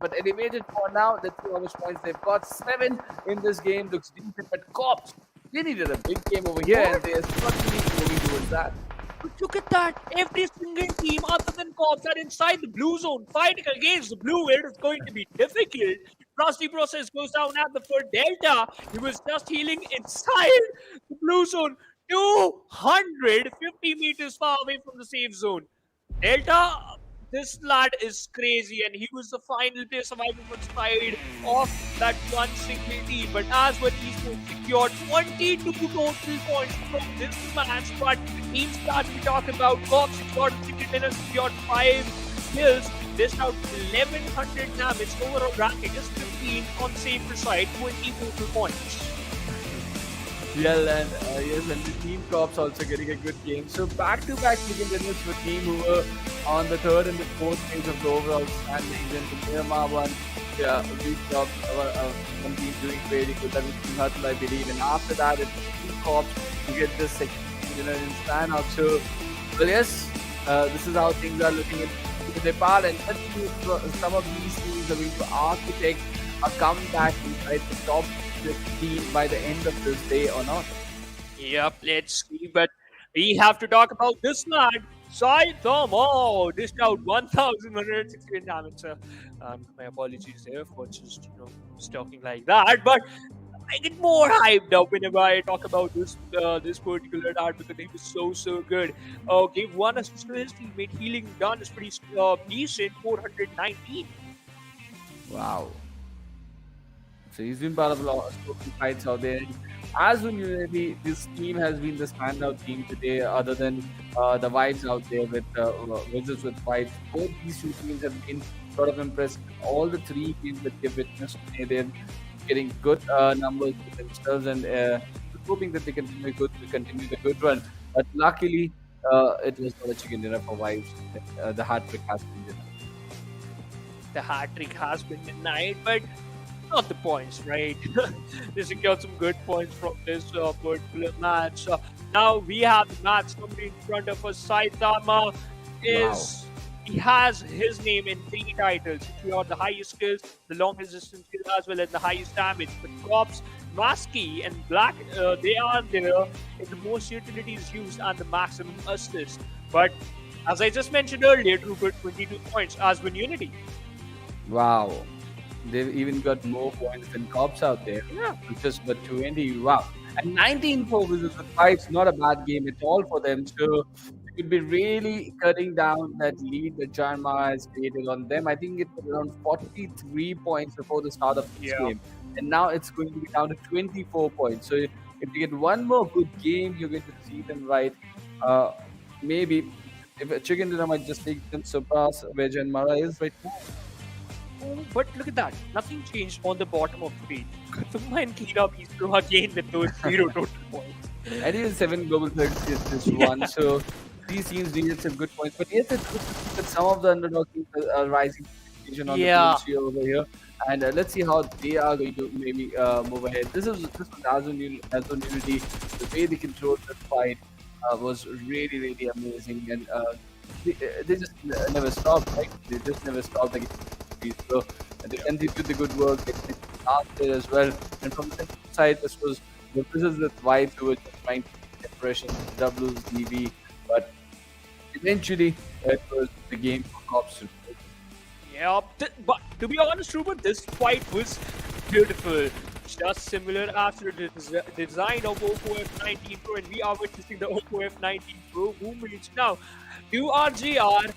But elevated for now. Let's see how much points they've got. 7 in this game. Looks decent. But Cops, they needed a big game over here, and they're struggling moving towards that. But look at that. Every single team other than Cops are inside the blue zone fighting against the blue. It is going to be difficult. Rusty Process goes down at the third Delta. He was just healing inside the blue zone. 250 meters far away from the safe zone. Delta, this lad is crazy, and he was the final player surviving on the side of that one single team. But AsOne Esports secured 22 total points from this match. But the teams that we talk about, Cops secured 60 minutes, secured 5 kills, dished out 1100 damage. Overall ranking is 15 on the safer side, 20 total points. Well, and yes, and the team Cops also getting a good game. So back-to-back second winners for team who were on the third and the fourth page of the overall standings. And the Miramar one, yeah, we talked about one team doing very good. That was Team Huddle, I believe. And after that, it's Team Cops to get the second winner in Sanhok. So, well, yes, this is how things are looking in Nepal. And let's see if some of these teams are going to architect a comeback inside the top 15 by the end of this day or not. Yep, let's see. But we have to talk about this lad, Saitama. Dished out 1,116 damage. My apologies there for just talking like that. But I get more hyped up whenever I talk about this particular lad because he was so good. Gave one assist to his teammate. Healing done is pretty decent. 419. Wow. So he's been part of a lot of spoken fights out there. AsOne Unity, this team has been the standout team today, other than the vibes out there with Wizards with Vibes. Both these two teams have been sort of impressive. All the 3 games that they've witnessed today, they've getting good numbers for themselves, and hoping that they continue the good run. But luckily, it was not a chicken dinner for Vibes. The hat trick has been denied. The hat trick has been denied, but not the points, right? They secured some good points from this particular match. Now we have the match coming in front of us. Saitama Wow. is he has his name in 3 titles. Secured the highest skills, the longest distance skill, as well as the highest damage. But Cops, Masky, and Black, they are there in the most utilities used and the maximum assist. But as I just mentioned earlier, Trooper 22 points, AsOne Unity. Wow. They've even got more points than cops out there. Yeah. With just but 20. Wow. And 19-4 versus the Fives, not a bad game at all for them. So they could be really cutting down that lead that JyanMaara has created on them. I think it was around 43 points before the start of this Yeah. game. And now it's going to be down to 24 points. So if they get one more good game, you're going to see them right. Uh, Maybe if a chicken dinner might just take them surpass where JyanMaara is right now. Oh, but look at that. Nothing changed on the bottom of the page. Kutumba and Kina Bistro again with those 0 total points. And even 7 global circuits is this one. So these teams needed some good points. But yes, it's good to see that some of the underdog teams are rising to the occasion on Yeah. the PMCO over here. And let's see how they are going to maybe move ahead. This was AsOne Unity. The way they controlled the fight was really, really amazing. And they just never stopped, right? They just never stopped against these. So they continued the good work. They did last year as well. And from the side, this is the vibes who were just trying to get pressure W's, DV, but eventually it was the game for cops to play. Yeah, but to be honest, Ruben, this fight was beautiful. Just similar as to the design of Oppo F19 Pro, and we are witnessing the Oppo F19 Pro movements now. URGR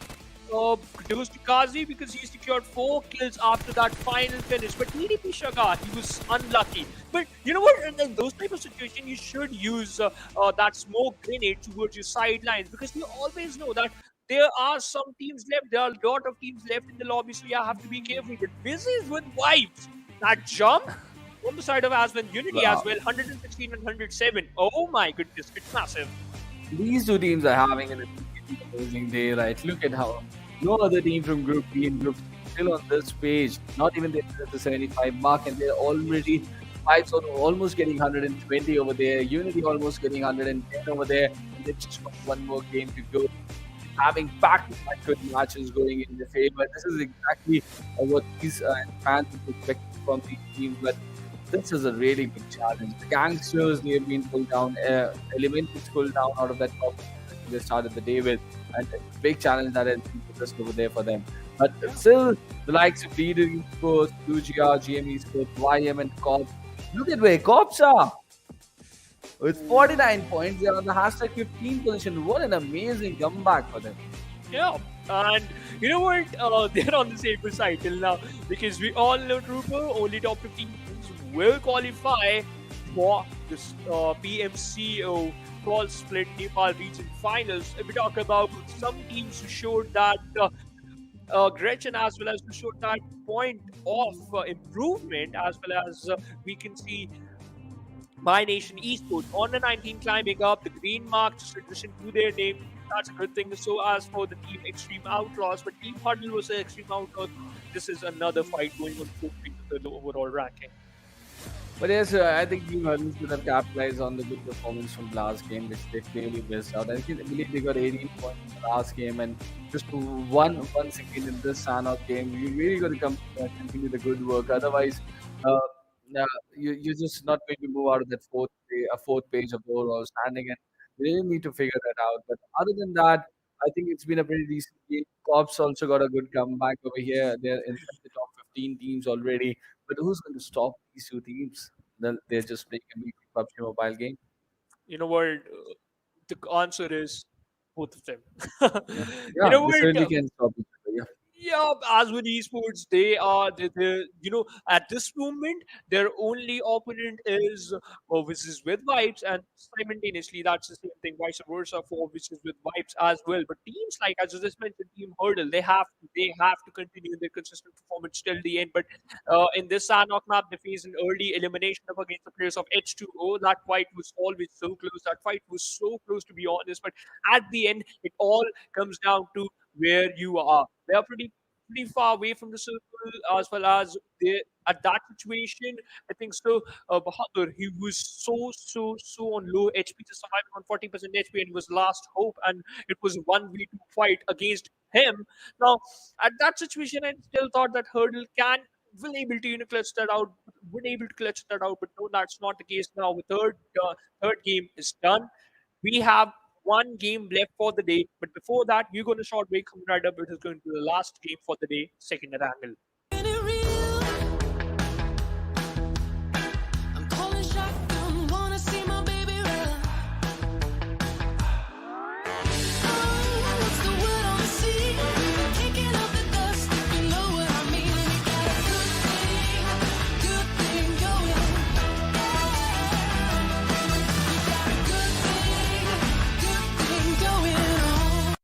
goes to Kazi because he secured 4 kills after that final finish. But EDP Shagar, he was unlucky. But you know what? In those type of situations, you should use that smoke grenade towards your sidelines because you always know that there are some teams left. There are a lot of teams left in the lobby, so you have to be careful. But this is with vibes. That jump on the side of AsOne Unity Wow. as well, 116 and 107. Oh my goodness, it's massive. These two teams are having an amazing day, right? Look at how no other team from Group B and Group C is still on this page, not even at the 75 mark, and they're already Vibes are almost getting 120 over there, Unity almost getting 110 over there, and they just got one more game to go. Having back-to-back good matches going in their favor. This is exactly what these fans would expect from these teams, but this is a really big challenge. The gangsters, they have been pulled down, Element is pulled down out of that top that they started the day with, and a big challenge that has been just over there for them. But still, the likes of Leader Esports, UGR, GM Esports, YM, and Cops. Look at where Cops are! With 49 points, they're on the hashtag 15 position. What an amazing comeback for them. Yeah, and you know what? They're on the safer side till now because we all know, Trooper, only top 15 teams will qualify for this PMCO Split Nepal Region Finals. If we talk about some teams who showed that Gretchen as well as who showed that point of improvement, as well as we can see My Nation Esports on the 19 climbing up, the green mark just addition to their name. That's a good thing. So as for the team Xtreme Outlaws, but Team Huddle was the Xtreme Outlaws. This is another fight going on for the overall ranking. But yes, I think Team Huddle should have capitalized on the good performance from last game, which they clearly missed out. I believe they got 18 points in the last game, and just one second in this Sanhok game, you really got to continue the good work. Otherwise, uh, you're just not going to move out of that fourth page of the overall standing, and you really need to figure that out. But other than that, I think it's been a pretty decent game. Cops also got a good comeback over here. They're in the top 15 teams already. But who's going to stop these two teams? They're just playing a big PUBG Mobile game. You know what? The answer is both of them. Yeah, You yeah, know they what? certainly can stop each other. Yeah. Yeah, as with esports, they are at this moment their only opponent is Wizards with Vibes, and simultaneously that's the same thing, vice versa for Wizards with Vibes as well. But teams like, as I just mentioned, Team Hurdle, they have to continue their consistent performance till the end. But in this Sanhok map, they face an early elimination up against the players of H2O. That fight was always so close. That fight was so close, to be honest. But at the end, it all comes down to where you are. They are pretty far away from the circle, as well as they at that situation. I think so. Bahadur, he was so on low HP, just surviving on 40% HP, and was last hope, and it was a 1v2 fight against him. Now, at that situation, I still thought that Hurdle can will able to clutch that out, would able to clutch that out, but no, that's not the case now. The third game is done. We have one game left for the day, but before that, we're going to short break. Coming right up, it is going to be the last game for the day, second at angle. Any real? I'm calling shotgun, wanna see my baby run. Oh, what's the word on the sea? Kicking up the dust, you know what I mean. We got a good thing going. We got a good thing going on.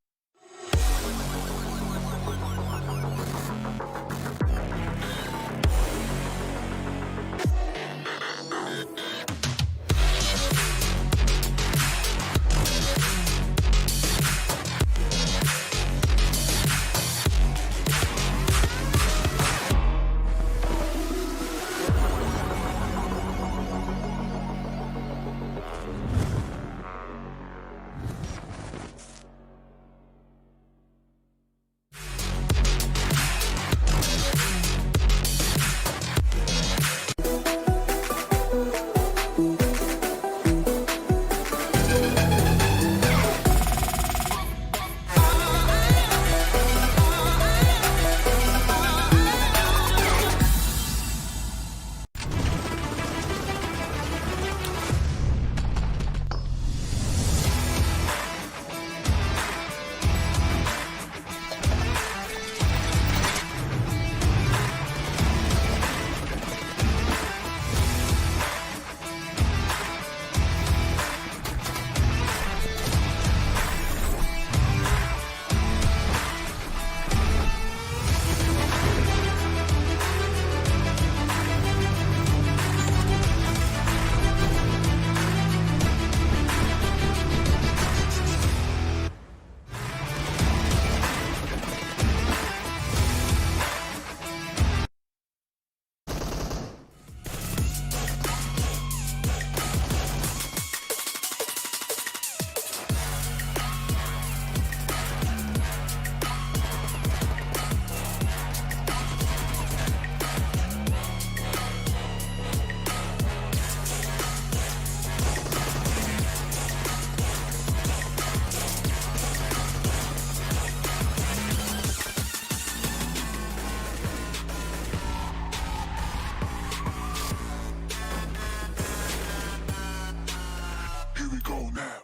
Here we go now.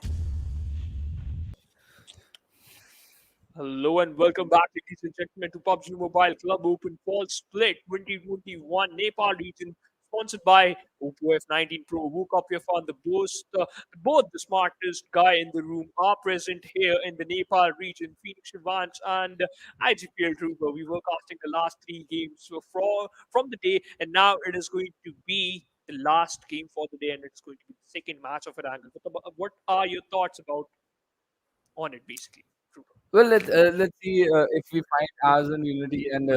Hello and welcome back, ladies and gentlemen, to PUBG Mobile Club Open Fall Split 2021 Nepal Region, sponsored by Oppo F19 Pro. Woke up your fun. Both the smartest guy in the room are present here in the Nepal region. Phoenix Shivans and IGPL Trooper. We were casting the last three games from the day, and now it is going to be the last game for the day, and it's going to be the second match of Erangel. What are your thoughts about on it, basically, Trooper? Well, let's see if we find AsOne Unity and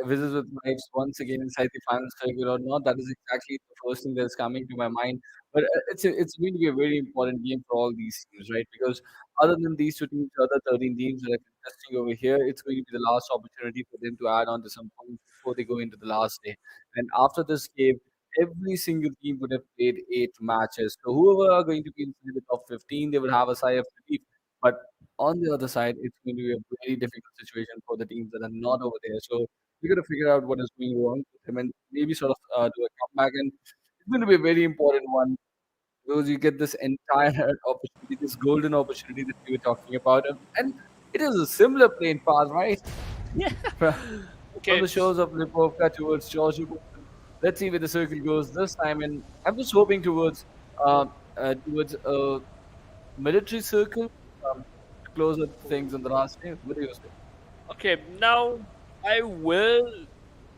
Wizards with Knives once again inside the final circle or not. That is exactly the first thing that's coming to my mind. But it's going to be a very important game for all these teams, right? Because other than these two teams, the other 13 teams that are contesting over here, it's going to be the last opportunity for them to add on to some points before they go into the last day. And after this game, every single team would have played 8 matches. So whoever are going to be inside the top 15, they will have a sigh of relief. But on the other side, it's going to be a very difficult situation for the teams that are not over there. So we got to figure out what is going wrong with them and maybe sort of do a comeback. And it's going to be a very important one because you get this entire opportunity, this golden opportunity that we were talking about. And it is a similar playing path, right? From Okay. the shores of Lipovka towards Georgia. Let's see where the circle goes this time. And I'm just hoping uh, towards a military circle to close up things on the last day. What do you say? Okay, now I will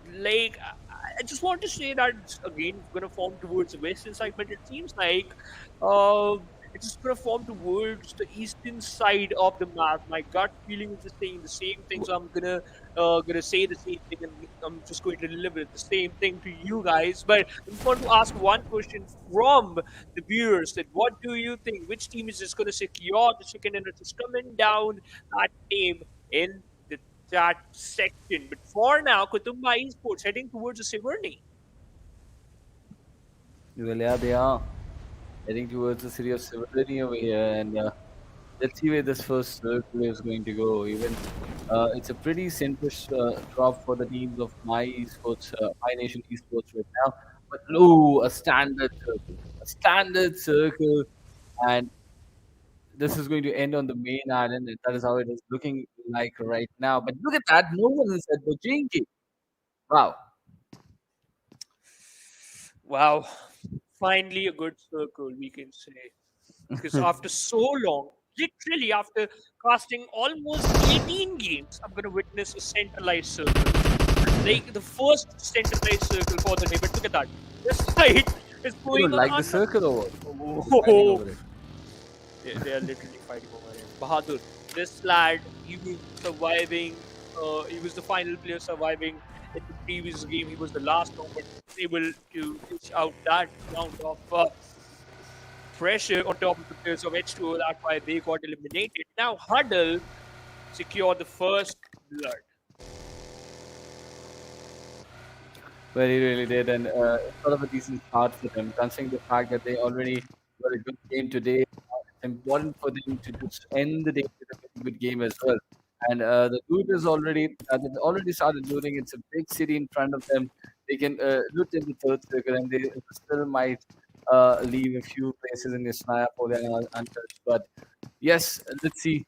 like I just want to say that it's again gonna form towards the western side, but it seems like uh it's gonna form towards the eastern side of the map. My gut feeling is the same thing. So I'm gonna say the same thing, and I'm just going to deliver the same thing to you guys. But I just want to ask one question from the viewers: that what do you think? Which team is just gonna secure the second, and it's just coming down that name in the chat section. But for now, Kutumba Esports heading towards the Siverni. Well, yeah, they are heading towards the city of Severity over here, and let's see where this first circle is going to go. Even it's a pretty simple drop for the teams of my esports, my nation esports right now. But no, a standard circle, and this is going to end on the main island, and that is how it is looking like right now. But look at that, no one is at Bojinki. Wow. Wow, finally a good circle, we can say. Because after so long, literally after casting almost 18 games, I'm going to witness a centralized circle. Like the first centralized circle for the day. But look at that. This fight is You going don't on like the under. circle or what? Fighting Oh, over it. they are literally fighting over it. Bahadur, this lad, he was surviving. He was the final player surviving in the previous game. He was the last one, but able to dish out that amount of pressure on top of the players of H2O. That's why they got eliminated. Now Huddle secured the first blood. Well, he really did, and it's sort of a decent start for them, considering the fact that they already got a good game today. It's important for them to just end the day with a very good game as well. And the loot is they've already started looting. It's a big city in front of them. They can loot in the third circle, and they still might leave a few places in the sniper for them untouched. But yes, let's see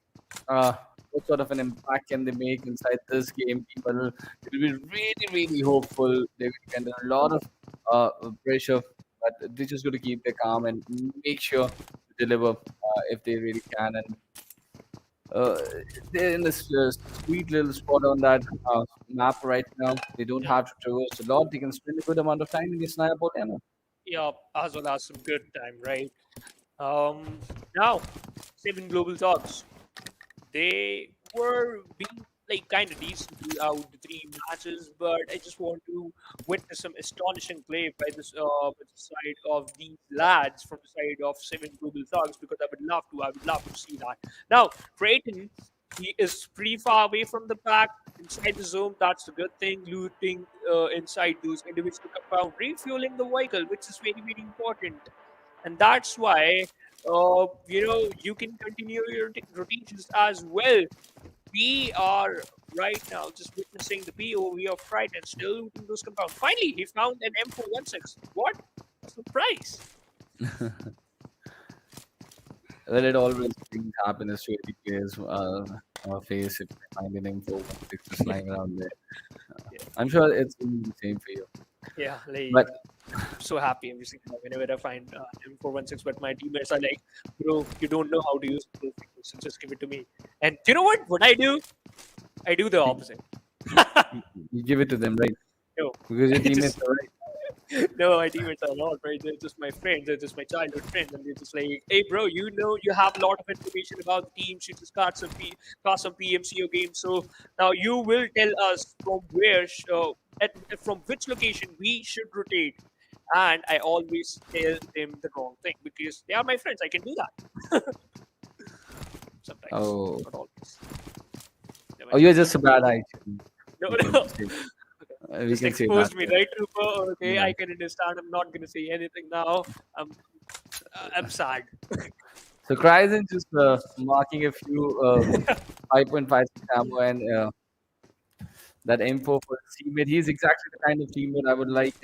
uh, what sort of an impact can they make inside this game. It'll be really, really hopeful. They will get a lot of pressure, but they just got to keep their calm and make sure to deliver if they really can. And uh, they're in this sweet little spot on that map right now. They don't Yeah, have to traverse a lot. They can spend a good amount of time in the sniper. yeah, as well as some good time, right? Now, 7 global talks. They were being like kind of decent throughout the 3 matches, but I just want to witness some astonishing play by the side of these lads from the side of 7 global thugs, because I would love to see that. Now, Creighton, he is pretty far away from the pack inside the zone. That's a good thing. Looting inside those individual compound, refueling the vehicle, which is very very important, and that's why you can continue your rotations as well. We are right now just witnessing the POV of Pride and still looting those compounds. Finally, he found an M416. What a surprise! Well, it always brings happiness to every player's face if they find an M416 just lying around there. Yeah, I'm sure it's been the same for you. yeah, like But I'm so happy every single time whenever I find M416. But my teammates are like, bro, you don't know how to use the so just give it to me. And do you know what? What I do? I do the you, opposite. you give it to them, right? No, Because your I teammates just are right. no, my teammates are not, right? They're just my friends. They're just my childhood friends, and they're just like, "Hey, bro, you know, you have a lot of information about the teams. You just got some PMCO games. So now you will tell us from from which location we should rotate." And I always tell them the wrong thing because they are my friends. I can do that sometimes, Oh, not always. They're my oh, you're friends. just a bad IT. No, We can no. say, we Just can say that. exposed me, right, Trooper? Okay, Yeah. I can understand. I'm not gonna say anything now. I'm I'm sad. So Cryzen just marking a few 5.5 ammo and that M4 for his teammate. He's exactly the kind of teammate I would like.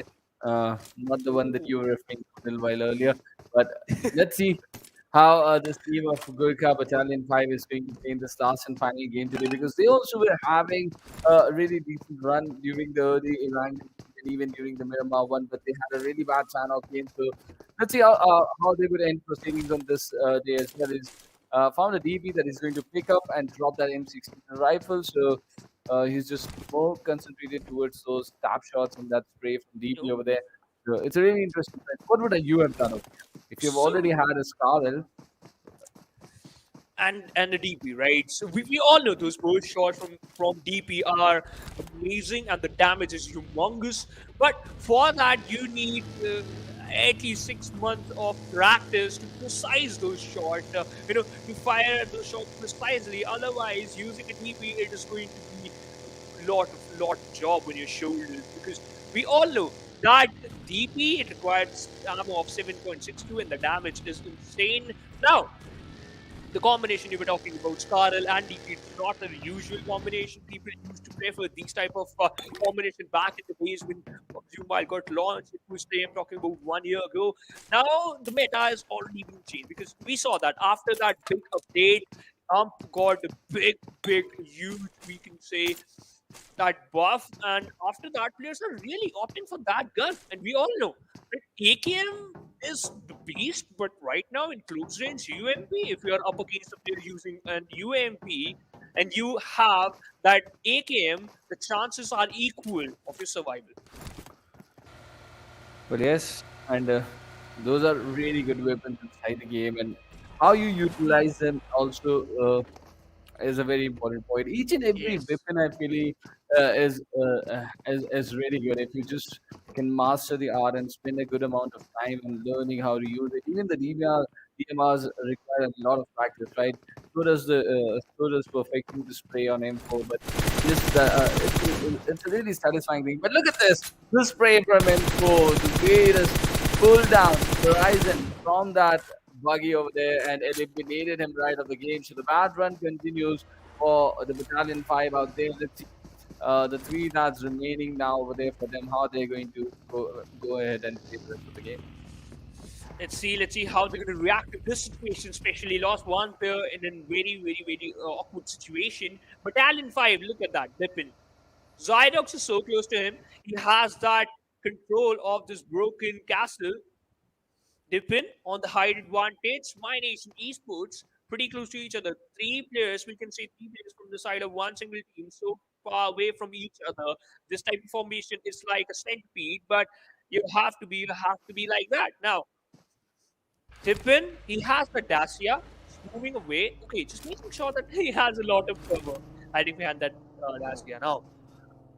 Not the one that you were referring to a little while earlier. But let's see how this team of Gurkha Battalion 5 is going to play in this last and final game today, because they also were having a really decent run during the Erangel and even during the Miramar one, but they had a really bad Sanhok game. So let's see how they would end proceedings on this day as well. Is found a DB that is going to pick up and drop that M16 rifle. So he's just more concentrated towards those tap shots and that spray from DB over No. there. So it's a really interesting fight. What would you have done over here? If you've So already had a Scarlet, and the DP, right? So we all know those both shots from DP are amazing and the damage is humongous. But for that, you need at least 6 months of practice to precise those shots. To fire those shots precisely. Otherwise, using a DP, it is going to be lot of job on your shoulders because we all know that DP it requires ammo of 7.62 and the damage is insane. Now the combination you were talking about, Skarl and DP, it's not a usual combination. People used to prefer these type of combination back in the days when PUBG Mobile got launched. It was I'm talking about 1 year ago. Now the meta has already been changed because we saw that after that big update, got a big, huge, we can say, that buff, and after that, players are really opting for that gun. And we all know that AKM is the beast, but right now in close range UMP, if you are up against a player using an UMP and you have that AKM, the chances are equal of your survival. but yes, and those are really good weapons inside the game, and how you utilize them also is a very important point. Each and every Yes. weapon I feel is really good if you just can master the art and spend a good amount of time on learning how to use it. Even the DMRs require a lot of practice, right? So does perfecting the spray on M4, but just it's a really satisfying thing. But look at this spray from M4, the way it has pulled down Horizon from that buggy over there and eliminated him right of the game. So the bad run continues for the Battalion 5 out there. Let's see the three that's remaining now over there for them, how they're going to go ahead and play the rest of the game. Let's see how they're going to react to this situation, especially lost one player in a very awkward situation. Battalion 5, look at that, Bipin. Zydox is so close to him. He has that control of this broken castle. Dipin on the height advantage. My Nation Esports pretty close to each other. Three players, we can say three players from the side of one single team, so far away from each other. This type of formation is like a centipede, but you have to be like that. Now, Dipin, he has the Dacia, he's moving away. Okay, just making sure that he has a lot of cover hiding behind that Dacia. Now,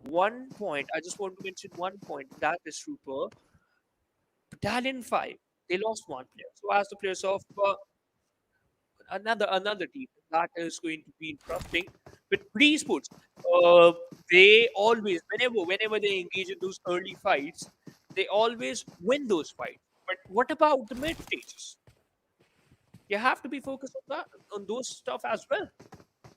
one point, I just want to mention one point. That is Trooper. Battalion 5, they lost one player. So as the players of another team, that is going to be interesting. But pre-sports, uh, they always, whenever they engage in those early fights, they always win those fights. But what about the mid stages? You have to be focused on that, on those stuff as well.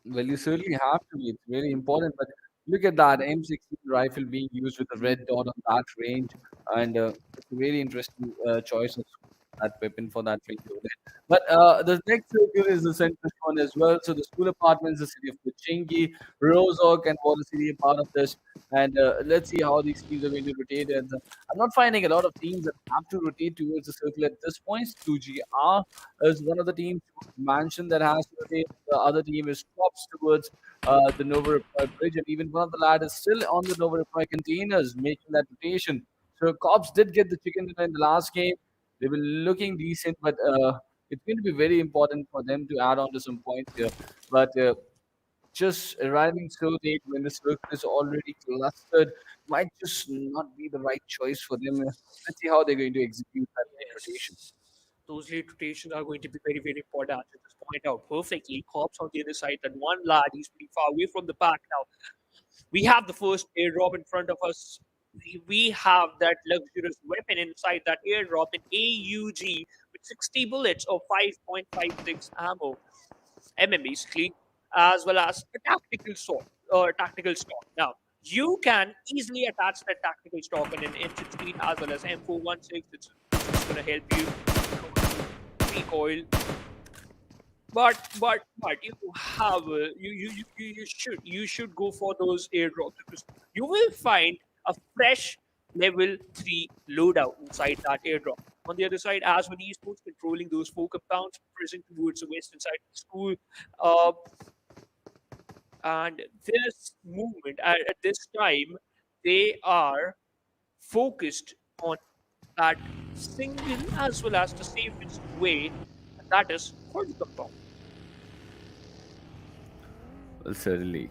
Well, you certainly have to be. It's very important. But look at that M16 rifle being used with a red dot on that range, and it's a very interesting choice of that weapon for that range over there. But the next circle is the central one as well. So the school apartments, the city of Kuchingi, Rozok, and Water City are part of this. And let's see how these teams are going to rotate. And I'm not finding a lot of teams that have to rotate towards the circle at this point. 2GR is one of the teams Mansion that has to rotate. The other team is Tops towards the Nova Reply Bridge, and even one of the lads is still on the Nova Reply containers making that rotation. So Cops did get the chicken dinner in the last game. They were looking decent, but it's going to be very important for them to add on to some points here. But just arriving so late when the circle is already clustered might just not be the right choice for them. Let's see how they're going to execute that late rotation. Yes. Those late rotations are going to be very important. To just point out perfectly, Cops on the other side, that one lad, he's pretty far away from the pack now. We have the first airdrop in front of us. We have that luxurious weapon inside that airdrop, an AUG with 60 bullets or 5.56 ammo, basically, as well as a tactical sword or tactical stock. Now, you can easily attach that tactical stock on an M16 as well as M416. It's going to help you recoil but you have you should go for those airdrops because you will find a fresh level 3 loadout inside that airdrop. On the other side, AsOne Esports controlling those four compounds, pressing towards the western side of the school. Uh, and this movement at this time, they are focused on that single as well as the safest way, and that is for the compound. Well, certainly.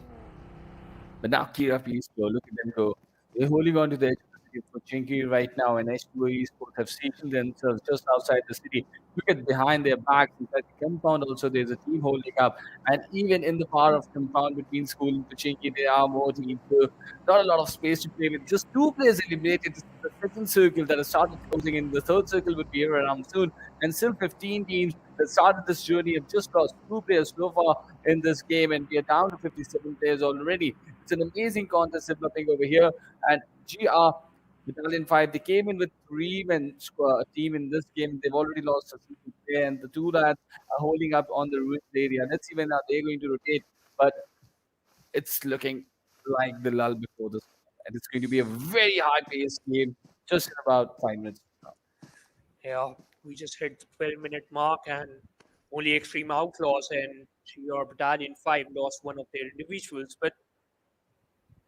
But now Kira, please go. Look at them go. They're holding on to the edge of the city for Chinky right now, and H2O Esports have stationed themselves just outside the city. Look at behind their backs, inside the compound also, there's a team holding up. And even in the power of compound between school and Pochinki, there are more teams. So not a lot of space to play with. Just two players eliminated. This is the second circle that has started closing in. The third circle would be here around soon. And still 15 teams that started this journey have just lost two players so far in this game, and we are down to 57 players already. It's an amazing contest developing over here. And GR Battalion 5, they came in with three-man team in this game. They've already lost a single player, and the two lads are holding up on the ruined area. Let's see when now they're going to rotate. But it's looking like the lull before this. And it's going to be a very high-paced game just in about 5 minutes from now. Yeah, we just hit the 12-minute mark, and only Xtreme Outlaws and your Battalion 5 lost one of their individuals. But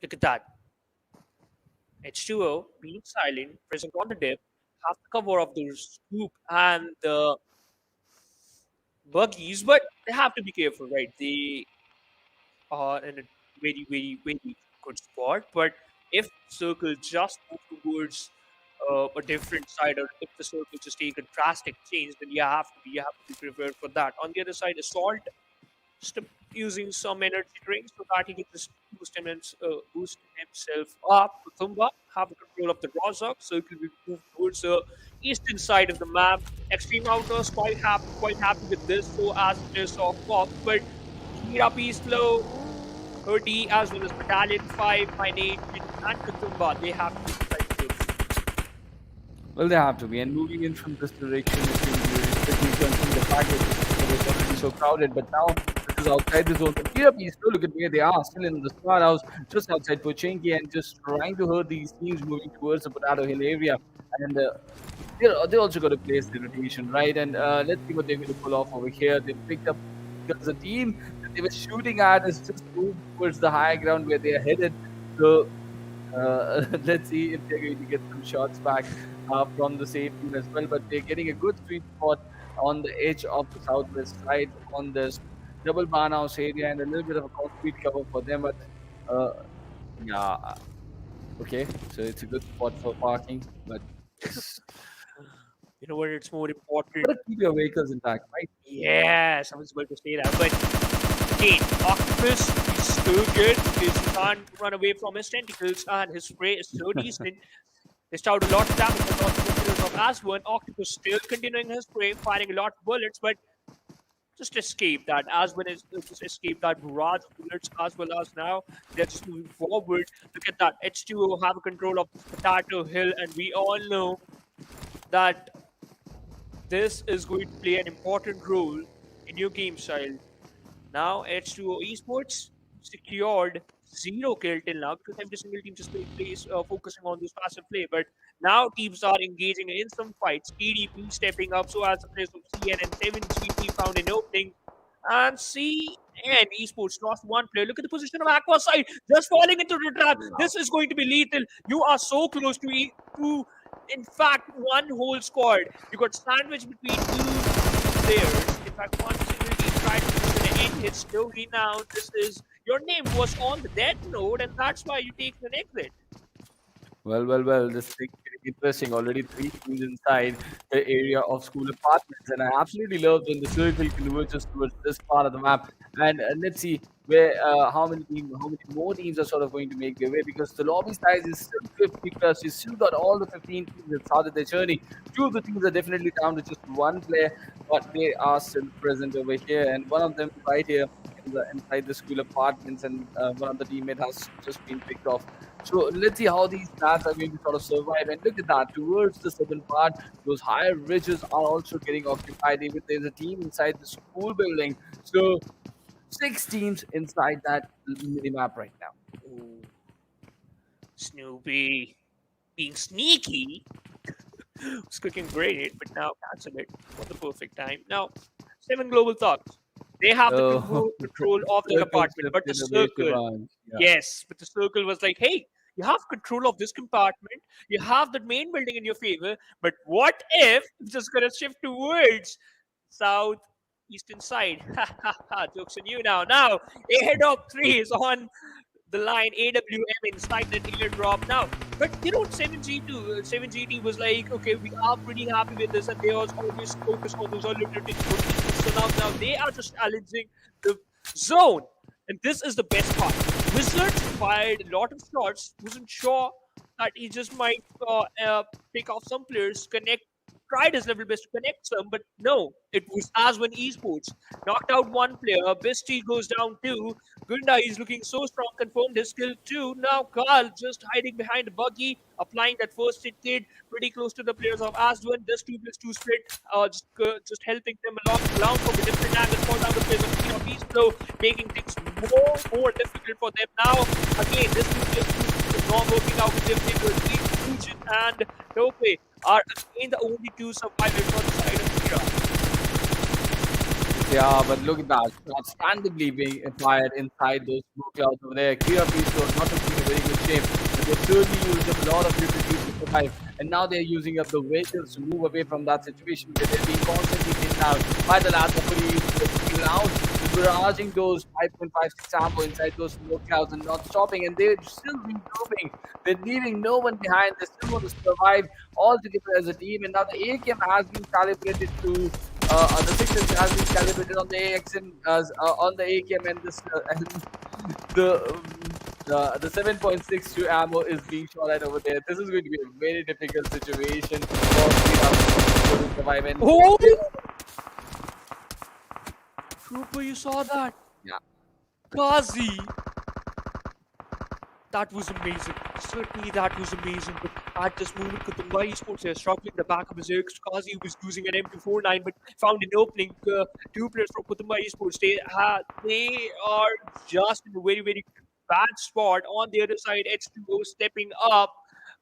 look at that. H2O being silent, present on the dip, have the cover of the scoop and the buggies, but they have to be careful, right? They are in a very, very, very good spot. But if circle just move towards a different side, or if the circle just take a drastic change, then you have to be prepared for that. On the other side, Assault using some energy drinks so that he can just boost himself up. Kutumba have the control of the Rozok, so it will be moved towards the eastern side of the map. Extreme Outlaws quite happy with this, so as it is off pop, but Kira Peace Flow, Hoody, as well as Battalion 5, My Nation, and Kutumba, they have to be decisive. Well, they have to be. And moving in from this direction, it's going to be restricting considering the fact that it was already so crowded. But now this is outside the zone. But here, please look at where they are. Still in the squad house, just outside Pochinki, and just trying to hurt these teams moving towards the Potato Hill area. And they also got to place the rotation, right? And let's see what they're going to pull off over here. They picked up because the team that they were shooting at is just moved towards the high ground where they are headed. So let's see if they're going to get some shots back from the safe team as well. But they're getting a good sweet spot on the edge of the southwest side on this double barn house area, and a little bit of a concrete cover for them. But yeah, okay, so it's a good spot for parking. But it's You know what? It's more important. gotta keep your vehicles intact, right? Yes, I was about to say that. But again, Octopus is so good because he can't run away from his tentacles, and his spray is so decent. Dished out a lot of damage on the pillars of AsOne. Octopus still continuing his spray, firing a lot of bullets, but just escape that. AsOne is just escape that barrage of bullets, as well as now they're just moving forward. Look at that. H2O have control of Potato Hill, and we all know that this is going to play an important role in your game style. Now, H2O Esports secured 0 kill till now because every single team just plays focusing on this passive play. But now teams are engaging in some fights. TDP stepping up so as the players of CN and 7GP found an opening. And CN Esports lost one player. Look at the position of Aqua side, just falling into the trap. This is going to be lethal. You are so close to in fact, one whole squad. You got sandwiched between two players. In fact, one single team tried to end his story now. Your name was on the death note, and that's why you take an exit. Well. This thing is getting interesting. Already three teams inside the area of school apartments, and I absolutely love when the circle converges towards this part of the map. And let's see where how many more teams are sort of going to make their way, because the lobby size is still 50 plus. You still got all the 15 teams that started their journey. Two of the teams are definitely down to just one player, but they are still present over here, and one of them right here inside the school apartments, and one of the teammate has just been picked off. So let's see how these stats are going to sort of survive. And look at that, towards the southern part, those higher ridges are also getting occupied. Even there's a team inside the school building. So 6 teams inside that minimap right now. Ooh. Snoopy being sneaky was cooking great, but now cancel it for the perfect time. Now, 7 global thoughts. They have the Oh, control of the circle compartment, but the slipped in a way, circle, Shivan. Yeah. yes, but the circle was like, hey, you have control of this compartment. You have the main building in your favor, but what if it's just gonna shift towards south eastern side? Ha ha ha! Jokes on you now. Now, ahead of 3 is on the line AWM inside that airdrop now. But you know, 7GT was like, okay, we are pretty happy with this, and they was always focused on those early rotations. So now they are just challenging the zone. And this is the best part. Wizards fired a lot of shots, wasn't sure that he just might pick off some players, tried his level best to connect some, but no, it was AsOne Esports. Knocked out one player, Bestie goes down two, Gunda is looking so strong, confirmed his skill too. Now Carl just hiding behind the buggy, applying that first hit kid, pretty close to the players of AsOne, just 2+2 split, just helping them along from a different angle, fall down the players of Peace Flow, making things more difficult for them now. Again, this 2+2 is not working out with them. Fusion and Tope are again the only two survivors on the side of Mira. Yeah, but look at that. Shots randomly being fired inside those smoke clouds over there. Kira Pisto not looking in a very good shape, but they certainly used up a lot of utilities to survive. And now they're using up the vehicles to move away from that situation where they're being constantly pinned down by the lads of Hoody around, barraging those 5.56 ammo inside those smoke clouds and not stopping. And they're still regrouping. They're leaving no one behind. They still want to survive all together as a team. And now the AKM has been calibrated to the 6 has been calibrated on the AXM on the AKM, and this and the 7.62 ammo is being shot at over there. This is going to be a very difficult situation for Sri to survive. And Oh! Trooper, you saw that? yeah, Kazi! That was amazing. Certainly that was amazing. But at this moment, Kutumba Esports is struggling the back of his ear. Kazi was using an M249 but found an opening. Two players from Kutumba Esports, they are just in a very bad spot. On the other side, H2O stepping up.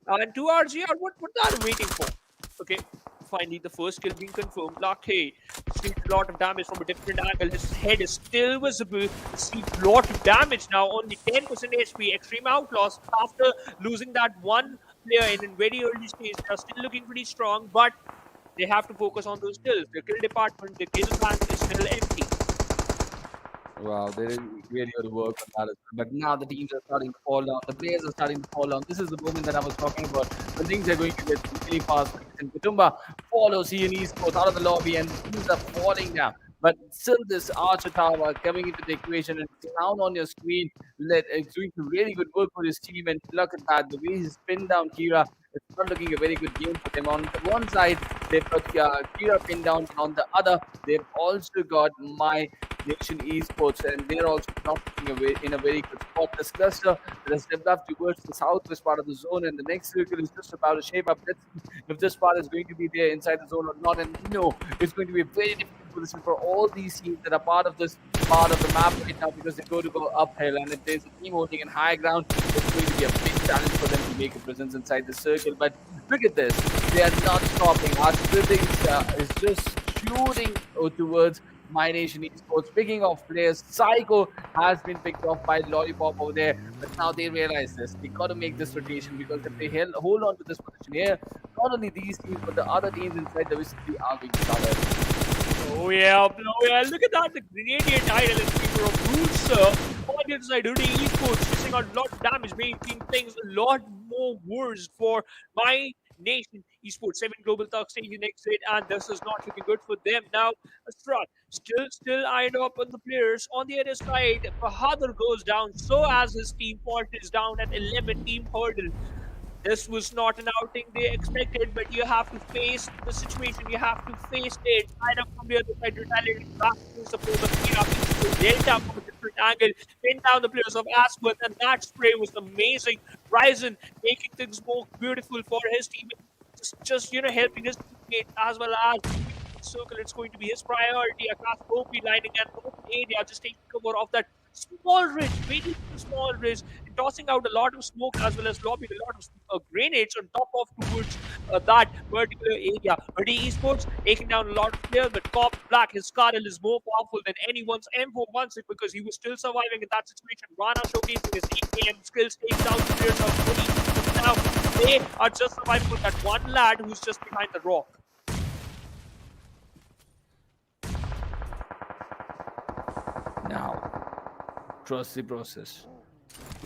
And 2RGR, what are they waiting for? Okay, finally the first kill being confirmed. Lucky received a lot of damage from a different angle. His head is still visible. Received a lot of damage now. Only 10% HP. Xtreme Outlaws, after losing that one player in very early stage, they are still looking pretty strong, but they have to focus on those kills. The kill department, the kill bank is still empty. wow, they really got to work on that as well. But now the teams are starting to fall down. The players are starting to fall down. This is the moment that I was talking about. When things are going to get really fast. And Kutumba follows GM Esports out of the lobby, and things are falling down. But still, this Archer Tower coming into the equation and down on your screen, it's doing some really good work for his team. And look at that, the way he's pinned down Kira, it's not looking a very good game for them. On the one side, they've got Kira pinned down. On the other, they've also got my Nation Esports, and they're also not looking in a very good spot. This cluster that has stepped up towards the southwest part of the zone, and the next circle is just about to shape up. Let's see if this part is going to be there inside the zone or not. And no, it's going to be a very difficult position for all these teams that are part of this part of the map right now, because they're going to go uphill, and if there's a team holding in high ground, it's going to be a big challenge for them to make a presence inside the circle. But look at this, they are not stopping. Our splitting is just shooting towards My Nation Esports. Speaking of players, Psycho has been picked off by Lollipop over there, but now they realize this. They got to make this rotation, because if they hold on to this position here, not only these teams but the other teams inside the vicinity are going to start. Oh yeah, look at that, the Grenadier title in favor of Roots. On the other side, Hoody Esports missing out a lot of damage, making things a lot more worse for My Nation Esports. 7 global talk stage in exit, and this is not looking good for them. Now, Astrat still eyed up on the players. On the other side, Huddle goes down, so as his team is down at 11, team Huddle. This was not an outing they expected, but you have to face the situation. You have to face it. Eyed up from the other side, retaliating back to support of Mira. Delta from a different Erangel, pinned down the players of AsOne, and that spray was amazing. Ryzen making things more beautiful for his team, just helping his teammates as well as circle. It's going to be his priority across OP lining and open area, just taking cover of that small ridge, very small ridge, and tossing out a lot of smoke as well as lobbing a lot of grenades on top of towards that particular area. Hoody Esports taking down a lot of players, but Cop Black, his Scarlet is more powerful than anyone's M416 because he was still surviving in that situation. Rana showcasing his AKM skills, takes down the players of Hoody. Now they are just surviving with that one lad who's just behind the rock. Now, trust the process.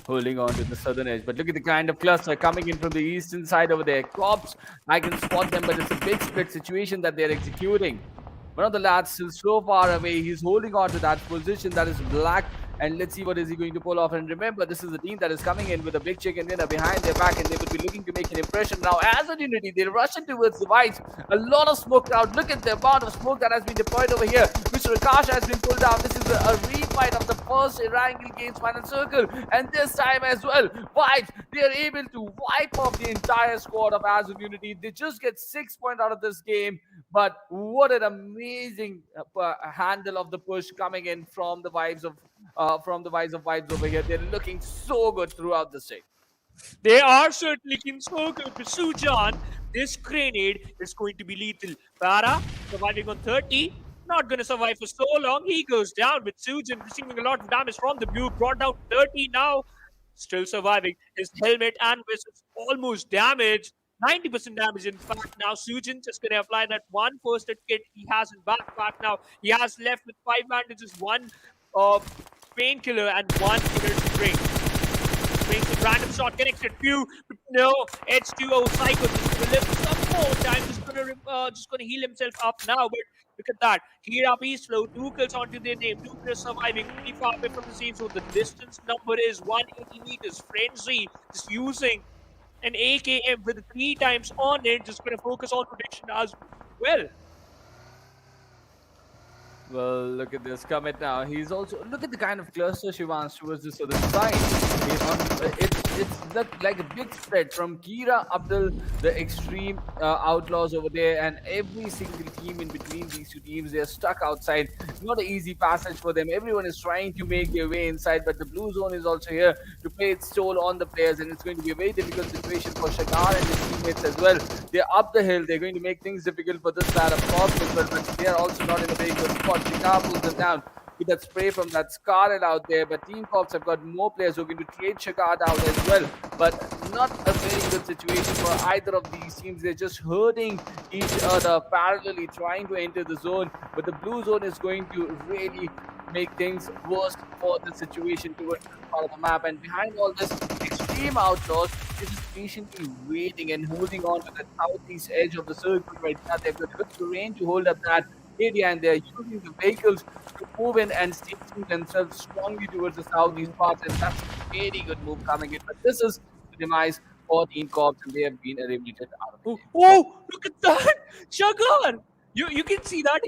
Holding on to the southern edge. But look at the kind of cluster coming in from the eastern side over there. Cops, I can spot them, but it's a big split situation that they're executing. One of the lads still so far away. He's holding on to that position that is black. And let's see what is he going to pull off. And remember, this is a team that is coming in with a big chicken dinner behind their back, and they would be looking to make an impression. Now, AsOne Unity, they rush in towards the whites. A lot of smoke out. Look at the amount of smoke that has been deployed over here. Mr. Akash has been pulled down. This is a refight of the first Erangel games final circle. And this time as well, whites, they are able to wipe off the entire squad of AsOne Unity. They just get 6 points out of this game. But what an amazing handle of the push coming in from the vibes of vibes over here. They're looking so good throughout the stage. They are certainly looking so good. But Sujan, this grenade is going to be lethal. Para surviving on 30. Not going to survive for so long. He goes down with Sujan receiving a lot of damage from the blue. Brought down 30 now. Still surviving. His helmet and vest almost damaged. 90% damage in fact. Now Sujan just going to apply that one first aid kit he has in backpack now. He has left with 5 bandages, 1 painkiller and 1 inner spring. Brings a random shot connected. Few, no, H2O Psycho just going to live some more time. Just gonna heal himself up now. But look at that. Here up East Flow, 2 kills onto their name. 2 players surviving. Pretty far away from the scene. So the distance number is 180 meters. Frenzy just using an AKM with 3 times on it, just going to focus on protection as well. Well, look at this commit now. He's also look at the kind of cluster she wants towards the southern side. It's like a big spread from Kira up till the Xtreme Outlaws over there, and every single team in between these two teams, they're stuck outside. Not an easy passage for them. Everyone is trying to make their way inside, but the blue zone is also here to play its toll on the players, and it's going to be a very difficult situation for Shagar and his teammates as well. They're up the hill. They're going to make things difficult for this lad, of course, as well, but they are also not in a very good spot. Shagar pulls them down with that spray from that Scarlet out there, but Team Cops have got more players who are going to trade Shagar out as well, but not a very good situation for either of these teams. They're just hurting each other parallelly, trying to enter the zone, but the blue zone is going to really make things worse for the situation towards this part of the map. And behind all this, Xtreme Outlaws is just patiently waiting and holding on to the southeast edge of the circle right now. They've got good terrain to hold up that area, and they're using the vehicles to move in and station themselves strongly towards the southeast part, and that's a very good move coming in. But this is the demise for Team Corps, and they have been eliminated out of the game. Oh, look at that! Shagar! You can see that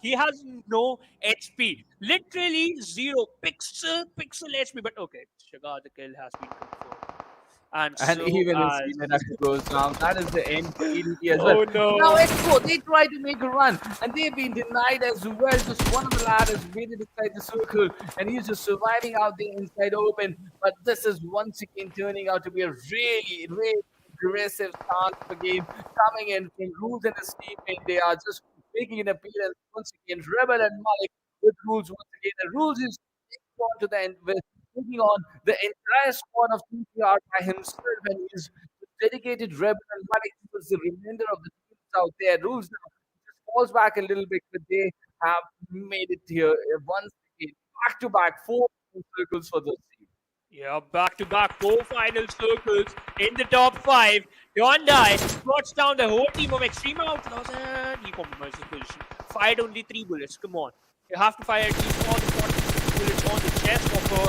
he has no HP. Literally 0 pixel HP. But okay, Shagar, the kill has been confirmed. And so even as... if Sinatra goes down, that is the end for EDT as well. Oh no! Now Expo, they try to make a run, and they've been denied as well. Just one of the lads has waited inside the circle, and he's just surviving out there inside open. But this is once again turning out to be a really, really aggressive start of the game coming in from Rules and his teammate. They are just making an appearance once again. Rebel and Malik with Rules once again. The Rules is on to the end with taking on the entire squad of TPR by himself, and his dedicated Rebel and Malik was the remainder of the teams out there. Rules now just falls back a little bit, but they have made it here once again. Back to back 4 circles for this team. Yeah, back-to-back 4 final circles in the top 5. Hyundai spots down the whole team of Xtreme Outlaws, and he compromises position. Fired only 3 bullets. Come on. You have to fire at least all the shots bullets on the chest of your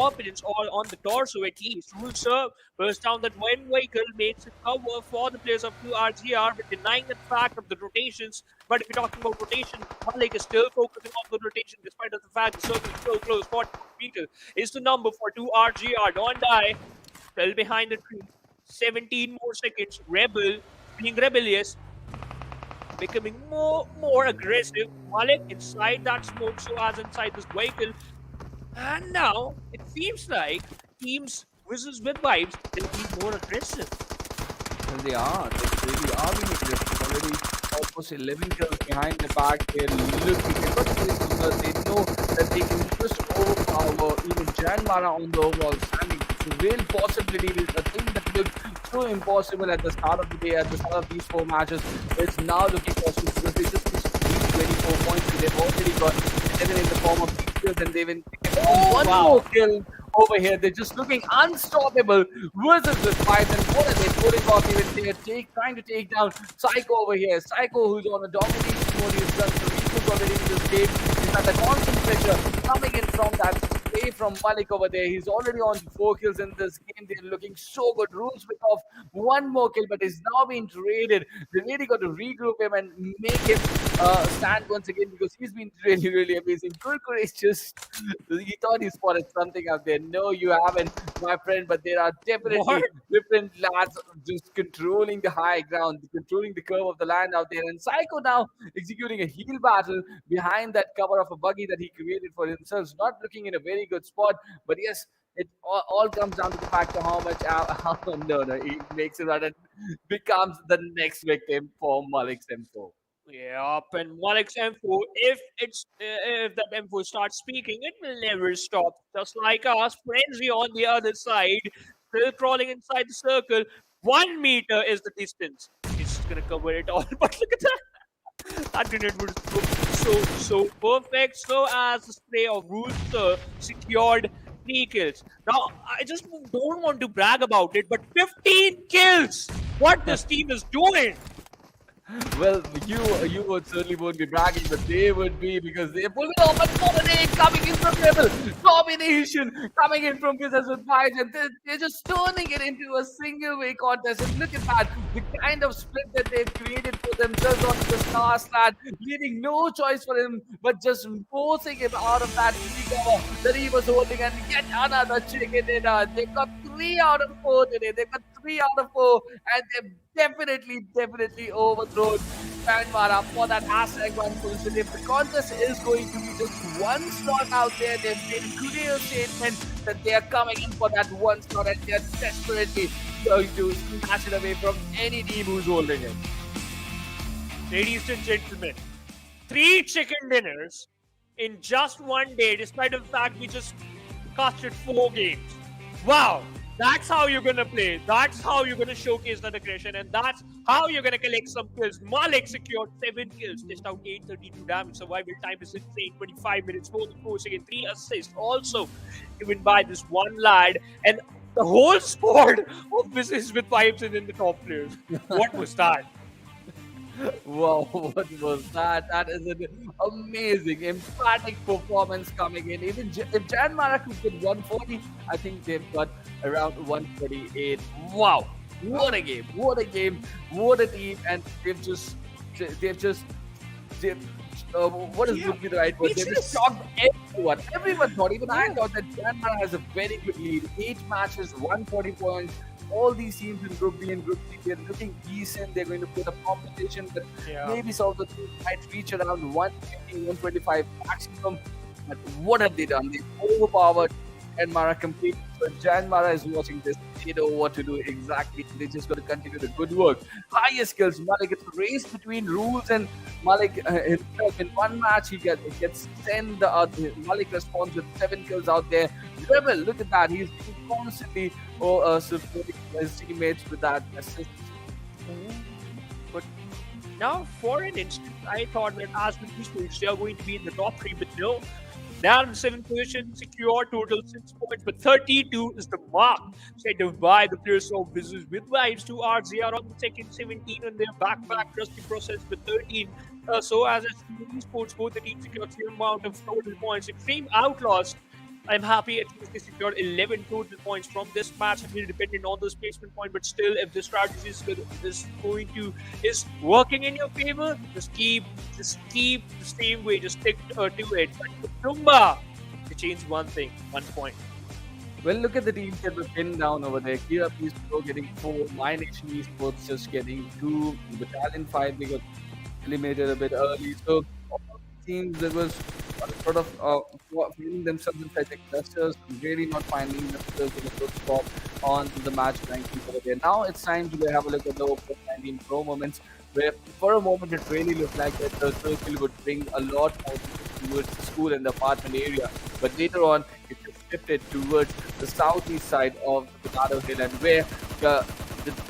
opponents or on the torso at least. Rule serve, burst down that one vehicle, makes it cover for the players of 2RGR, but denying the fact of the rotations. But if you're talking about rotation, Malik is still focusing on the rotation despite of the fact the circle is so close. 40 meters is the number for 2RGR. Don't die. Fell behind the tree. 17 more seconds. Rebel, being rebellious, becoming more aggressive. Malik inside that smoke, so as inside this vehicle. And now it seems like teams versus with vibes, they'll be more aggressive. Well, they are. They really are being aggressive. Already almost 11 kills behind the back. They're looking. They've got place because they know that they can just overpower even JyanMaara on the overall standing. It's a real possibility. It's a thing that looked so impossible at the start of the day, at the start of these 4 matches. It's now looking possible because they just need to reach 24 points. They've already got 11 in the form of 3 kills and they've been one more kill over here. They're just looking unstoppable versus the fight. And what are they pulling off even there? Trying to take down Psycho over here. Psycho, who's on a domination mode, he's done some equals already in this game. He's under constant pressure coming in from that play from Malik over there. He's already on 4 kills in this game. They're looking so good. Rules with off 1 more kill, but he's now being traded. They really got to regroup him and make him stand once again because he's been really amazing. GURKHAxBATTALION just, he thought he spotted something out there. No, you haven't, my friend, but there are definitely different lads just controlling the high ground, controlling the curve of the land out there. And Psycho now executing a heal battle behind that cover of a buggy that he created for himself. Not looking in a very good spot, but yes, it all comes down to the fact of how much no, he makes it out and becomes the next victim for Malik's M4. Yeah, and Malik's M4, if that M4 starts speaking, it will never stop. Just like us, Frenzy on the other side, still crawling inside the circle. 1 meter is the distance. It's gonna cover it all, but look at that. That grenade was so perfect. So as the spray of rules secured 3 kills. Now I just don't want to brag about it, but 15 kills. What this team is doing. Well, you would certainly won't be bragging, but they would be because they're pulling off a dominate coming in from Rebel. Domination coming in from Business with Vibes, and they're just turning it into a single way contest. And look at that, the kind of split that they've created for themselves on the star slat, leaving no choice for him but just forcing him out of that free cover that he was holding and get another chicken dinner. They've got 3 out of 4 today. They've got 3 out of 4, and they've definitely overthrown JyanMaara for that #1 position. If the contest is going to be just 1 slot out there, they've made a clear statement that they are coming in for that 1 slot and they're desperately going to snatch it away from any team who's holding it. Ladies and gentlemen, 3 chicken dinners in just 1 day, despite the fact we just casted 4 games. Wow! That's how you're gonna play. That's how you're gonna showcase that aggression, and that's how you're gonna collect some kills. Malik secured 7 kills, dished out 832 damage. Survival time is insane, 25 minutes, 4 seconds, 3 assists. Also given by this one lad, and the whole squad of Business with Vibes is in the top players. What was that? Wow, what was that? That is an amazing, emphatic performance coming in. Even if JyanMaara could get 140, I think they've got around 138. Wow, what a game! What a game! What a team! And what is would be the right word? They've just shocked everyone. Everyone thought, even I thought that JyanMaara has a very good lead. 8 matches, 140 points. All these teams in Group B and Group C, they're looking decent. They're going to put a competition, but maybe some of the teams might reach around 120, 125 maximum. But what have they done? They've overpowered JyanMaara completely. So JyanMaara is watching this. They know what to do exactly. They just got to continue the good work. Highest skills. Malik, it's a race between Rules and Malik himself. In 1 match, he gets 10. Malik responds with 7 kills out there. Rebel, look at that. He's constantly supporting his teammates with that assist. But now, for an instant, I thought that AsOne Unity they are going to be in the top 3, but no. Down in seventh position, secure total 6 points, but 32 is the mark set by the players of Wizards with vibes to RZR on the second, 17 on their backpack, trusty process with 13. So as a Esports, both the teams secured the same amount of total points. Xtreme Outlaws, I'm happy at least they secured 11 total points from this match. It will depend on the placement point, but still, if the strategy is going to is working in your favor, just keep the same way, just stick to it. But Tumba, to change one thing, 1 point. Well, look at the teams that were pinned down over there. Kira Peace Pro getting 4, My Nation Esports just getting 2. The Battalion 5, they got eliminated a bit early. So, all the teams that was sort of finding themselves inside the clusters, really not finding themselves in a good spot on the match ranking over there. Now it's time to have a look at the Open 19 Pro moments, where for a moment it really looked like that the circle would bring a lot more people towards the school and the apartment area. But later on, it just shifted towards the southeast side of the Potato Hill, and where the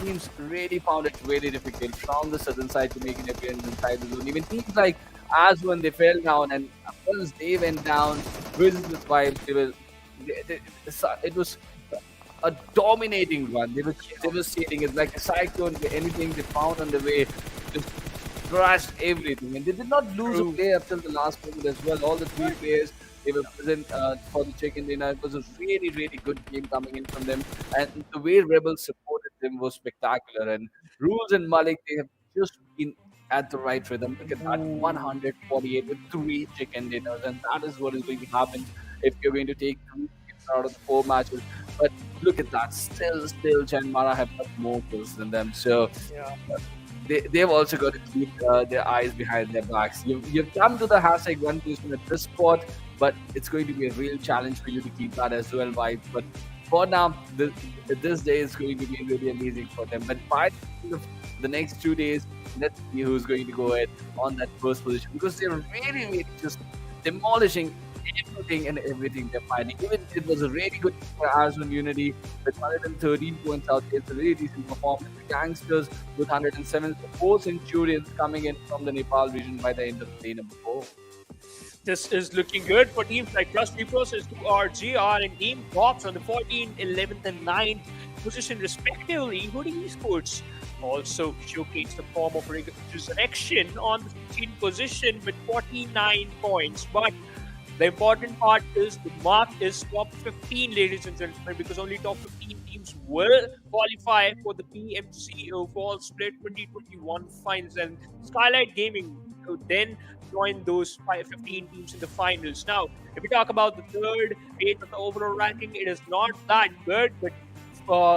teams really found it really difficult from the southern side to make an appearance inside the zone. Even teams like AsOne, they fell down, and once they went down, Wizards vibes, it was a dominating run. They were devastating. It's like a cyclone. Anything they found on the way just crashed everything. And they did not lose a play up till the last moment as well. All the three players, they were present for the chicken dinner. It was a really, really good game coming in from them. And the way Rebels supported them was spectacular. And Rules and Malik, they have just been at the right rhythm. Look at that, 148 with 3 chicken dinners. And that is what is going to happen if you're going to take 3 chickens out of the 4 matches. But look at that, still, JyanMaara have got more kills than them. So Yeah. they've also got to keep their eyes behind their backs. You've come to the hashtag 1 position at this spot, but it's going to be a real challenge for you to keep that as well, right? But for now, this day is going to be really amazing for them. But by the next 2 days, let's see who's going to go ahead on that first position, because they're really, really just demolishing everything and everything they're finding. Even it was a really good for AsOne Unity with 113 points out there. It's a really decent performance. The GANGSTERS with 107. The 4 Centurions coming in from the Nepal region by the end of day number 4. This is looking good for teams like Trusty Process, who are GR and Team Cops on the 14th, 11th, and 9th position, respectively. Hoody Esports also showcased the form of resurrection on the 16th position with 49 points. But the important part is the mark is top 15, ladies and gentlemen, because only top 15 teams will qualify for the PMCO Fall Split 2021 finals, and Skylight Gaming will then join those 15 teams in the finals. Now, if we talk about the third page of the overall ranking, it is not that good, but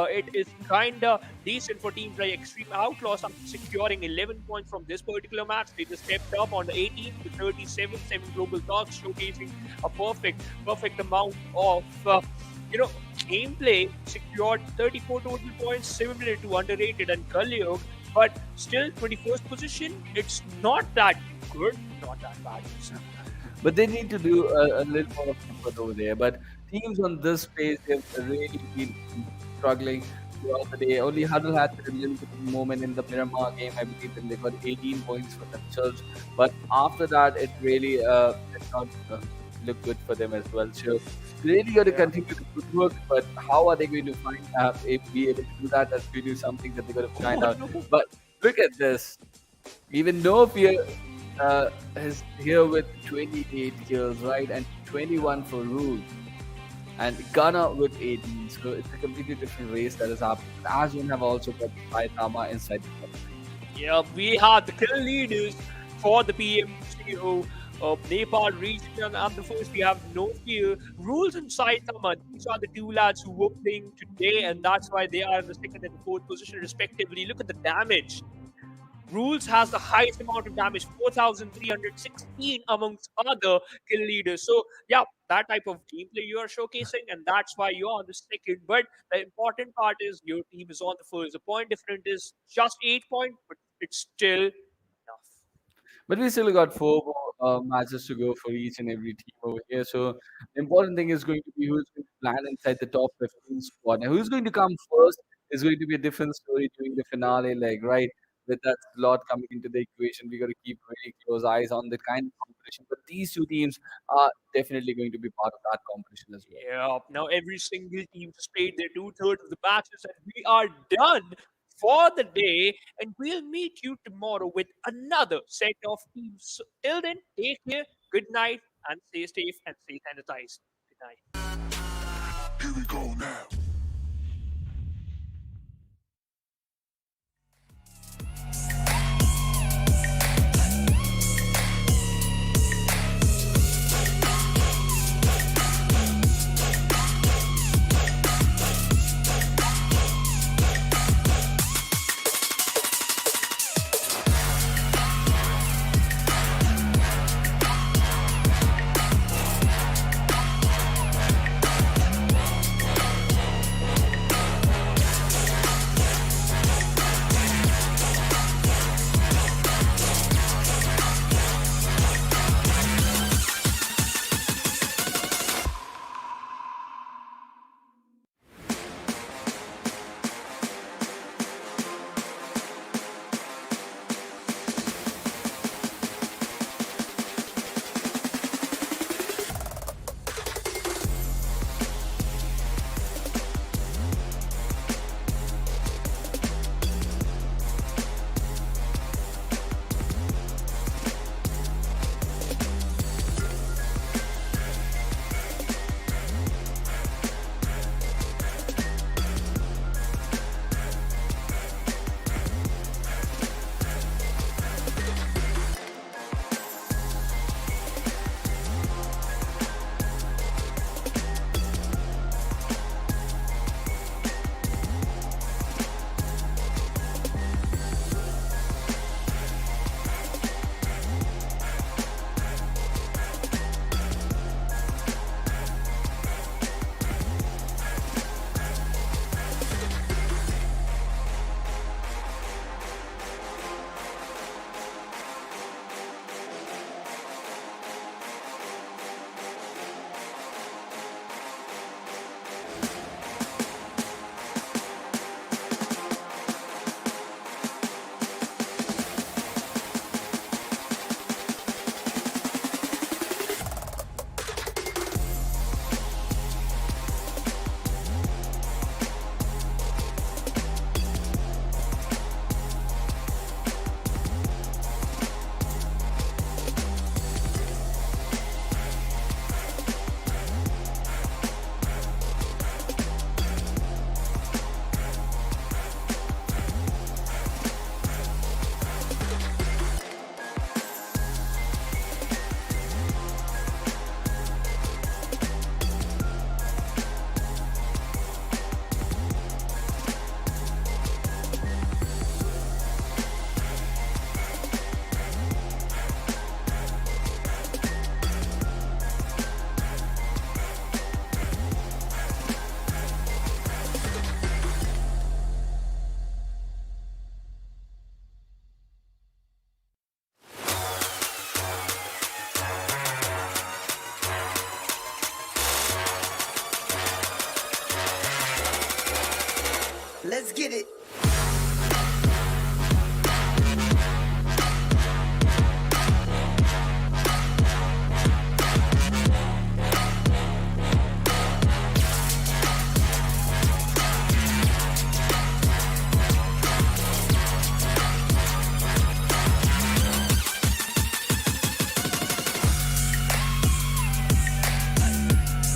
it is kind of decent for teams like Xtreme Outlaws after securing 11 points from this particular match. They just stepped up on the 18th to 37th, 7 global talks, showcasing a perfect amount of gameplay. Secured 34 total points, similar to Underrated and Kalyog, but still 21st position. It's not that good, not that bad. But they need to do a little more of effort over there. But teams on this page have really been struggling throughout the day. Only Huddle had a little bit of moment in the Miramar game, I believe, and they got 18 points for themselves. But after that, it really did not look good for them as well. So really got to continue the good work. But how are they going to be able to do that? That's really something that they got to find out. But look at this. Even No Fear is here with 28 kills, right? And 21 for Rule. And Gunner with 18. So it's a completely different race that is happening. AsOne have also got Saitama inside the top 3. Yeah, we have the kill leaders for the PMCO Nepal region. And the first, we have No Fear, Rules, and Saitama. These are the 2 lads who were playing today, and that's why they are in the 2nd and the 4th position, respectively. Look at the damage. Rules has the highest amount of damage, 4,316 amongst other kill leaders. So, yeah, that type of gameplay you are showcasing, and that's why you're on the 2nd. But the important part is your team is on the 1st. The point difference is just 8 points, but it's still enough. But we still got 4 more matches to go for each and every team over here. So the important thing is going to be who's going to land inside the top 15 squad. And who's going to come first is going to be a different story during the finale leg, right? with that slot coming into the equation, we got to keep really close eyes on the kind of competition. But these two teams are definitely going to be part of that competition as well. Yeah. Now every single team just played their 2/3 of the matches, and we are done for the day. And we'll meet you tomorrow with another set of teams. So till then, take care, good night, and stay safe and stay sanitized. Good night. Here we go now. Let's get it.